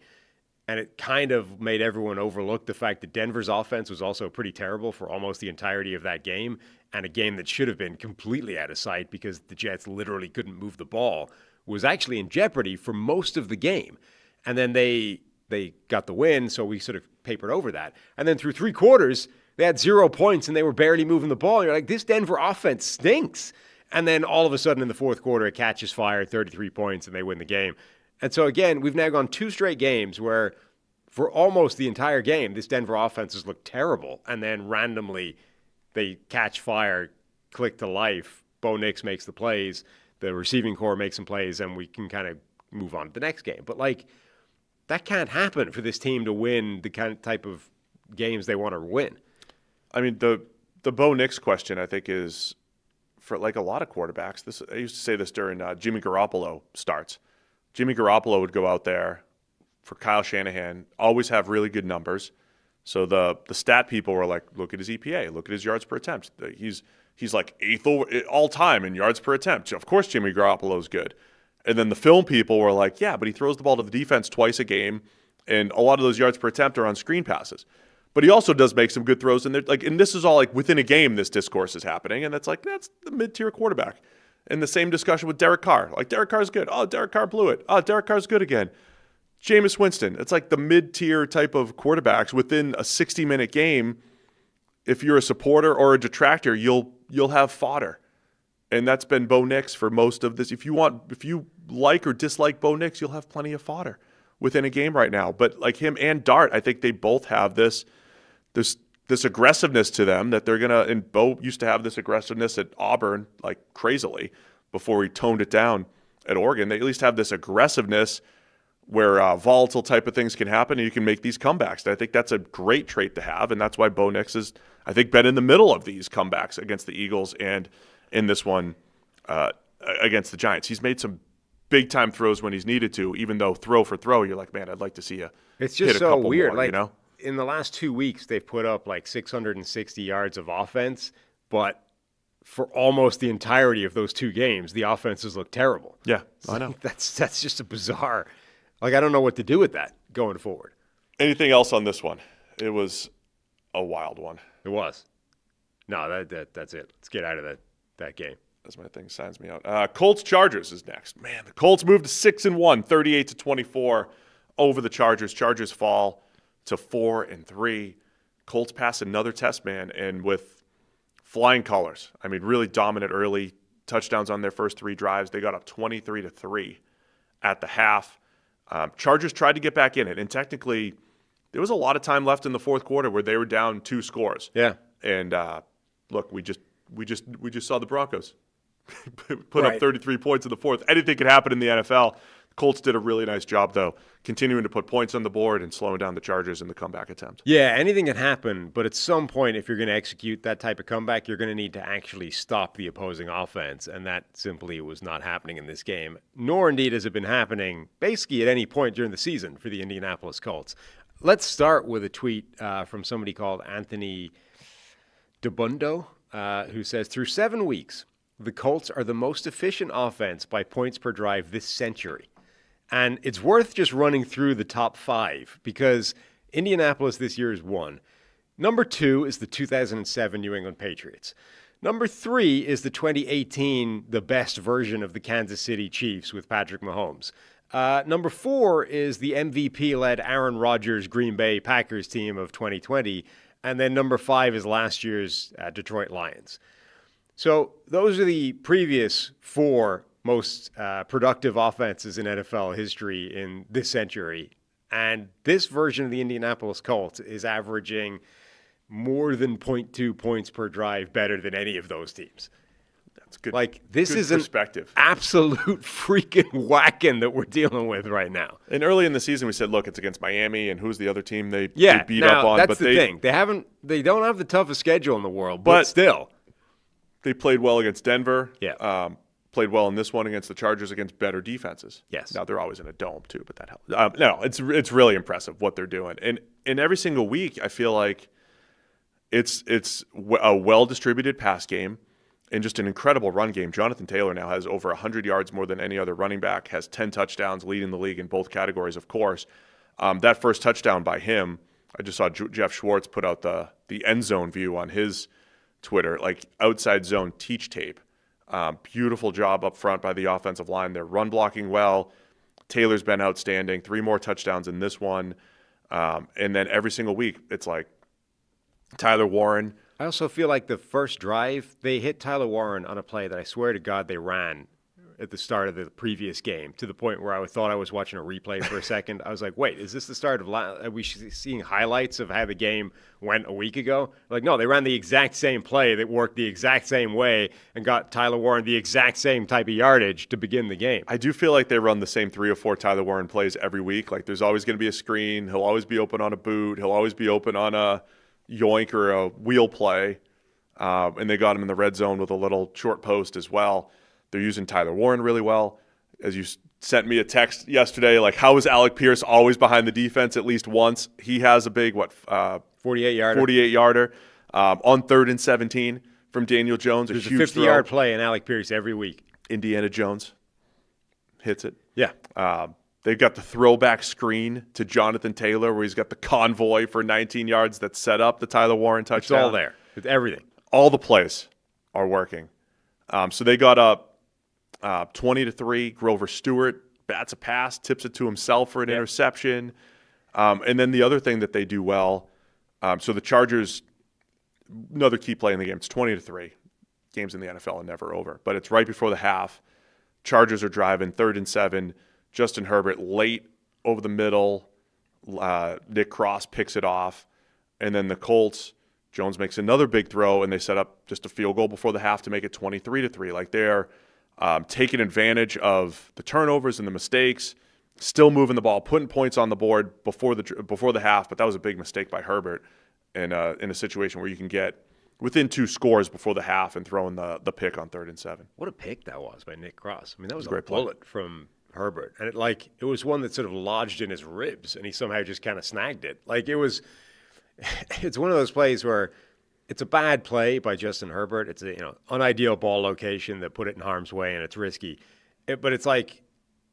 And it kind of made everyone overlook the fact that Denver's offense was also pretty terrible for almost the entirety of that game, and a game that should have been completely out of sight because the Jets literally couldn't move the ball was actually in jeopardy for most of the game. And then they got the win, so we sort of papered over that. And then through 3 quarters, they had 0 points and they were barely moving the ball. And you're like, this Denver offense stinks. And then all of a sudden in the fourth quarter, it catches fire, 33 points, and they win the game. And so, again, we've now gone 2 straight games where for almost the entire game, this Denver offense has looked terrible. And then randomly they catch fire, click to life. Bo Nix makes the plays. The receiving core makes some plays, and we can kind of move on to the next game. But, like, that can't happen for this team to win the kind of type of games they want to win. I mean, the Bo Nix question, I think, is for like a lot of quarterbacks. I used to say this during Jimmy Garoppolo starts. Jimmy Garoppolo would go out there for Kyle Shanahan, always have really good numbers. So the stat people were like, look at his EPA, look at his yards per attempt. He's like 8th all time in yards per attempt. Of course, Jimmy Garoppolo's good. And then the film people were like, yeah, but he throws the ball to the defense twice a game, and a lot of those yards per attempt are on screen passes. But he also does make some good throws, and this is all like within a game. This discourse is happening, and that's the mid-tier quarterback. And the same discussion with Derek Carr. Like, Derek Carr's good. Oh, Derek Carr blew it. Oh, Derek Carr's good again. Jameis Winston. It's like the mid-tier type of quarterbacks within a 60-minute game. If you're a supporter or a detractor, you'll have fodder. And that's been Bo Nix for most of this. If you like or dislike Bo Nix, you'll have plenty of fodder within a game right now. But like him and Dart, I think they both have this aggressiveness to them that they're gonna. And Bo used to have this aggressiveness at Auburn, like crazily, before he toned it down at Oregon. They at least have this aggressiveness where volatile type of things can happen, and you can make these comebacks. And I think that's a great trait to have, and that's why Bo Nix has, I think, been in the middle of these comebacks against the Eagles and in this one against the Giants. He's made some big-time throws when he's needed to, even though throw for throw, you're like, man, I'd like to see it's just hit a so couple weird. more, like, you know? In the last 2 weeks, they've put up like 660 yards of offense, but for almost the entirety of those 2 games, the offenses look terrible. Yeah, I know. That's just a bizarre. Like, I don't know what to do with that going forward. Anything else on this one? It was a wild one. It was. No, that's it. Let's get out of that game. As my thing signs me out. Colts Chargers is next. Man, the Colts moved to 6-1, 38-24 over the Chargers. Chargers fall to 4-3. Colts pass another test, man, and with flying colors. I mean, really dominant early touchdowns on their first 3 drives. They got up 23-3 at the half. Chargers tried to get back in it, and technically there was a lot of time left in the fourth quarter where they were down 2 scores. Yeah. And look, we just saw the Broncos. put up 33 points in the fourth. Anything could happen in the NFL. The Colts did a really nice job, though, continuing to put points on the board and slowing down the Chargers in the comeback attempt. Yeah, anything can happen, but at some point, if you're going to execute that type of comeback, you're going to need to actually stop the opposing offense, and that simply was not happening in this game, nor indeed has it been happening basically at any point during the season for the Indianapolis Colts. Let's start with a tweet from somebody called Anthony DeBundo, who says, through 7 weeks, the Colts are the most efficient offense by points per drive this century. And it's worth just running through the top 5 because Indianapolis this year is 1. Number 2 is the 2007 New England Patriots. Number 3 is the 2018, the best version of the Kansas City Chiefs with Patrick Mahomes. Number 4 is the MVP-led Aaron Rodgers Green Bay Packers team of 2020. And then number 5 is last year's Detroit Lions. So those are the previous 4 most productive offenses in NFL history in this century. And this version of the Indianapolis Colts is averaging more than 0.2 points per drive better than any of those teams. That's good. Like, this good is perspective. An absolute freaking whacking that we're dealing with right now. And early in the season, we said, look, it's against Miami, and who's the other team they beat now, up on? That's but the thing. They don't have the toughest schedule in the world, but still. They played well against Denver. Yeah. Played well in this one against the Chargers against better defenses. Yes. Now, they're always in a dome, too, but that helps. No, it's really impressive what they're doing. And every single week, I feel like it's a well-distributed pass game and just an incredible run game. Jonathan Taylor now has over 100 yards more than any other running back, has 10 touchdowns, leading the league in both categories, of course. That first touchdown by him, I just saw Jeff Schwartz put out the end zone view on his Twitter, like outside zone teach tape. Beautiful job up front by the offensive line. They're run blocking well. Taylor's been outstanding. 3 more touchdowns in this one. And then every single week, it's like Tyler Warren. I also feel like the first drive, they hit Tyler Warren on a play that I swear to God they ran at the start of the previous game to the point where I thought I was watching a replay for a second. I was like, wait, is this the start of are we seeing highlights of how the game went a week ago? Like, no, they ran the exact same play that worked the exact same way and got Tyler Warren the exact same type of yardage to begin the game. I do feel like they run the same 3 or 4 Tyler Warren plays every week. Like, there's always going to be a screen. He'll always be open on a boot. He'll always be open on a yoink or a wheel play. And they got him in the red zone with a little short post as well. They're using Tyler Warren really well. As you sent me a text yesterday, like, how is Alec Pierce always behind the defense at least once? He has a big, 48-yarder. 48-yarder on 3rd and 17 from Daniel Jones. There's a huge 50-yard play in Alec Pierce every week. Indiana Jones hits it. Yeah. They've got the throwback screen to Jonathan Taylor where he's got the convoy for 19 yards that set up the Tyler Warren touchdown. It's all there. It's everything. All the plays are working. So they got up 20-3. Grover Stewart bats a pass, tips it to himself for an interception. And then the other thing that they do well, so the Chargers, another key play in the game, it's 20-3. Games in the NFL are never over. But it's right before the half. Chargers are driving 3rd and 7. Justin Herbert late over the middle. Nick Cross picks it off. And then the Colts, Jones makes another big throw, and they set up just a field goal before the half to make it 23-3. Like, they're taking advantage of the turnovers and the mistakes, still moving the ball, putting points on the board before the half. But that was a big mistake by Herbert in a situation where you can get within 2 scores before the half and throwing the pick on 3rd and 7. What a pick that was by Nick Cross. I mean, that was a great bullet from Herbert. And it was one that sort of lodged in his ribs, and he somehow just kind of snagged it. Like, it's one of those plays where it's a bad play by Justin Herbert. It's a unideal ball location that put it in harm's way, and it's risky. But it's like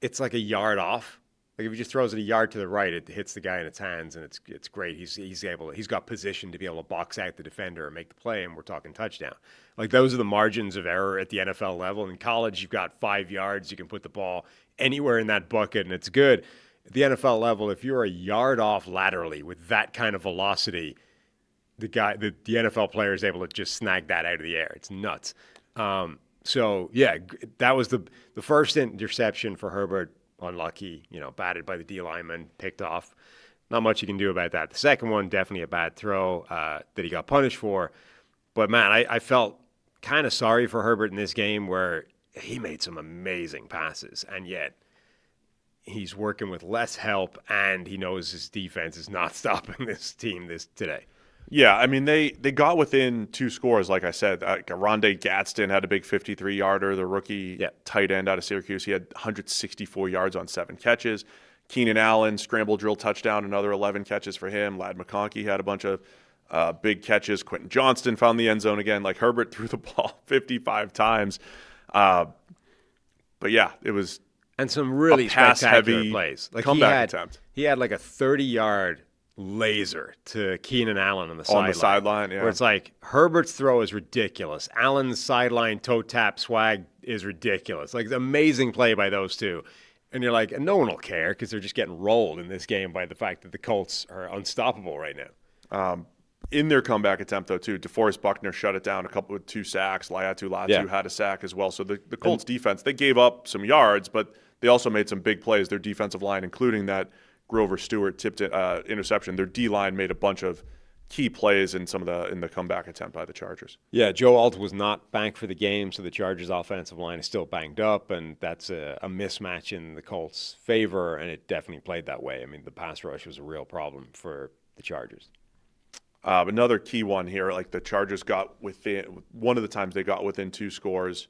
a yard off. Like, if he just throws it a yard to the right, it hits the guy in its hands, and it's great. He's got position to be able to box out the defender and make the play, and we're talking touchdown. Like, those are the margins of error at the NFL level. In college, you've got 5 yards. You can put the ball anywhere in that bucket, and it's good. At the NFL level, if you're a yard off laterally with that kind of velocity, the NFL player is able to just snag that out of the air. It's nuts. So, yeah, that was the first interception for Herbert. Unlucky, batted by the D lineman, picked off. Not much you can do about that. The second one, definitely a bad throw that he got punished for. But, man, I felt kind of sorry for Herbert in this game where he made some amazing passes, and yet he's working with less help, and he knows his defense is not stopping this team today. Yeah, I mean, they got within 2 scores, like I said. Rondé Gadsden had a big 53-yarder, the rookie tight end out of Syracuse. He had 164 yards on 7 catches. Keenan Allen, scramble drill touchdown, another 11 catches for him. Ladd McConkey had a bunch of big catches. Quentin Johnston found the end zone again. Like, Herbert threw the ball 55 times. But, yeah, it was and some really spectacular plays. Like comeback attempt. He had like a 30-yard laser to Keenan Allen on the sideline. Yeah. Where it's like, Herbert's throw is ridiculous. Allen's sideline toe tap swag is ridiculous. Like, amazing play by those two. And you're like, and no one will care because they're just getting rolled in this game by the fact that the Colts are unstoppable right now. In their comeback attempt, though, too, DeForest Buckner shut it down with 2 sacks. Laiatu Latu had a sack as well. So the Colts defense, they gave up some yards, but they also made some big plays. Their defensive line, including that Grover Stewart tipped interception. Their D-line made a bunch of key plays in the comeback attempt by the Chargers. Yeah, Joe Alt was not back for the game, so the Chargers' offensive line is still banged up, and that's a mismatch in the Colts' favor, and it definitely played that way. I mean, the pass rush was a real problem for the Chargers. Another key one here, like the Chargers got within, one of the times they got within 2 scores,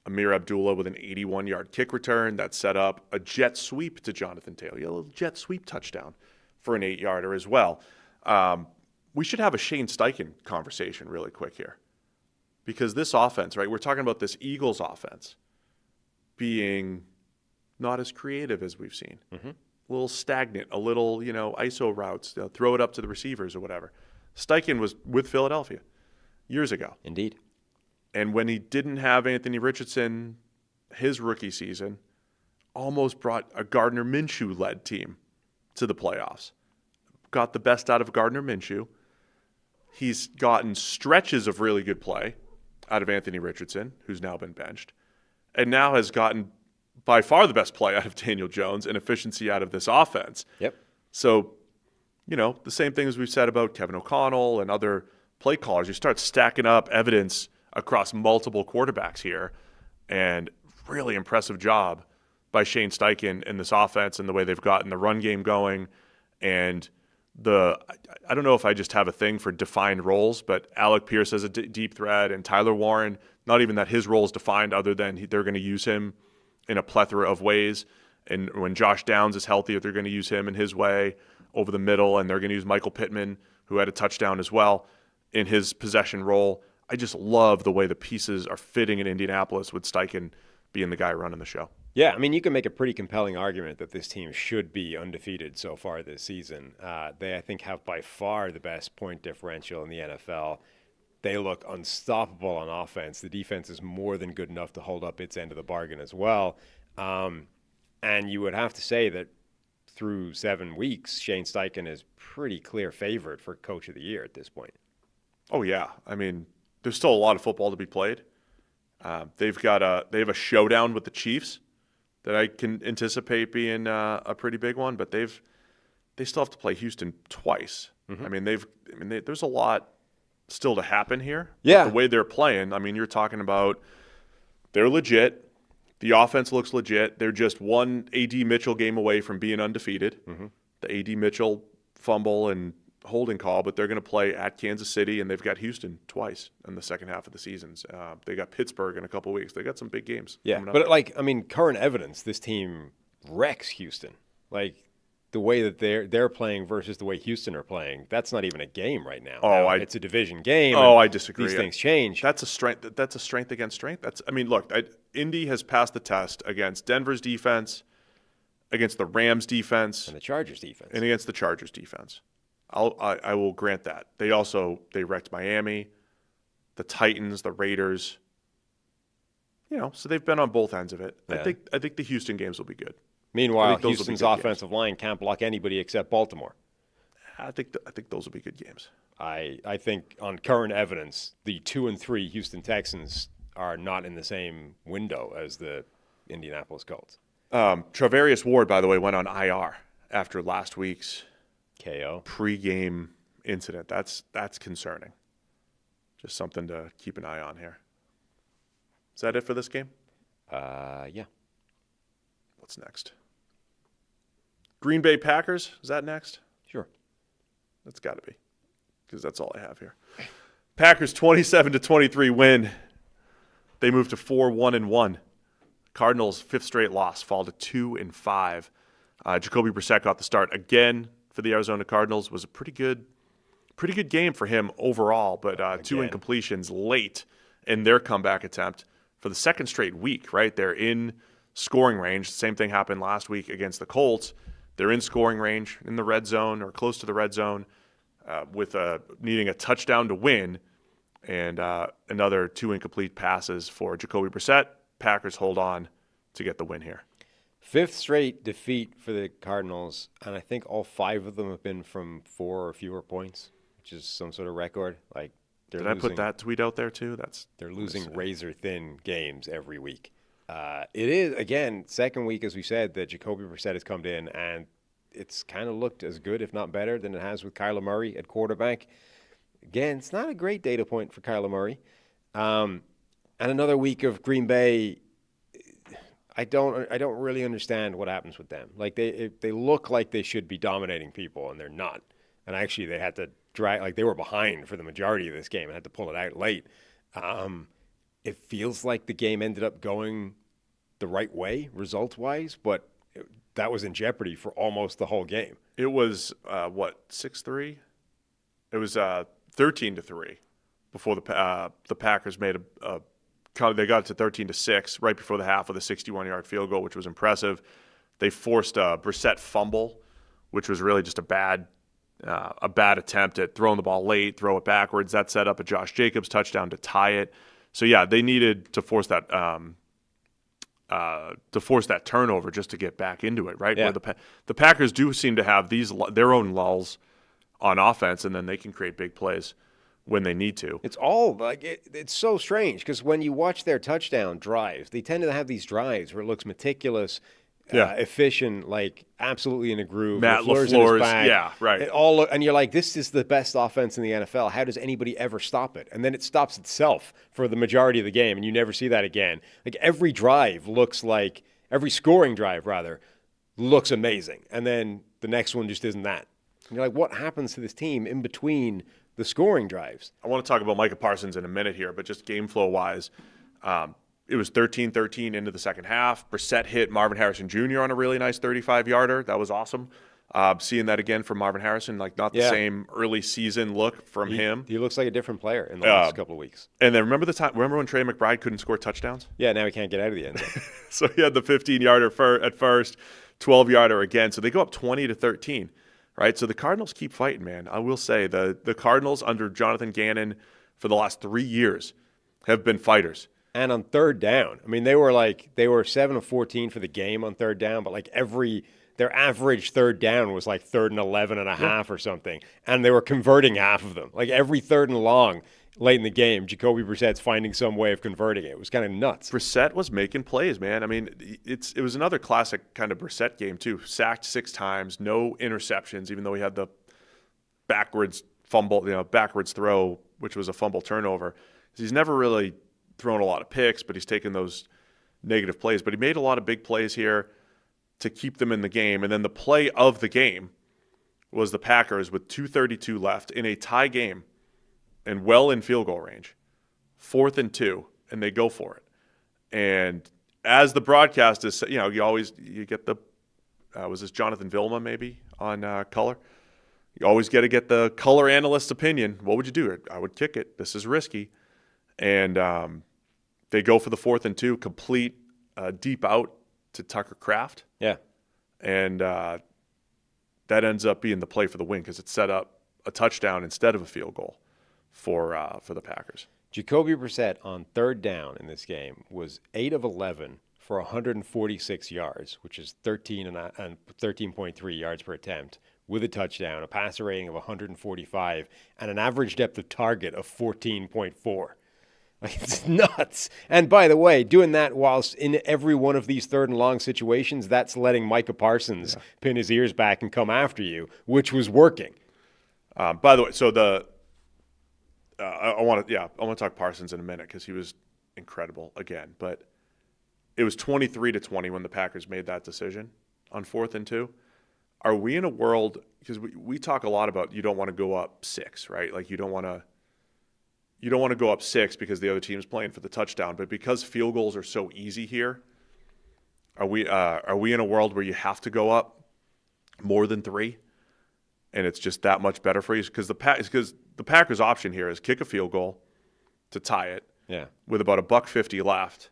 Amir Abdullah with an 81-yard kick return that set up a jet sweep to Jonathan Taylor. A little jet sweep touchdown for an 8-yarder as well. We should have a Shane Steichen conversation really quick here. Because this offense, right, we're talking about this Eagles offense being not as creative as we've seen. Mm-hmm. A little stagnant, a little, ISO routes, throw it up to the receivers or whatever. Steichen was with Philadelphia years ago. Indeed. And when he didn't have Anthony Richardson, his rookie season, almost brought a Gardner Minshew-led team to the playoffs. Got the best out of Gardner Minshew. He's gotten stretches of really good play out of Anthony Richardson, who's now been benched, and now has gotten by far the best play out of Daniel Jones and efficiency out of this offense. Yep. So, the same thing as we've said about Kevin O'Connell and other play callers. You start stacking up evidence across multiple quarterbacks here, and really impressive job by Shane Steichen in this offense and the way they've gotten the run game going. And I don't know if I just have a thing for defined roles, but Alec Pierce as a deep threat, and Tyler Warren, not even that his role is defined other than they're going to use him in a plethora of ways. And when Josh Downs is healthy, they're going to use him in his way over the middle, and they're going to use Michael Pittman, who had a touchdown as well, in his possession role. I just love the way the pieces are fitting in Indianapolis with Steichen being the guy running the show. Yeah, I mean, you can make a pretty compelling argument that this team should be undefeated so far this season. They, I think, have by far the best point differential in the NFL. They look unstoppable on offense. The defense is more than good enough to hold up its end of the bargain as well. And you would have to say that through 7 weeks, Shane Steichen is pretty clear favorite for Coach of the Year at this point. Oh, yeah. I mean, there's still a lot of football to be played. They have a showdown with the Chiefs that I can anticipate being a pretty big one, but they still have to play Houston twice. Mm-hmm. I mean, there's a lot still to happen here. Yeah. But the way they're playing, I mean, you're talking about they're legit. The offense looks legit. They're just one A.D. Mitchell game away from being undefeated. Mm-hmm. The A.D. Mitchell fumble and holding call, but they're going to play at Kansas City, and they've got Houston twice in the second half of the seasons. They got Pittsburgh in a couple of weeks. They got some big games. Yeah, but current evidence, this team wrecks Houston. Like the way that they're playing versus the way Houston are playing, that's not even a game right now. It's a division game. I disagree. These things change. That's a strength. That's a strength against strength. Indy has passed the test against Denver's defense, against the Rams defense, and the Chargers defense, and against the Chargers defense. I will grant that. They wrecked Miami, the Titans, the Raiders. So they've been on both ends of it. Yeah. I think the Houston games will be good. Meanwhile, Houston's offensive line can't block anybody except Baltimore. I think those will be good games. I think on current evidence, the 2-3 Houston Texans are not in the same window as the Indianapolis Colts. Travarius Ward, by the way, went on IR after last week's KO pre-game incident. That's concerning. Just something to keep an eye on here. Is that it for this game? Yeah. What's next? Green Bay Packers. Is that next? Sure. That's got to be, because that's all I have here. Packers 27-23 win. They move to 4-1-1. Cardinals' fifth straight loss fall to 2-5. Jacoby Brissett got the start again for the Arizona Cardinals. Was a pretty good game for him overall, but two incompletions late in their comeback attempt for the second straight week. Right, they're in scoring range. Same thing happened last week against the Colts. They're in scoring range in the red zone or close to the red zone, with needing a touchdown to win, and another two incomplete passes for Jacoby Brissett. Packers hold on to get the win here. Fifth straight defeat for the Cardinals, and I think all 5 of them have been from 4 or fewer points, which is some sort of record. Like, Did I put that tweet out there too? They're losing razor-thin games every week. It is, again, second week, as we said, that Jacoby Brissett has come in, and it's kind of looked as good, if not better, than it has with Kyler Murray at quarterback. Again, it's not a great data point for Kyler Murray. And another week of Green Bay. I don't really understand what happens with them. Like, they look like they should be dominating people, and they're not. And actually, they had to drag, like, they were behind for the majority of this game and had to pull it out late. It feels like the game ended up going the right way, result-wise, but that was in jeopardy for almost the whole game. It was, 6-3? It was 13-3 before the Packers made they got it to 13-6 right before the half with a 61-yard field goal, which was impressive. They forced a Brissett fumble, which was really just a bad attempt at throwing the ball late, throw it backwards. That set up a Josh Jacobs touchdown to tie it. So yeah, they needed to force that turnover just to get back into it, right? Yeah. Where the Packers do seem to have their own lulls on offense, and then they can create big plays when they need to. It's all like it's so strange because when you watch their touchdown drives, they tend to have these drives where it looks meticulous, efficient, like absolutely in a groove. Matt LaFleur's, yeah, right. And you're like, this is the best offense in the NFL. How does anybody ever stop it? And then it stops itself for the majority of the game, and you never see that again. Like every scoring drive rather, looks amazing, and then the next one just isn't that. And you're like, what happens to this team in between the scoring drives? I want to talk about Micah Parsons in a minute here, but just game flow wise, it was 13-13 into the second half. Brissett hit Marvin Harrison Jr. on a really nice 35-yarder. That was awesome. Seeing that again from Marvin Harrison, like not the same early season look from him. He looks like a different player in the last couple of weeks. And then remember when Trey McBride couldn't score touchdowns? Yeah, now he can't get out of the end zone. So he had the 15-yarder at first, 12-yarder again. So they go up 20-13. Right, so the Cardinals keep fighting, man. I will say the Cardinals under Jonathan Gannon for the last 3 years have been fighters. And on third down, I mean, they were 7 of 14 for the game on third down, but like their average third down was like 3rd and 11 and a half or something, and they were converting half of them. Like every 3rd and long late in the game, Jacoby Brissett's finding some way of converting it. It was kind of nuts. Brissett was making plays, man. I mean, it was another classic kind of Brissett game too. Sacked 6 times, no interceptions, even though he had the backwards throw, which was a fumble turnover. He's never really thrown a lot of picks, but he's taken those negative plays. But he made a lot of big plays here to keep them in the game. And then the play of the game was the Packers with 2:32 left in a tie game and well in field goal range, 4th and 2, and they go for it. And as the broadcast is, you get the, was this Jonathan Vilma maybe on color? You always get the color analyst's opinion. What would you do? I would kick it. This is risky. And they go for the 4th and 2, complete deep out to Tucker Kraft. Yeah. And that ends up being the play for the win because it set up a touchdown instead of a field goal for the Packers. Jacoby Brissett on third down in this game was 8 of 11 for 146 yards, which is 13.3 yards per attempt, with a touchdown, a passer rating of 145, and an average depth of target of 14.4. Like, it's nuts. And by the way, doing that whilst in every one of these 3rd and long situations, that's letting Micah Parsons pin his ears back and come after you, which was working. By the way, so I want to talk Parsons in a minute because he was incredible again. But it was 23-20 when the Packers made that decision on 4th and 2. Are we in a world, because we talk a lot about you don't want to go up 6, right? Like you don't want to go up 6 because the other team's playing for the touchdown. But because field goals are so easy here, are we in a world where you have to go up more than 3, and it's just that much better for you? Because the Packers' option here is kick a field goal to tie it, with about $1.50 left,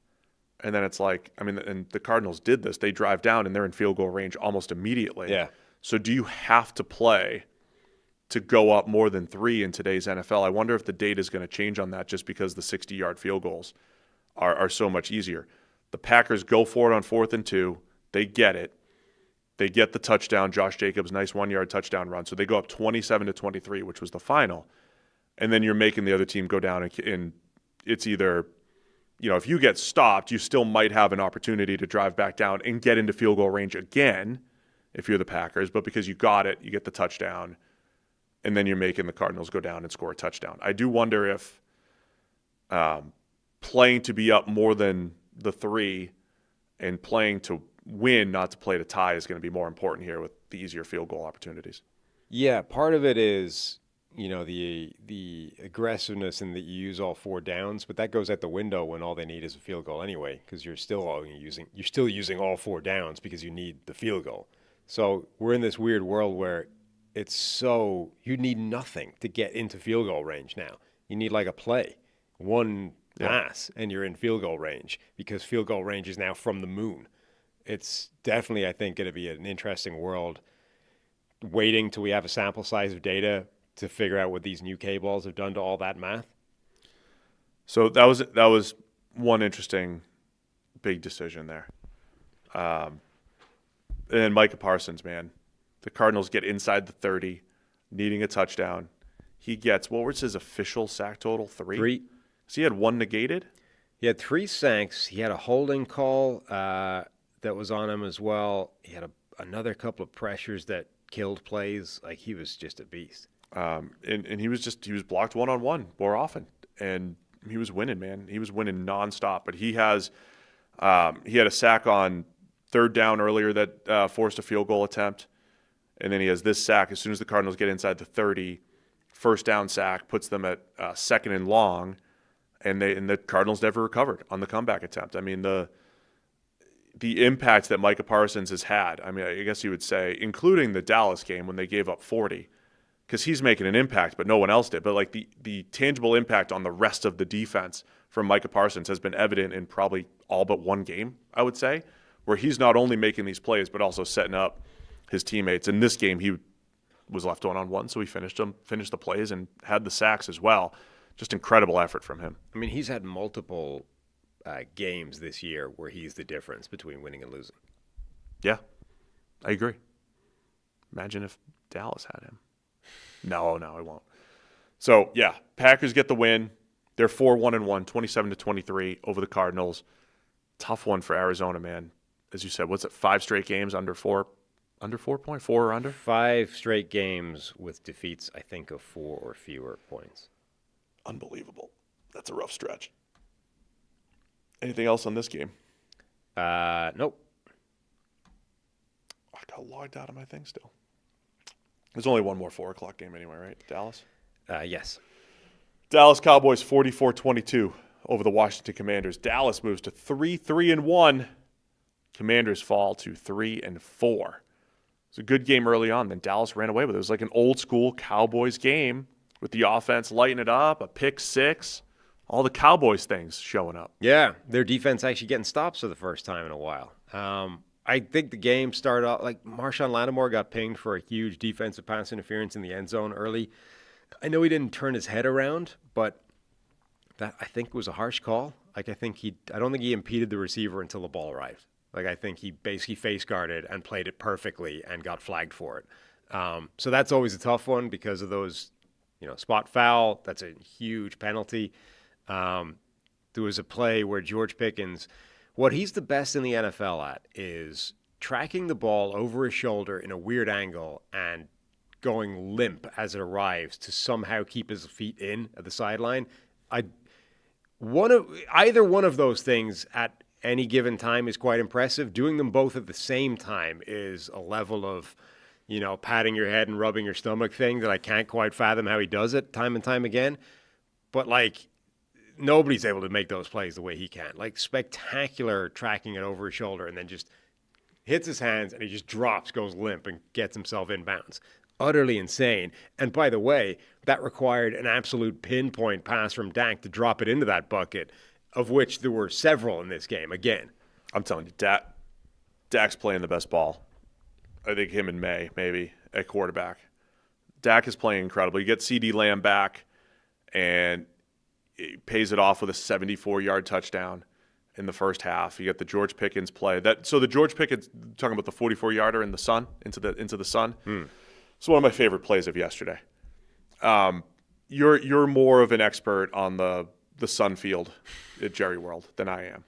and then it's like, I mean, and the Cardinals did this. They drive down and they're in field goal range almost immediately. Yeah. So do you have to play to go up more than 3 in today's NFL? I wonder if the data is going to change on that, just because the 60-yard field goals are so much easier. The Packers go for it on 4th and 2. They get it. They get the touchdown. Josh Jacobs, nice 1-yard touchdown run. So they go up 27-23, which was the final. And then you're making the other team go down, and it's either, if you get stopped, you still might have an opportunity to drive back down and get into field goal range again if you're the Packers. But because you got it, you get the touchdown, and then you're making the Cardinals go down and score a touchdown. I do wonder if playing to be up more than the 3 and playing to win, not to play to tie, is going to be more important here with the easier field goal opportunities. Yeah, part of it is, the aggressiveness and that you use all 4 downs, but that goes out the window when all they need is a field goal anyway, because you're still using all 4 downs because you need the field goal. So we're in this weird world where you need nothing to get into field goal range now. You need like a play, one pass, and you're in field goal range, because field goal range is now from the moon. It's definitely, I think, going to be an interesting world, waiting till we have a sample size of data to figure out what these new K-balls have done to all that math. So that was one interesting big decision there. And then Micah Parsons, man. The Cardinals get inside the 30, needing a touchdown. He gets, what was his official sack total? 3? 3. So he had 1 negated? He had 3 sacks. He had a holding call that was on him as well. He had another couple of pressures that killed plays. Like, he was just a beast. And he was blocked one-on-one more often. And he was winning, man. He was winning nonstop. But he had a sack on 3rd down earlier that forced a field goal attempt. And then he has this sack as soon as the Cardinals get inside the 30. 1st down sack puts them at 2nd and long, and the Cardinals never recovered on the comeback attempt. I mean, the impact that Micah Parsons has had, I mean, I guess you would say, including the Dallas game when they gave up 40, because he's making an impact, but no one else did. But like the tangible impact on the rest of the defense from Micah Parsons has been evident in probably all but one game, I would say, where he's not only making these plays but also setting up his teammates. In this game, he was left 1-on-1, so he finished the plays, and had the sacks as well. Just incredible effort from him. I mean, he's had multiple games this year where he's the difference between winning and losing. Yeah, I agree. Imagine if Dallas had him. No, I won't. So, yeah, Packers get the win. They're 4-1-1, 27-23 over the Cardinals. Tough one for Arizona, man. As you said, what's it, 5 straight games under 4.4 or under? 5 straight games with defeats, I think, of 4 or fewer points. Unbelievable. That's a rough stretch. Anything else on this game? Nope. I got logged out of my thing still. There's only one more 4 o'clock game anyway, right? Dallas? Yes. Dallas Cowboys 44-22 over the Washington Commanders. Dallas moves to 3-3-1. Commanders fall to 3-4. It's a good game early on. Then Dallas ran away with it. It was like an old school Cowboys game with the offense lighting it up, a pick 6, all the Cowboys things showing up. Yeah, their defense actually getting stops for the first time in a while. I think the game started out like Marshawn Lattimore got pinged for a huge defensive pass interference in the end zone early. I know he didn't turn his head around, but that I think was a harsh call. Like I don't think he impeded the receiver until the ball arrived. Like I think he basically face guarded and played it perfectly and got flagged for it. So that's always a tough one because of those, spot foul. That's a huge penalty. There was a play where George Pickens, what he's the best in the NFL at is tracking the ball over his shoulder in a weird angle and going limp as it arrives to somehow keep his feet in at the sideline. Either one of those things at any given time is quite impressive. Doing them both at the same time is a level of, patting your head and rubbing your stomach thing that I can't quite fathom how he does it time and time again. But nobody's able to make those plays the way he can. Spectacular tracking it over his shoulder and then just hits his hands and he just drops, goes limp, and gets himself inbounds. Utterly insane. And by the way, that required an absolute pinpoint pass from Dak to drop it into that bucket, of which there were several in this game again. I'm telling you, Dak's playing the best ball. I think him and May, maybe, at quarterback. Dak is playing incredible. You get CeeDee Lamb back, and he pays it off with a 74-yard touchdown in the first half. You get the George Pickens play. So the George Pickens, talking about the 44-yarder in the sun, into the sun. It's one of my favorite plays of yesterday. You're more of an expert on the sun field at Jerry World than I am.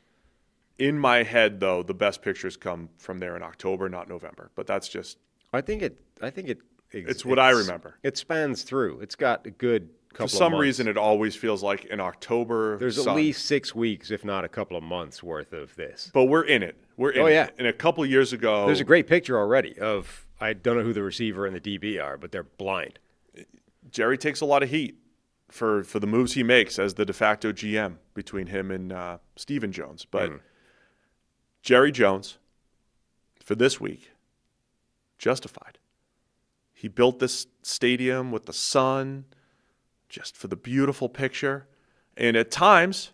In my head, though, the best pictures come from there in October, not November. But that's just. It's what I remember. It spans through. It's got a good couple of months. For some reason, it always feels like in October. There's at least 6 weeks, if not a couple of months worth of this. But we're in it. We're in it. Yeah. And a couple of years ago. There's a great picture already of, I don't know who the receiver and the DB are, but they're blind. Jerry takes a lot of heat for the moves he makes as the de facto GM between him and Stephen Jones. But Jerry Jones, for this week, justified. He built this stadium with the sun, just for the beautiful picture. And at times,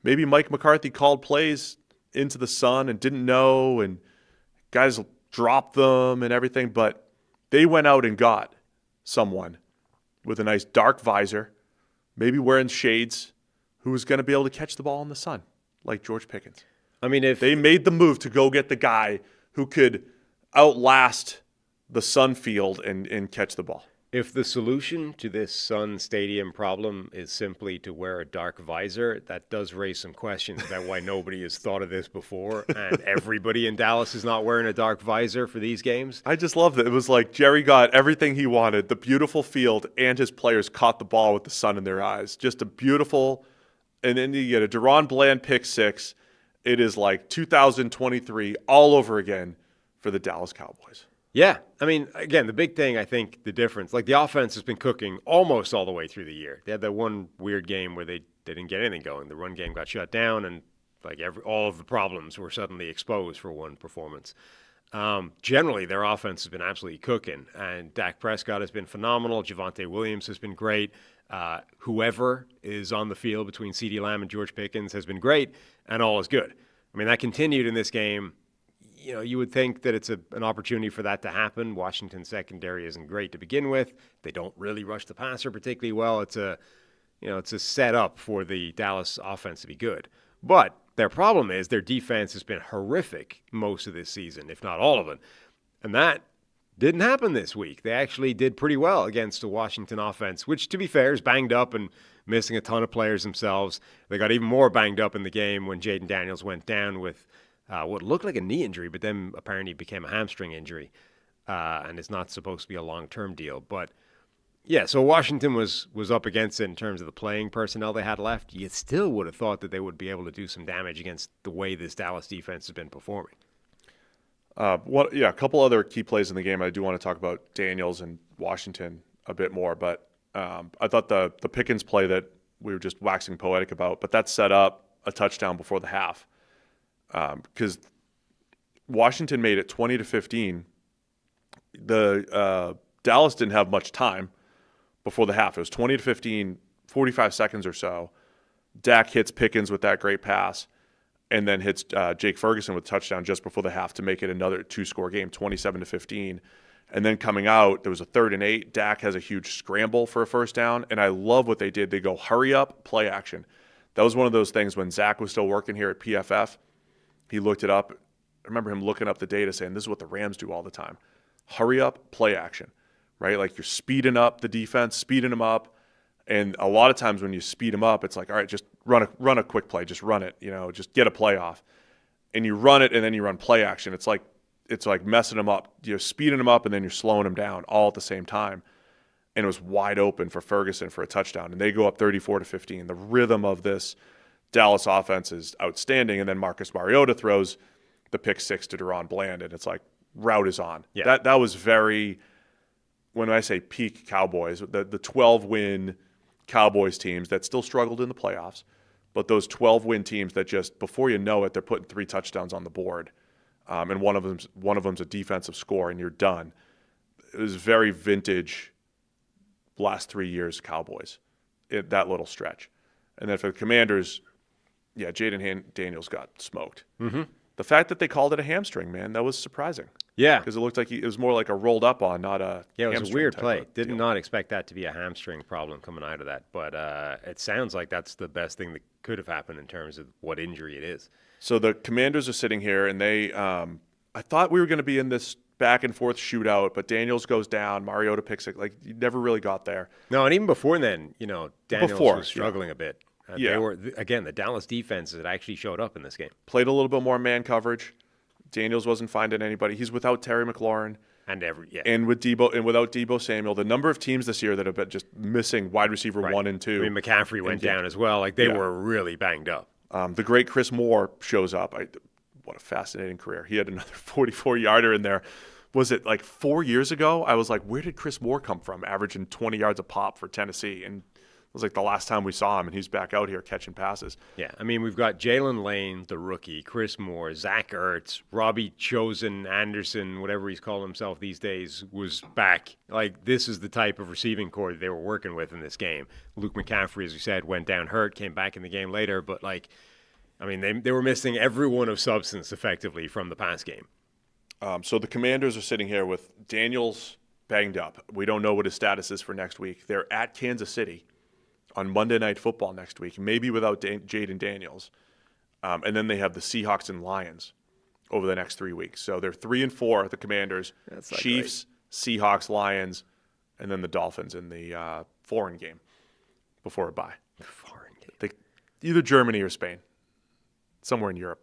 maybe Mike McCarthy called plays into the sun and didn't know, and guys dropped them and everything. But they went out and got someone with a nice dark visor, maybe wearing shades, who was going to be able to catch the ball in the sun, like George Pickens. I mean, if they made the move to go get the guy who could outlast the sun field and catch the ball. If the solution to this Sun Stadium problem is simply to wear a dark visor, that does raise some questions about why nobody has thought of this before, and everybody in Dallas is not wearing a dark visor for these games. I just love that. It was like Jerry got everything he wanted, the beautiful field, and his players caught the ball with the sun in their eyes. Just a beautiful, and then you get a Deron Bland pick six. It is like 2023 all over again for the Dallas Cowboys. Yeah. I mean, again, the big thing, I think, the difference, the offense has been cooking almost all the way through the year. They had that one weird game where they didn't get anything going. The run game got shut down, and all of the problems were suddenly exposed for one performance. Generally, their offense has been absolutely cooking, and Dak Prescott has been phenomenal. Javonte Williams has been great. Whoever is on the field between CeeDee Lamb and George Pickens has been great, and all is good. I mean, that continued in this game. You would think that it's an opportunity for that to happen. Washington's secondary isn't great to begin with. They don't really rush the passer particularly well. It's a setup for the Dallas offense to be good. But their problem is their defense has been horrific most of this season, if not all of it. And that didn't happen this week. They actually did pretty well against the Washington offense, which, to be fair, is banged up and missing a ton of players themselves. They got even more banged up in the game when Jaden Daniels went down with what looked like a knee injury, but then apparently became a hamstring injury, and it's not supposed to be a long-term deal. But, yeah, so Washington was up against it in terms of the playing personnel they had left. You still would have thought that they would be able to do some damage against the way this Dallas defense has been performing. A couple other key plays in the game. I do want to talk about Daniels and Washington a bit more, but I thought the Pickens play that we were just waxing poetic about, but that set up a touchdown before the half. Because Washington made it 20-15. The Dallas didn't have much time before the half. It was 20-15, 45 seconds or so. Dak hits Pickens with that great pass, and then hits Jake Ferguson with a touchdown just before the half to make it another two-score game, 27-15. And then coming out, there was a 3rd and 8. Dak has a huge scramble for a first down, and I love what they did. They go hurry up, play action. That was one of those things when Zach was still working here at PFF. He looked it up. I remember him looking up the data saying, this is what the Rams do all the time. Hurry up, play action, right? Like you're speeding up the defense, speeding them up. And a lot of times when you speed them up, it's like, all right, just run a quick play. Just run it, just get a play off. And you run it and then you run play action. It's like messing them up. You're speeding them up and then you're slowing them down all at the same time. And it was wide open for Ferguson for a touchdown. And they go up 34-15. The rhythm of this Dallas offense is outstanding, and then Marcus Mariota throws the pick 6 to Deron Bland, and it's like route is on. Yeah. That was very, when I say peak Cowboys, the 12-win Cowboys teams that still struggled in the playoffs, but those 12-win teams that just, before you know it, they're putting 3 touchdowns on the board, and one of them's a defensive score, and you're done. It was very vintage last 3 years Cowboys, that little stretch. And then for the Commanders, yeah, Jaden Daniels got smoked. Mm-hmm. The fact that they called it a hamstring, man, that was surprising. Yeah. Because it looked like it was more like a rolled up on, not a Yeah, it was a weird play. Did deal. not expect that to be a hamstring problem coming out of that. But it sounds like that's the best thing that could have happened in terms of what injury it is. So the Commanders are sitting here, and they I thought we were going to be in this back and forth shootout, but Daniels goes down, Mariota picks it. Like, you never really got there. No, and even before then, Daniels was struggling a bit. Yeah. They were, again, the Dallas defense that actually showed up in this game. Played a little bit more man coverage. Daniels wasn't finding anybody. He's without Terry McLaurin. And with Debo and without Debo Samuel, the number of teams this year that have been just missing wide receiver 1 and 2. I mean, McCaffrey went down as well. Like, they were really banged up. The great Chris Moore shows up. What a fascinating career. He had another 44-yarder in there. Was it like 4 years ago? I was like, where did Chris Moore come from, averaging 20 yards a pop for Tennessee? And it was like the last time we saw him, and he's back out here catching passes. Yeah, I mean, we've got Jalen Lane, the rookie, Chris Moore, Zach Ertz, Robbie Chosen Anderson, whatever he's called himself these days, was back. Like, this is the type of receiving core that they were working with in this game. Luke McCaffrey, as we said, went down hurt, came back in the game later, but, like, I mean, they were missing everyone of substance, effectively, from the pass game. So the Commanders are sitting here with Daniels banged up. We don't know what his status is for next week. They're at Kansas City on Monday Night Football next week, maybe without Jaden Daniels. And then they have the Seahawks and Lions over the next 3 weeks. So they're 3-4, the Commanders, Chiefs, great. Seahawks, Lions, and then the Dolphins in the foreign game before a bye. Foreign game. Either Germany or Spain, somewhere in Europe.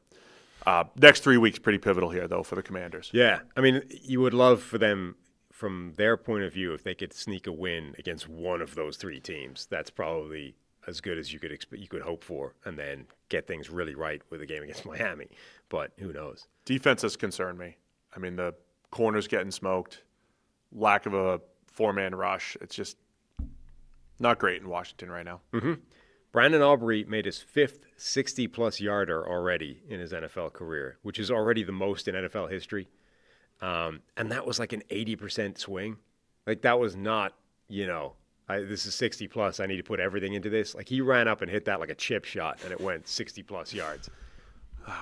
Next 3 weeks, pretty pivotal here, though, for the Commanders. Yeah. I mean, you would love for them, from their point of view, if they could sneak a win against one of those 3 teams. That's probably as good as you could hope for, and then get things really right with a game against Miami. But who knows? Defense has concerned me. I mean, the corners getting smoked, lack of a 4-man rush. It's just not great in Washington right now. Mm-hmm. Brandon Aubrey made his 5th 60-plus yarder already in his NFL career, which is already the most in NFL history. And that was like an 80% swing. Like, that was not, this is 60-plus, I need to put everything into this. Like, he ran up and hit that like a chip shot, and it went 60-plus yards.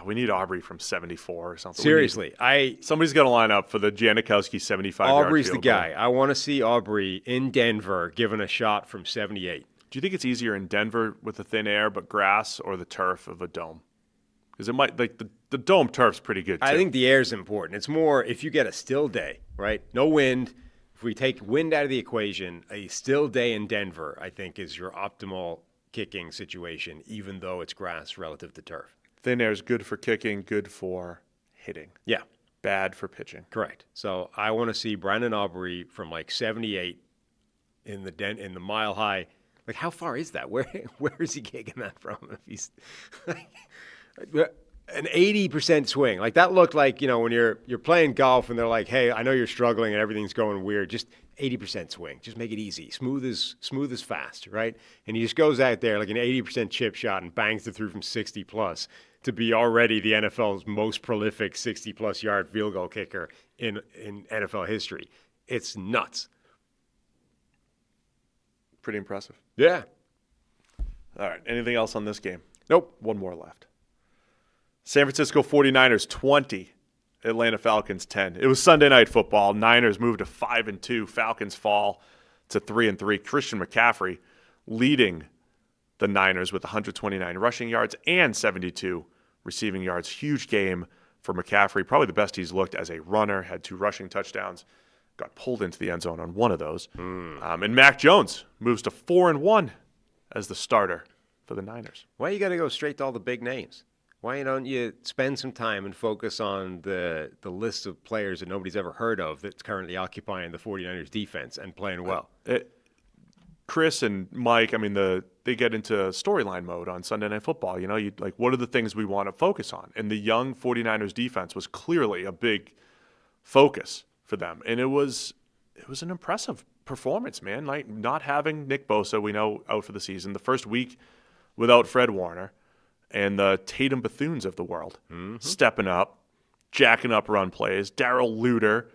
We need Aubrey from 74 or something. Seriously. Somebody's got to line up for the Janikowski 75-yard Aubrey's field the guy. goal. I want to see Aubrey in Denver given a shot from 78. Do you think it's easier in Denver with the thin air but grass, or the turf of a dome? Because it might, like, the dome turf's pretty good too. I think the air is important. It's more if you get a still day, right? No wind. If we take wind out of the equation, a still day in Denver, I think, is your optimal kicking situation, even though it's grass relative to turf. Thin air is good for kicking, good for hitting. Yeah. Bad for pitching. Correct. So I want to see Brandon Aubrey from like 78 in the mile high. Like, how far is that? Where is he kicking that from? If he's an 80% swing. Like, that looked like, when you're playing golf and they're like, hey, I know you're struggling and everything's going weird. Just 80% swing. Just make it easy. Smooth as fast, right? And he just goes out there like an 80% chip shot and bangs it through from 60-plus to be already the NFL's most prolific 60-plus yard field goal kicker in NFL history. It's nuts. Pretty impressive. Yeah. All right. Anything else on this game? Nope. One more left. San Francisco 49ers 20, Atlanta Falcons 10. It was Sunday Night Football. Niners moved to 5-2. Falcons fall to 3-3. Christian McCaffrey leading the Niners with 129 rushing yards and 72 receiving yards. Huge game for McCaffrey. Probably the best he's looked as a runner. Had 2 rushing touchdowns. Got pulled into the end zone on one of those. And Mac Jones moves to 4-1 as the starter for the Niners. Why you got to go straight to all the big names? Why don't you spend some time and focus on the list of players that nobody's ever heard of that's currently occupying the 49ers defense and playing well? Chris and Mike, I mean, the they get into storyline mode on Sunday Night Football. You know, you like, what are the things we want to focus on? And the young 49ers defense was clearly a big focus for them. And it was an impressive performance, man. Like, not having Nick Bosa, we know, out for the season, the first week without Fred Warner, and the Tatum Bethunes of the world stepping up, jacking up run plays. Darrell Luter,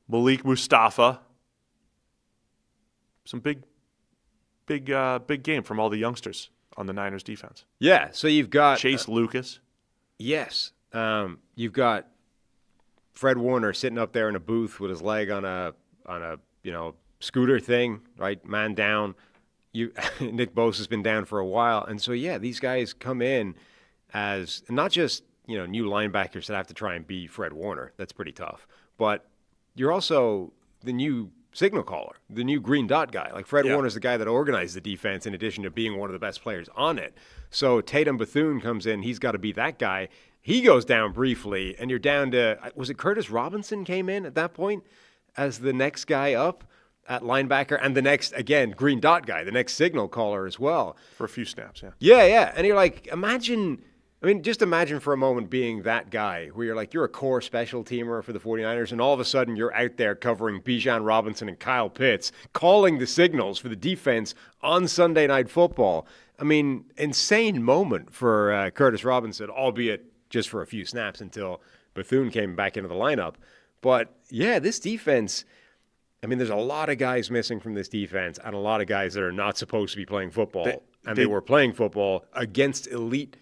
Malik Mustafa. Some big game from all the youngsters on the Niners defense. Yeah, so you've got Chase Lucas. Yes. You've got Fred Warner sitting up there in a booth with his leg on a scooter thing, right? Man down. Nick Bosa's been down for a while. And so, yeah, these guys come in as not just, new linebackers that have to try and beat Fred Warner. That's pretty tough. But you're also the new signal caller, the new green dot guy. Like, Fred Warner's the guy that organized the defense in addition to being one of the best players on it. So Tatum Bethune comes in. He's got to be that guy. He goes down briefly, and you're down to, was it Curtis Robinson came in at that point as the next guy up at linebacker, and the next, again, green dot guy, the next signal caller as well. For a few snaps, yeah. Yeah. And you're like, just imagine for a moment being that guy where you're like, you're a core special teamer for the 49ers, and all of a sudden you're out there covering Bijan Robinson and Kyle Pitts, calling the signals for the defense on Sunday Night Football. I mean, insane moment for Curtis Robinson, albeit just for a few snaps until Bethune came back into the lineup. But, yeah, this defense, there's a lot of guys missing from this defense and a lot of guys that are not supposed to be playing football. They were playing football against elite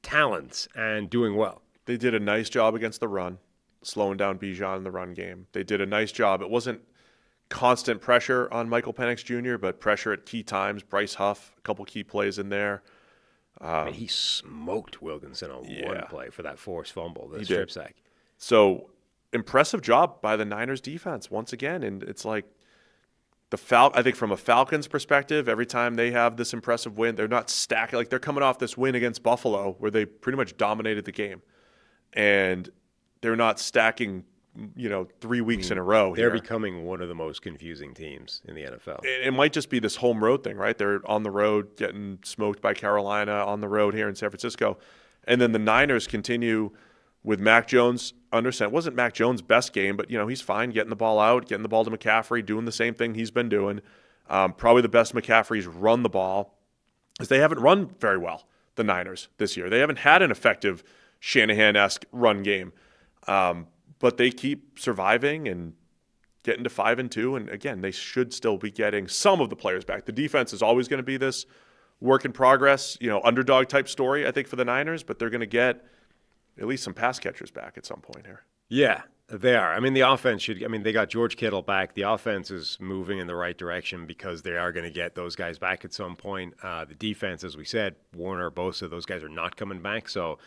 talents and doing well. They did a nice job against the run, slowing down Bijan in the run game. They did a nice job. It wasn't constant pressure on Michael Penix Jr., but pressure at key times. Bryce Huff, a couple key plays in there. He smoked Wilkinson on one play for that forced fumble, the strip sack. So, impressive job by the Niners defense once again. And it's like I think from a Falcons perspective, every time they have this impressive win, they're not stacking. Like, they're coming off this win against Buffalo where they pretty much dominated the game. And they're not stacking, 3 weeks in a row. They're becoming one of the most confusing teams in the NFL. It might just be this home road thing, right? They're on the road getting smoked by Carolina, on the road here in San Francisco. And then the Niners continue with Mac Jones under center. It wasn't Mac Jones' best game, but, he's fine getting the ball out, getting the ball to McCaffrey, doing the same thing he's been doing. Probably the best McCaffrey's run the ball, because they haven't run very well, the Niners, this year. They haven't had an effective Shanahan-esque run game. But they keep surviving and getting to 5-2. And again, they should still be getting some of the players back. The defense is always going to be this work in progress, underdog type story, I think, for the Niners, but they're going to get at least some pass catchers back at some point here. Yeah, they are. The offense they got George Kittle back. The offense is moving in the right direction because they are going to get those guys back at some point. The defense, as we said, Warner, Bosa, those guys are not coming back. So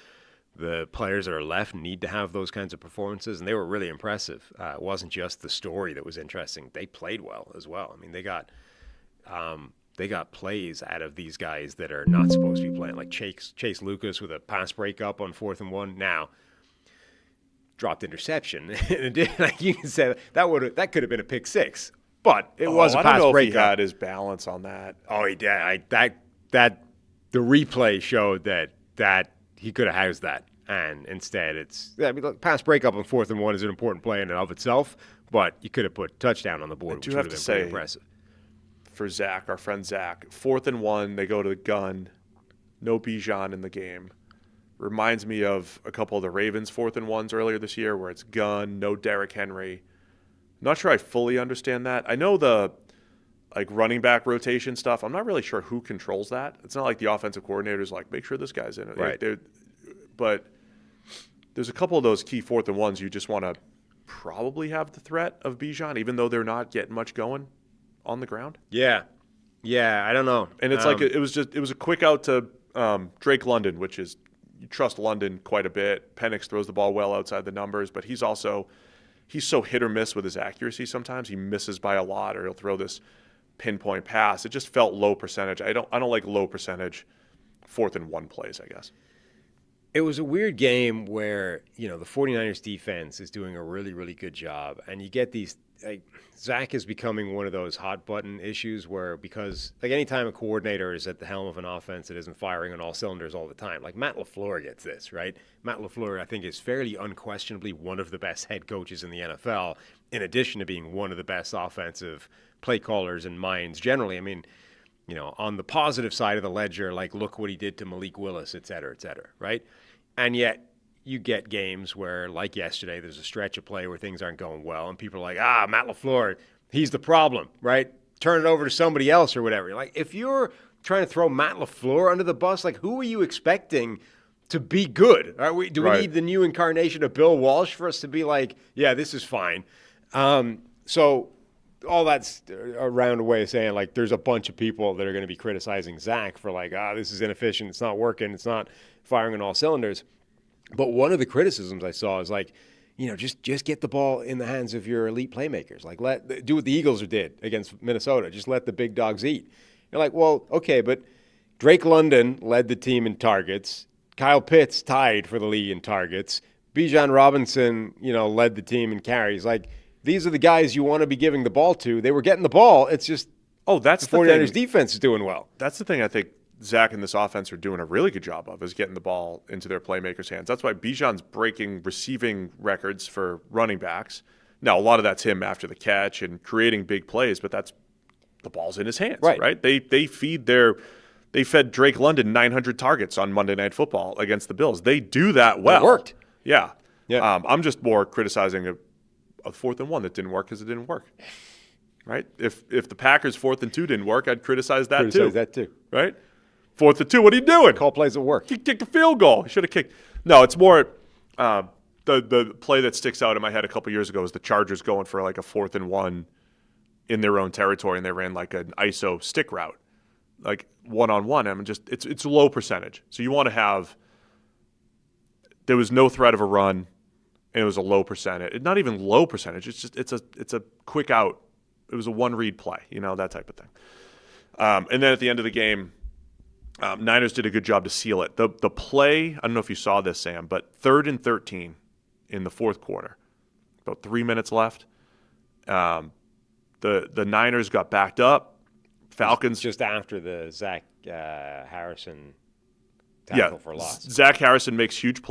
the players that are left need to have those kinds of performances, and they were really impressive. It wasn't just the story that was interesting. They played well as well. They got plays out of these guys that are not supposed to be playing, like Chase Lucas with a pass breakup on 4th and 1. Now, dropped interception. Like you can say that could have been a pick six, but it was a pass breakup. I don't know if he had his balance on that. Oh, he did. The replay showed that he could have housed that, and instead pass breakup on 4th and 1 is an important play in and of itself, but you could have put touchdown on the board, which would have been pretty impressive. For Zach, our friend Zach, 4th and 1, they go to the gun, no Bijan in the game. Reminds me of a couple of the Ravens 4th and 1s earlier this year where it's gun, no Derrick Henry. Not sure I fully understand that. I know the running back rotation stuff. I'm not really sure who controls that. It's not like the offensive coordinator's like, make sure this guy's in it. Right. But there's a couple of those key 4th and 1s you just want to probably have the threat of Bijan, even though they're not getting much going on the ground. Yeah, I don't know. And it's it was a quick out to Drake London, which is, you trust London quite a bit. Penix throws the ball well outside the numbers, but he's so hit or miss with his accuracy sometimes. He misses by a lot, or he'll throw this pinpoint pass. It just felt low percentage. I don't like low percentage 4th and 1 plays, I guess. It was a weird game where, the 49ers defense is doing a really, really good job. And you get these, Zach is becoming one of those hot button issues where because, anytime a coordinator is at the helm of an offense that isn't firing on all cylinders all the time, Matt LaFleur gets this, right? Matt LaFleur, I think, is fairly unquestionably one of the best head coaches in the NFL, in addition to being one of the best offensive play callers and minds generally. I mean, on the positive side of the ledger, look what he did to Malik Willis, et cetera, right? And yet you get games where, like yesterday, there's a stretch of play where things aren't going well, and people are like, Matt LaFleur, he's the problem, right? Turn it over to somebody else or whatever. If you're trying to throw Matt LaFleur under the bus, who are you expecting to be good? Do we need the new incarnation of Bill Walsh for us to be yeah, this is fine? So all that's a round way of saying, there's a bunch of people that are going to be criticizing Zach for this is inefficient, it's not working, it's not firing on all cylinders. But one of the criticisms I saw is just get the ball in the hands of your elite playmakers. Do what the Eagles did against Minnesota. Just let the big dogs eat. You're well, okay, but Drake London led the team in targets. Kyle Pitts tied for the league in targets. Bijan Robinson, led the team in carries. These are the guys you want to be giving the ball to. They were getting the ball. It's just that's the 49ers defense is doing well. That's the thing I think Zach and this offense are doing a really good job of, is getting the ball into their playmakers' hands. That's why Bijan's breaking receiving records for running backs. Now, a lot of that's him after the catch and creating big plays, but that's the ball's in his hands, right? They fed Drake London 900 targets on Monday Night Football against the Bills. They do that well. It worked. Yeah. I'm just more criticizing a 4th and 1 that didn't work because it didn't work. Right? If the Packers 4th and 2 didn't work, I'd criticize that too. Right? 4th and 2, what are you doing? Call plays at work. He kicked a field goal. He should have kicked. No, it's more the play that sticks out in my head a couple years ago is the Chargers going for a 4th and 1 in their own territory, and they ran an ISO stick route, one-on-one. I mean, it's low percentage. So you want to have – there was no threat of a run, and it was a low percentage. Not even low percentage. It's a quick out. It was a one-read play, that type of thing. And then at the end of the game – Niners did a good job to seal it. The play, I don't know if you saw this, Sam, but 3rd and 13 in the fourth quarter, about 3 minutes left. The Niners got backed up. Falcons just after the Zach Harrison tackle for loss. Zach Harrison makes huge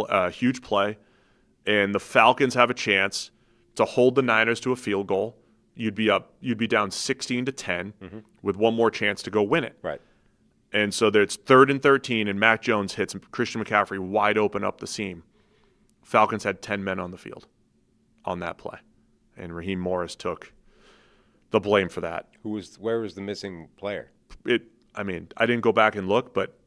play, and the Falcons have a chance to hold the Niners to a field goal. You'd be down 16-10 with one more chance to go win it. Right. And so it's 3rd and 13, and Mac Jones hits Christian McCaffrey wide open up the seam. Falcons had 10 men on the field on that play, and Raheem Morris took the blame for that. Where was the missing player? I didn't go back and look, but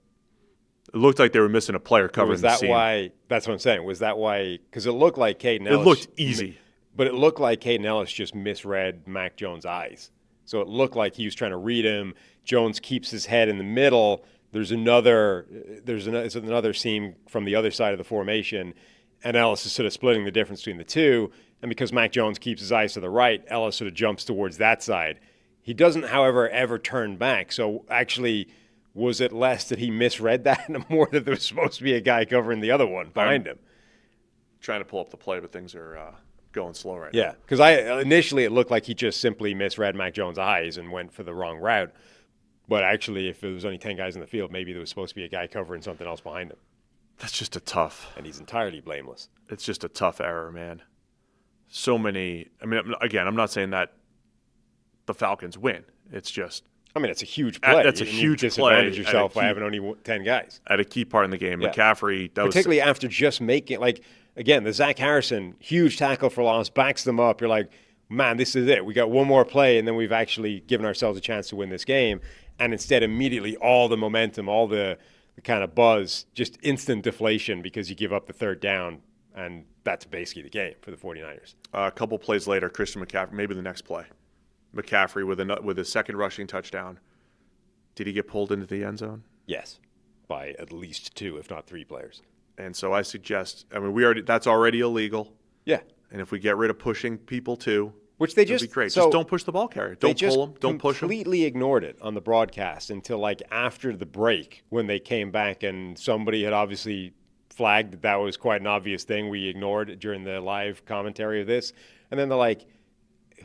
it looked like they were missing a player covering the seam. That's what I'm saying. Was that why? Because it looked like Caden Ellis. It looked easy. But it looked like Caden Ellis just misread Mac Jones' eyes. So it looked like he was trying to read him. Jones keeps his head in the middle. There's another seam from the other side of the formation, and Ellis is sort of splitting the difference between the two. And because Mac Jones keeps his eyes to the right, Ellis sort of jumps towards that side. He doesn't, however, ever turn back. So actually, was it less that he misread that and more that there was supposed to be a guy covering the other one behind him? Trying to pull up the play, but things are going slow right now. Yeah, because initially it looked like he just simply misread Mac Jones' eyes and went for the wrong route. But actually, if there was only 10 guys in the field, maybe there was supposed to be a guy covering something else behind him. That's just a tough. And he's entirely blameless. It's just a tough error, man. So many. I mean, again, I'm not saying that the Falcons win. It's just. It's a huge play. That's a huge play. Disadvantage yourself by having only 10 guys. At a key part in the game. Yeah. McCaffrey. Particularly after just making, again, the Zach Harrison, huge tackle for loss, backs them up. You're like, man, this is it. We got one more play, and then we've actually given ourselves a chance to win this game. And instead, immediately, all the momentum, all the kind of buzz, just instant deflation because you give up the third down, and that's basically the game for the 49ers. A couple plays later, Christian McCaffrey, maybe the next play, McCaffrey with his second rushing touchdown. Did he get pulled into the end zone? Yes, by at least 2, if not 3 players. And so I suggest, that's already illegal. Yeah. And if we get rid of pushing people too, which they it'd be great. So just don't push the ball carrier. Don't pull them. Don't push them. They completely ignored it on the broadcast until after the break when they came back and somebody had obviously flagged that was quite an obvious thing we ignored during the live commentary of this. And then they're like,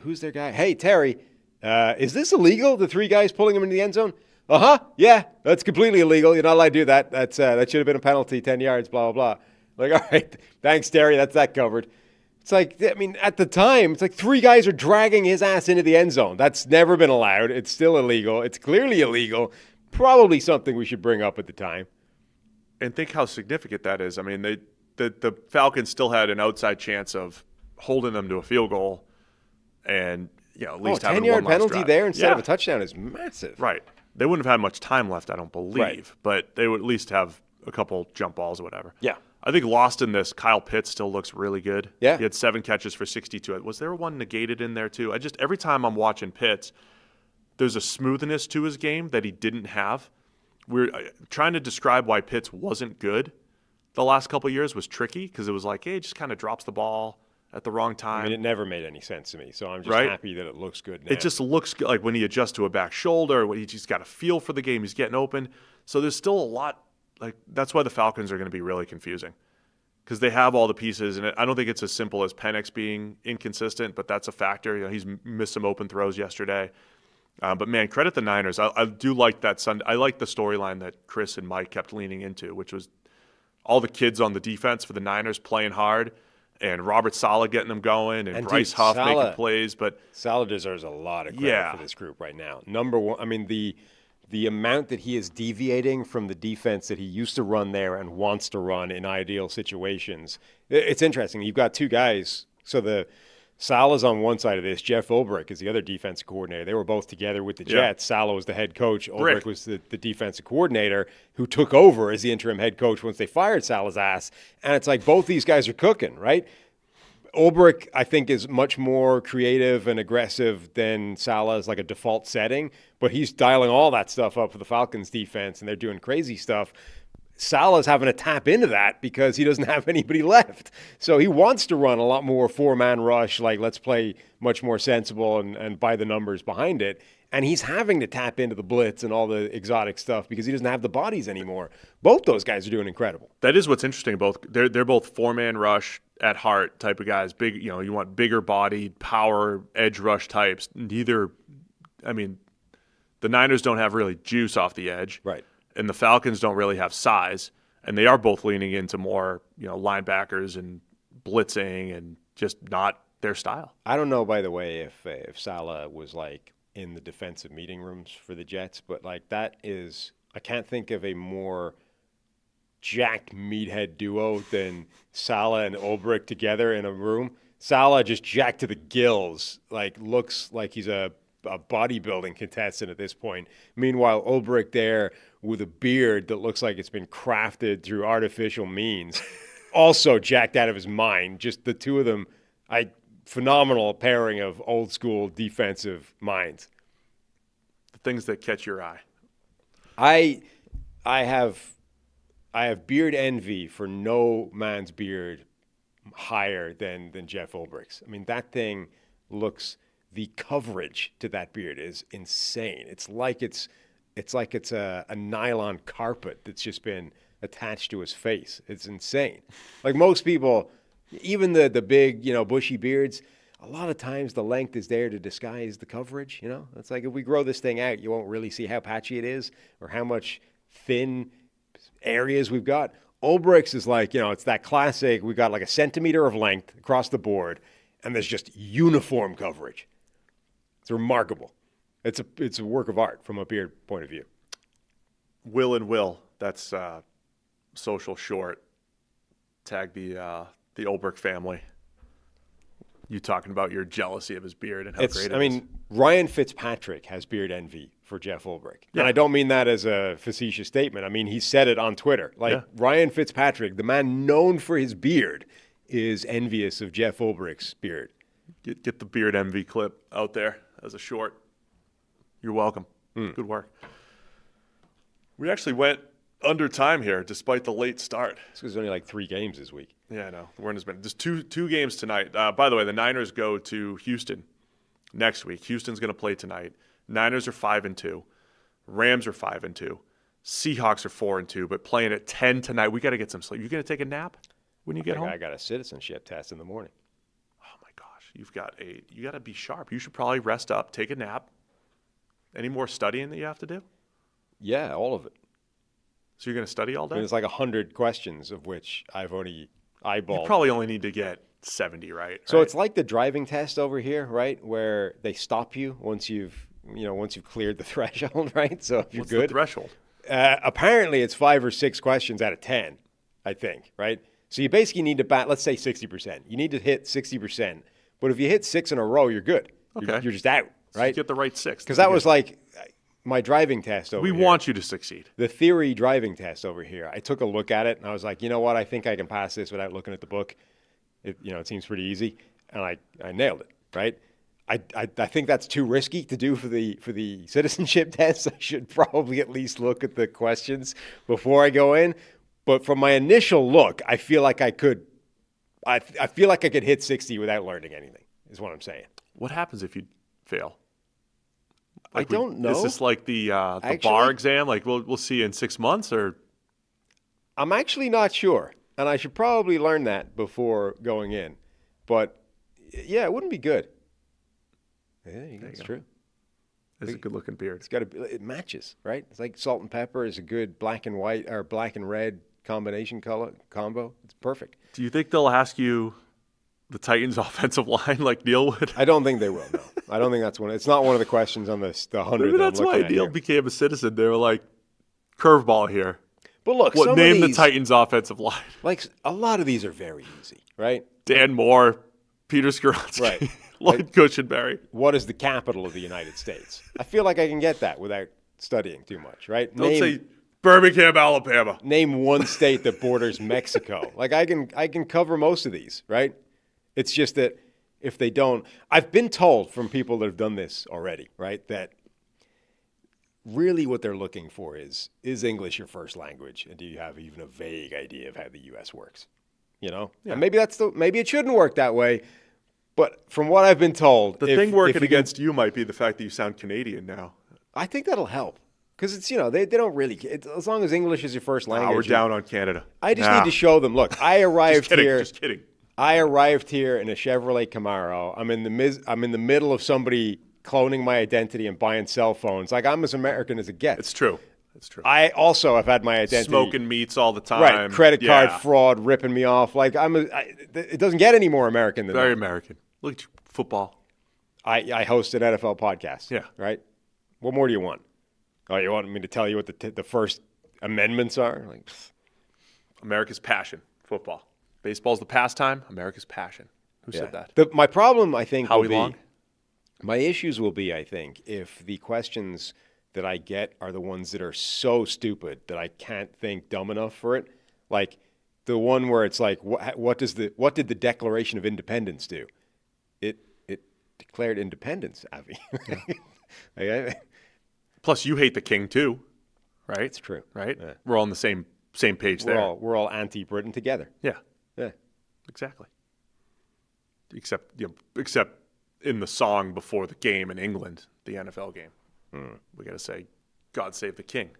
who's their guy? Hey, Terry, is this illegal? The 3 guys pulling him into the end zone? Yeah, that's completely illegal. You're not allowed to do that. That should have been a penalty, 10 yards, blah, blah, blah. Like, all right, thanks, Terry. That's that covered. It's like, I mean, at the time, it's like 3 guys are dragging his ass into the end zone. That's never been allowed. It's still illegal. It's clearly illegal. Probably something we should bring up at the time. And think how significant that is. I mean, the Falcons still had an outside chance of holding them to a field goal and, at least having 10-yard one last penalty drive. there instead of a touchdown is massive. Right. They wouldn't have had much time left, I don't believe. Right. But they would at least have a couple jump balls or whatever. Yeah. I think lost in this, Kyle Pitts still looks really good. Yeah. He had 7 catches for 62. Was there one negated in there too? Every time I'm watching Pitts, there's a smoothness to his game that he didn't have. We're trying to describe why Pitts wasn't good the last couple of years was tricky because it was like, hey, he just kind of drops the ball at the wrong time. I mean, it never made any sense to me, so I'm just happy that it looks good now. It just looks like when he adjusts to a back shoulder, when he just got a feel for the game, he's getting open. So there's still a lot. Like that's why the Falcons are going to be really confusing because they have all the pieces, and I don't think it's as simple as Penix being inconsistent, but that's a factor. He's missed some open throws yesterday. But man, credit the Niners. I do like that Sunday. I like the storyline that Chris and Mike kept leaning into, which was all the kids on the defense for the Niners playing hard, and Robert Saleh getting them going, and Bryce Huff making plays. But Saleh deserves a lot of credit for this group right now. Number one, I mean the amount that he is deviating from the defense that he used to run there and wants to run in ideal situations. It's interesting. You've got 2 guys. So the Saleh's on one side of this. Jeff Ulbrich is the other defensive coordinator. They were both together with the Jets. Saleh was the head coach. Ulbrich was the defensive coordinator who took over as the interim head coach once they fired Saleh's ass. And it's like both these guys are cooking, right? Ulbrich, I think, is much more creative and aggressive than Saleh's like a default setting, but he's dialing all that stuff up for the Falcons defense, and they're doing crazy stuff. Saleh's having to tap into that because he doesn't have anybody left. So he wants to run a lot more 4-man rush, like let's play much more sensible and by the numbers behind it. And he's having to tap into the blitz and all the exotic stuff because he doesn't have the bodies anymore. Both those guys are doing incredible. That is what's interesting. They're both 4-man rush at heart type of guys. Big, you want bigger bodied, power, edge rush types. The Niners don't have really juice off the edge. Right. And the Falcons don't really have size, and they are both leaning into more, linebackers and blitzing and just not their style. I don't know, by the way, if Saleh was like in the defensive meeting rooms for the Jets, but like that is, I can't think of a more jacked meathead duo than Saleh and Ulbrich together in a room. Saleh just jacked to the gills, like looks like he's a bodybuilding contestant at this point. Meanwhile, Ulbrich there with a beard that looks like it's been crafted through artificial means, also jacked out of his mind. Just the 2 of them, phenomenal pairing of old school defensive minds. The things that catch your eye. I have beard envy for no man's beard higher than Jeff Ulbrich's. I mean, that thing looks. The coverage to that beard is insane. It's like it's a nylon carpet that's just been attached to his face. It's insane. Like most people, even the big, bushy beards, a lot of times the length is there to disguise the coverage, It's like if we grow this thing out, you won't really see how patchy it is or how much thin areas we've got. Ulbrich's is like, it's that classic, we've got like a centimeter of length across the board, and there's just uniform coverage. It's remarkable. It's a work of art from a beard point of view. Will and Will, that's social short. Tag the Ulbrich family. You talking about your jealousy of his beard and how great it is. Ryan Fitzpatrick has beard envy for Jeff Ulbrich. Yeah. And I don't mean that as a facetious statement. I mean, he said it on Twitter. Ryan Fitzpatrick, the man known for his beard, is envious of Jeff Ulbrich's beard. Get the beard envy clip out there as a short. You're welcome. Good work. We actually went under time here despite the late start. This was only like 3 games this week. Yeah, I know. We're in as many. There's two games tonight. By the way, the Niners go to Houston next week. Houston's going to play tonight. Niners are 5-2. Rams are 5-2. Seahawks are 4-2, but playing at 10 tonight. We got to get some sleep. You going to take a nap when you get home? I got a citizenship test in the morning. Oh my gosh, you got to be sharp. You should probably rest up, take a nap. Any more studying that you have to do? Yeah, all of it. So you're going to study all day? There's like 100 questions, of which I've only eyeballed. You probably only need to get 70, right? So it's like the driving test over here, right? Where they stop you once you've cleared the threshold, right? So if you're What's good. the threshold? Apparently, it's 5 or 6 questions out of 10, I think, right? So you basically need to let's say 60%. You need to hit 60%. But if you hit 6 in a row, you're good. Okay. You're just out, right? So you get the right 6. Because that was like my driving test over here. We want you to succeed. The theory driving test over here. I took a look at it, and I was like, you know what? I think I can pass this without looking at the book. It seems pretty easy, and I nailed it, right? I think that's too risky to do for the citizenship test. I should probably at least look at the questions before I go in. But from my initial look, I feel like I could. I feel like I could hit 60 without learning anything. Is what I'm saying. What happens if you fail? I don't know. Is this like the bar exam? Like we'll see you in 6 months, or? I'm actually not sure, and I should probably learn that before going in. But yeah, it wouldn't be good. Yeah, it's true. It's a good-looking beard. It matches, right? It's like salt and pepper is a good black and white or black and red combination combo. It's perfect. Do you think they'll ask you the Titans' offensive line like Neil would? I don't think they will. No, I don't think that's one. It's not one of the questions on the 100. Maybe that's why Neil became a citizen. They were like, curveball here. But look, name the Titans' offensive line. Like a lot of these are very easy, right? Dan Moore, Peter Skoronsky, right? Lloyd Cushenberry. What is the capital of the United States? I feel like I can get that without studying too much, right? Don't say Birmingham, Alabama. Name one state that borders Mexico. Like I can cover most of these, right? It's just that if they don't, I've been told from people that have done this already, right, that really what they're looking for is English your first language, and do you have even a vague idea of how the U.S. works? Yeah. And maybe maybe it shouldn't work that way. But from what I've been told, the thing working against you might be the fact that you sound Canadian now. I think that'll help because it's they don't really as long as English is your first language. We're down on Canada. I just need to show them. Look, I arrived here. Just kidding. I arrived here in a Chevrolet Camaro. I'm in the middle of somebody cloning my identity and buying cell phones. Like I'm as American as it gets. It's true. It's true. I also have had my identity smoking meats all the time. Right, credit card fraud ripping me off. Like it doesn't get any more American than very that. American. Look at you, football. I host an NFL podcast. Yeah. Right. What more do you want? Oh, you want me to tell you what the first amendments are? Like, America's passion, football. Baseball's the pastime. America's passion. Who said that? My problem, I think, Howie Long? My issues will be, I think, if the questions that I get are the ones that are so stupid that I can't think dumb enough for it. Like the one where it's like, what did the Declaration of Independence do? It declared independence, Avi. Yeah. Plus, you hate the king too, right? It's true, right? Yeah. We're all on the same page there. We're all anti-Britain together. Yeah, exactly. Except in the song before the game in England, the NFL game, we got to say, "God save the king."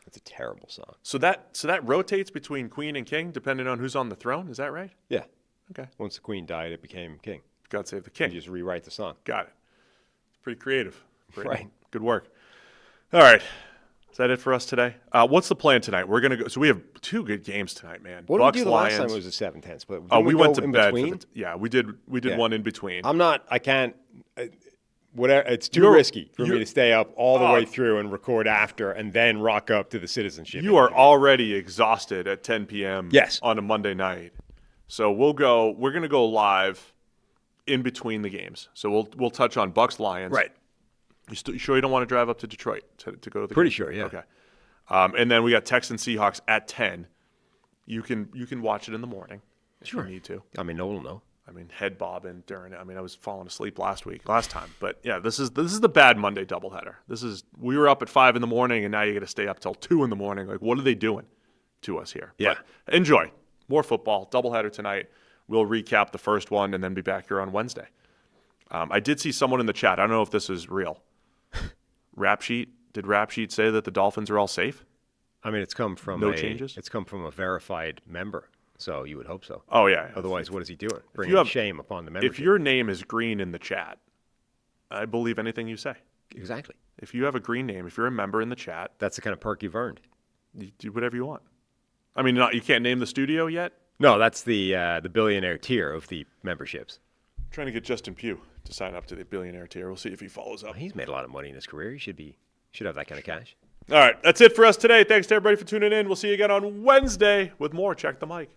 It's a terrible song. So that rotates between queen and king depending on who's on the throne. Is that right? Yeah. Okay. Once the queen died, it became king. God save the king. You just rewrite the song. Got it. It's pretty creative. Right. Good work. All right. Is that it for us today? What's the plan tonight? We're gonna go. So we have 2 good games tonight, man. What Bucks, did we do the Lions. last time? It was a 7-10 split. We went to in bed. Between? We did one in between. I can't. Whatever. It's too risky for me to stay up all the way through and record after, and then rock up to the citizenship. You are already exhausted at 10 p.m. Yes. On a Monday night. So we're going to go live in between the games. So we'll touch on Bucks Lions. Right. You sure you don't want to drive up to Detroit to go to the Pretty game? sure, yeah. Okay. And then we got Texans Seahawks at 10. You can watch it in the morning if you need to. I mean, no one will know. I mean, head bobbing during it. I mean, I was falling asleep last time. But yeah, this is the bad Monday doubleheader. We were up at 5 in the morning, and now you got to stay up till 2 in the morning. Like, what are they doing to us here? Yeah. But enjoy. More football. Doubleheader tonight. We'll recap the first one and then be back here on Wednesday. I did see someone in the chat. I don't know if this is real. Rap Sheet. Did Rap Sheet say that the Dolphins are all safe? I mean, it's come from changes? It's come from a verified member, so you would hope so. Oh, yeah. Otherwise, what is he doing? Bringing shame upon the membership. If your name is green in the chat, I believe anything you say. Exactly. If you have a green name, if you're a member in the chat, that's the kind of perk you've earned. You do whatever you want. I mean, you can't name the studio yet? No, that's the billionaire tier of the memberships. I'm trying to get Justin Pugh to sign up to the billionaire tier. We'll see if he follows up. He's made a lot of money in his career. He should have that kind of cash. All right, that's it for us today. Thanks to everybody for tuning in. We'll see you again on Wednesday with more Check the Mic.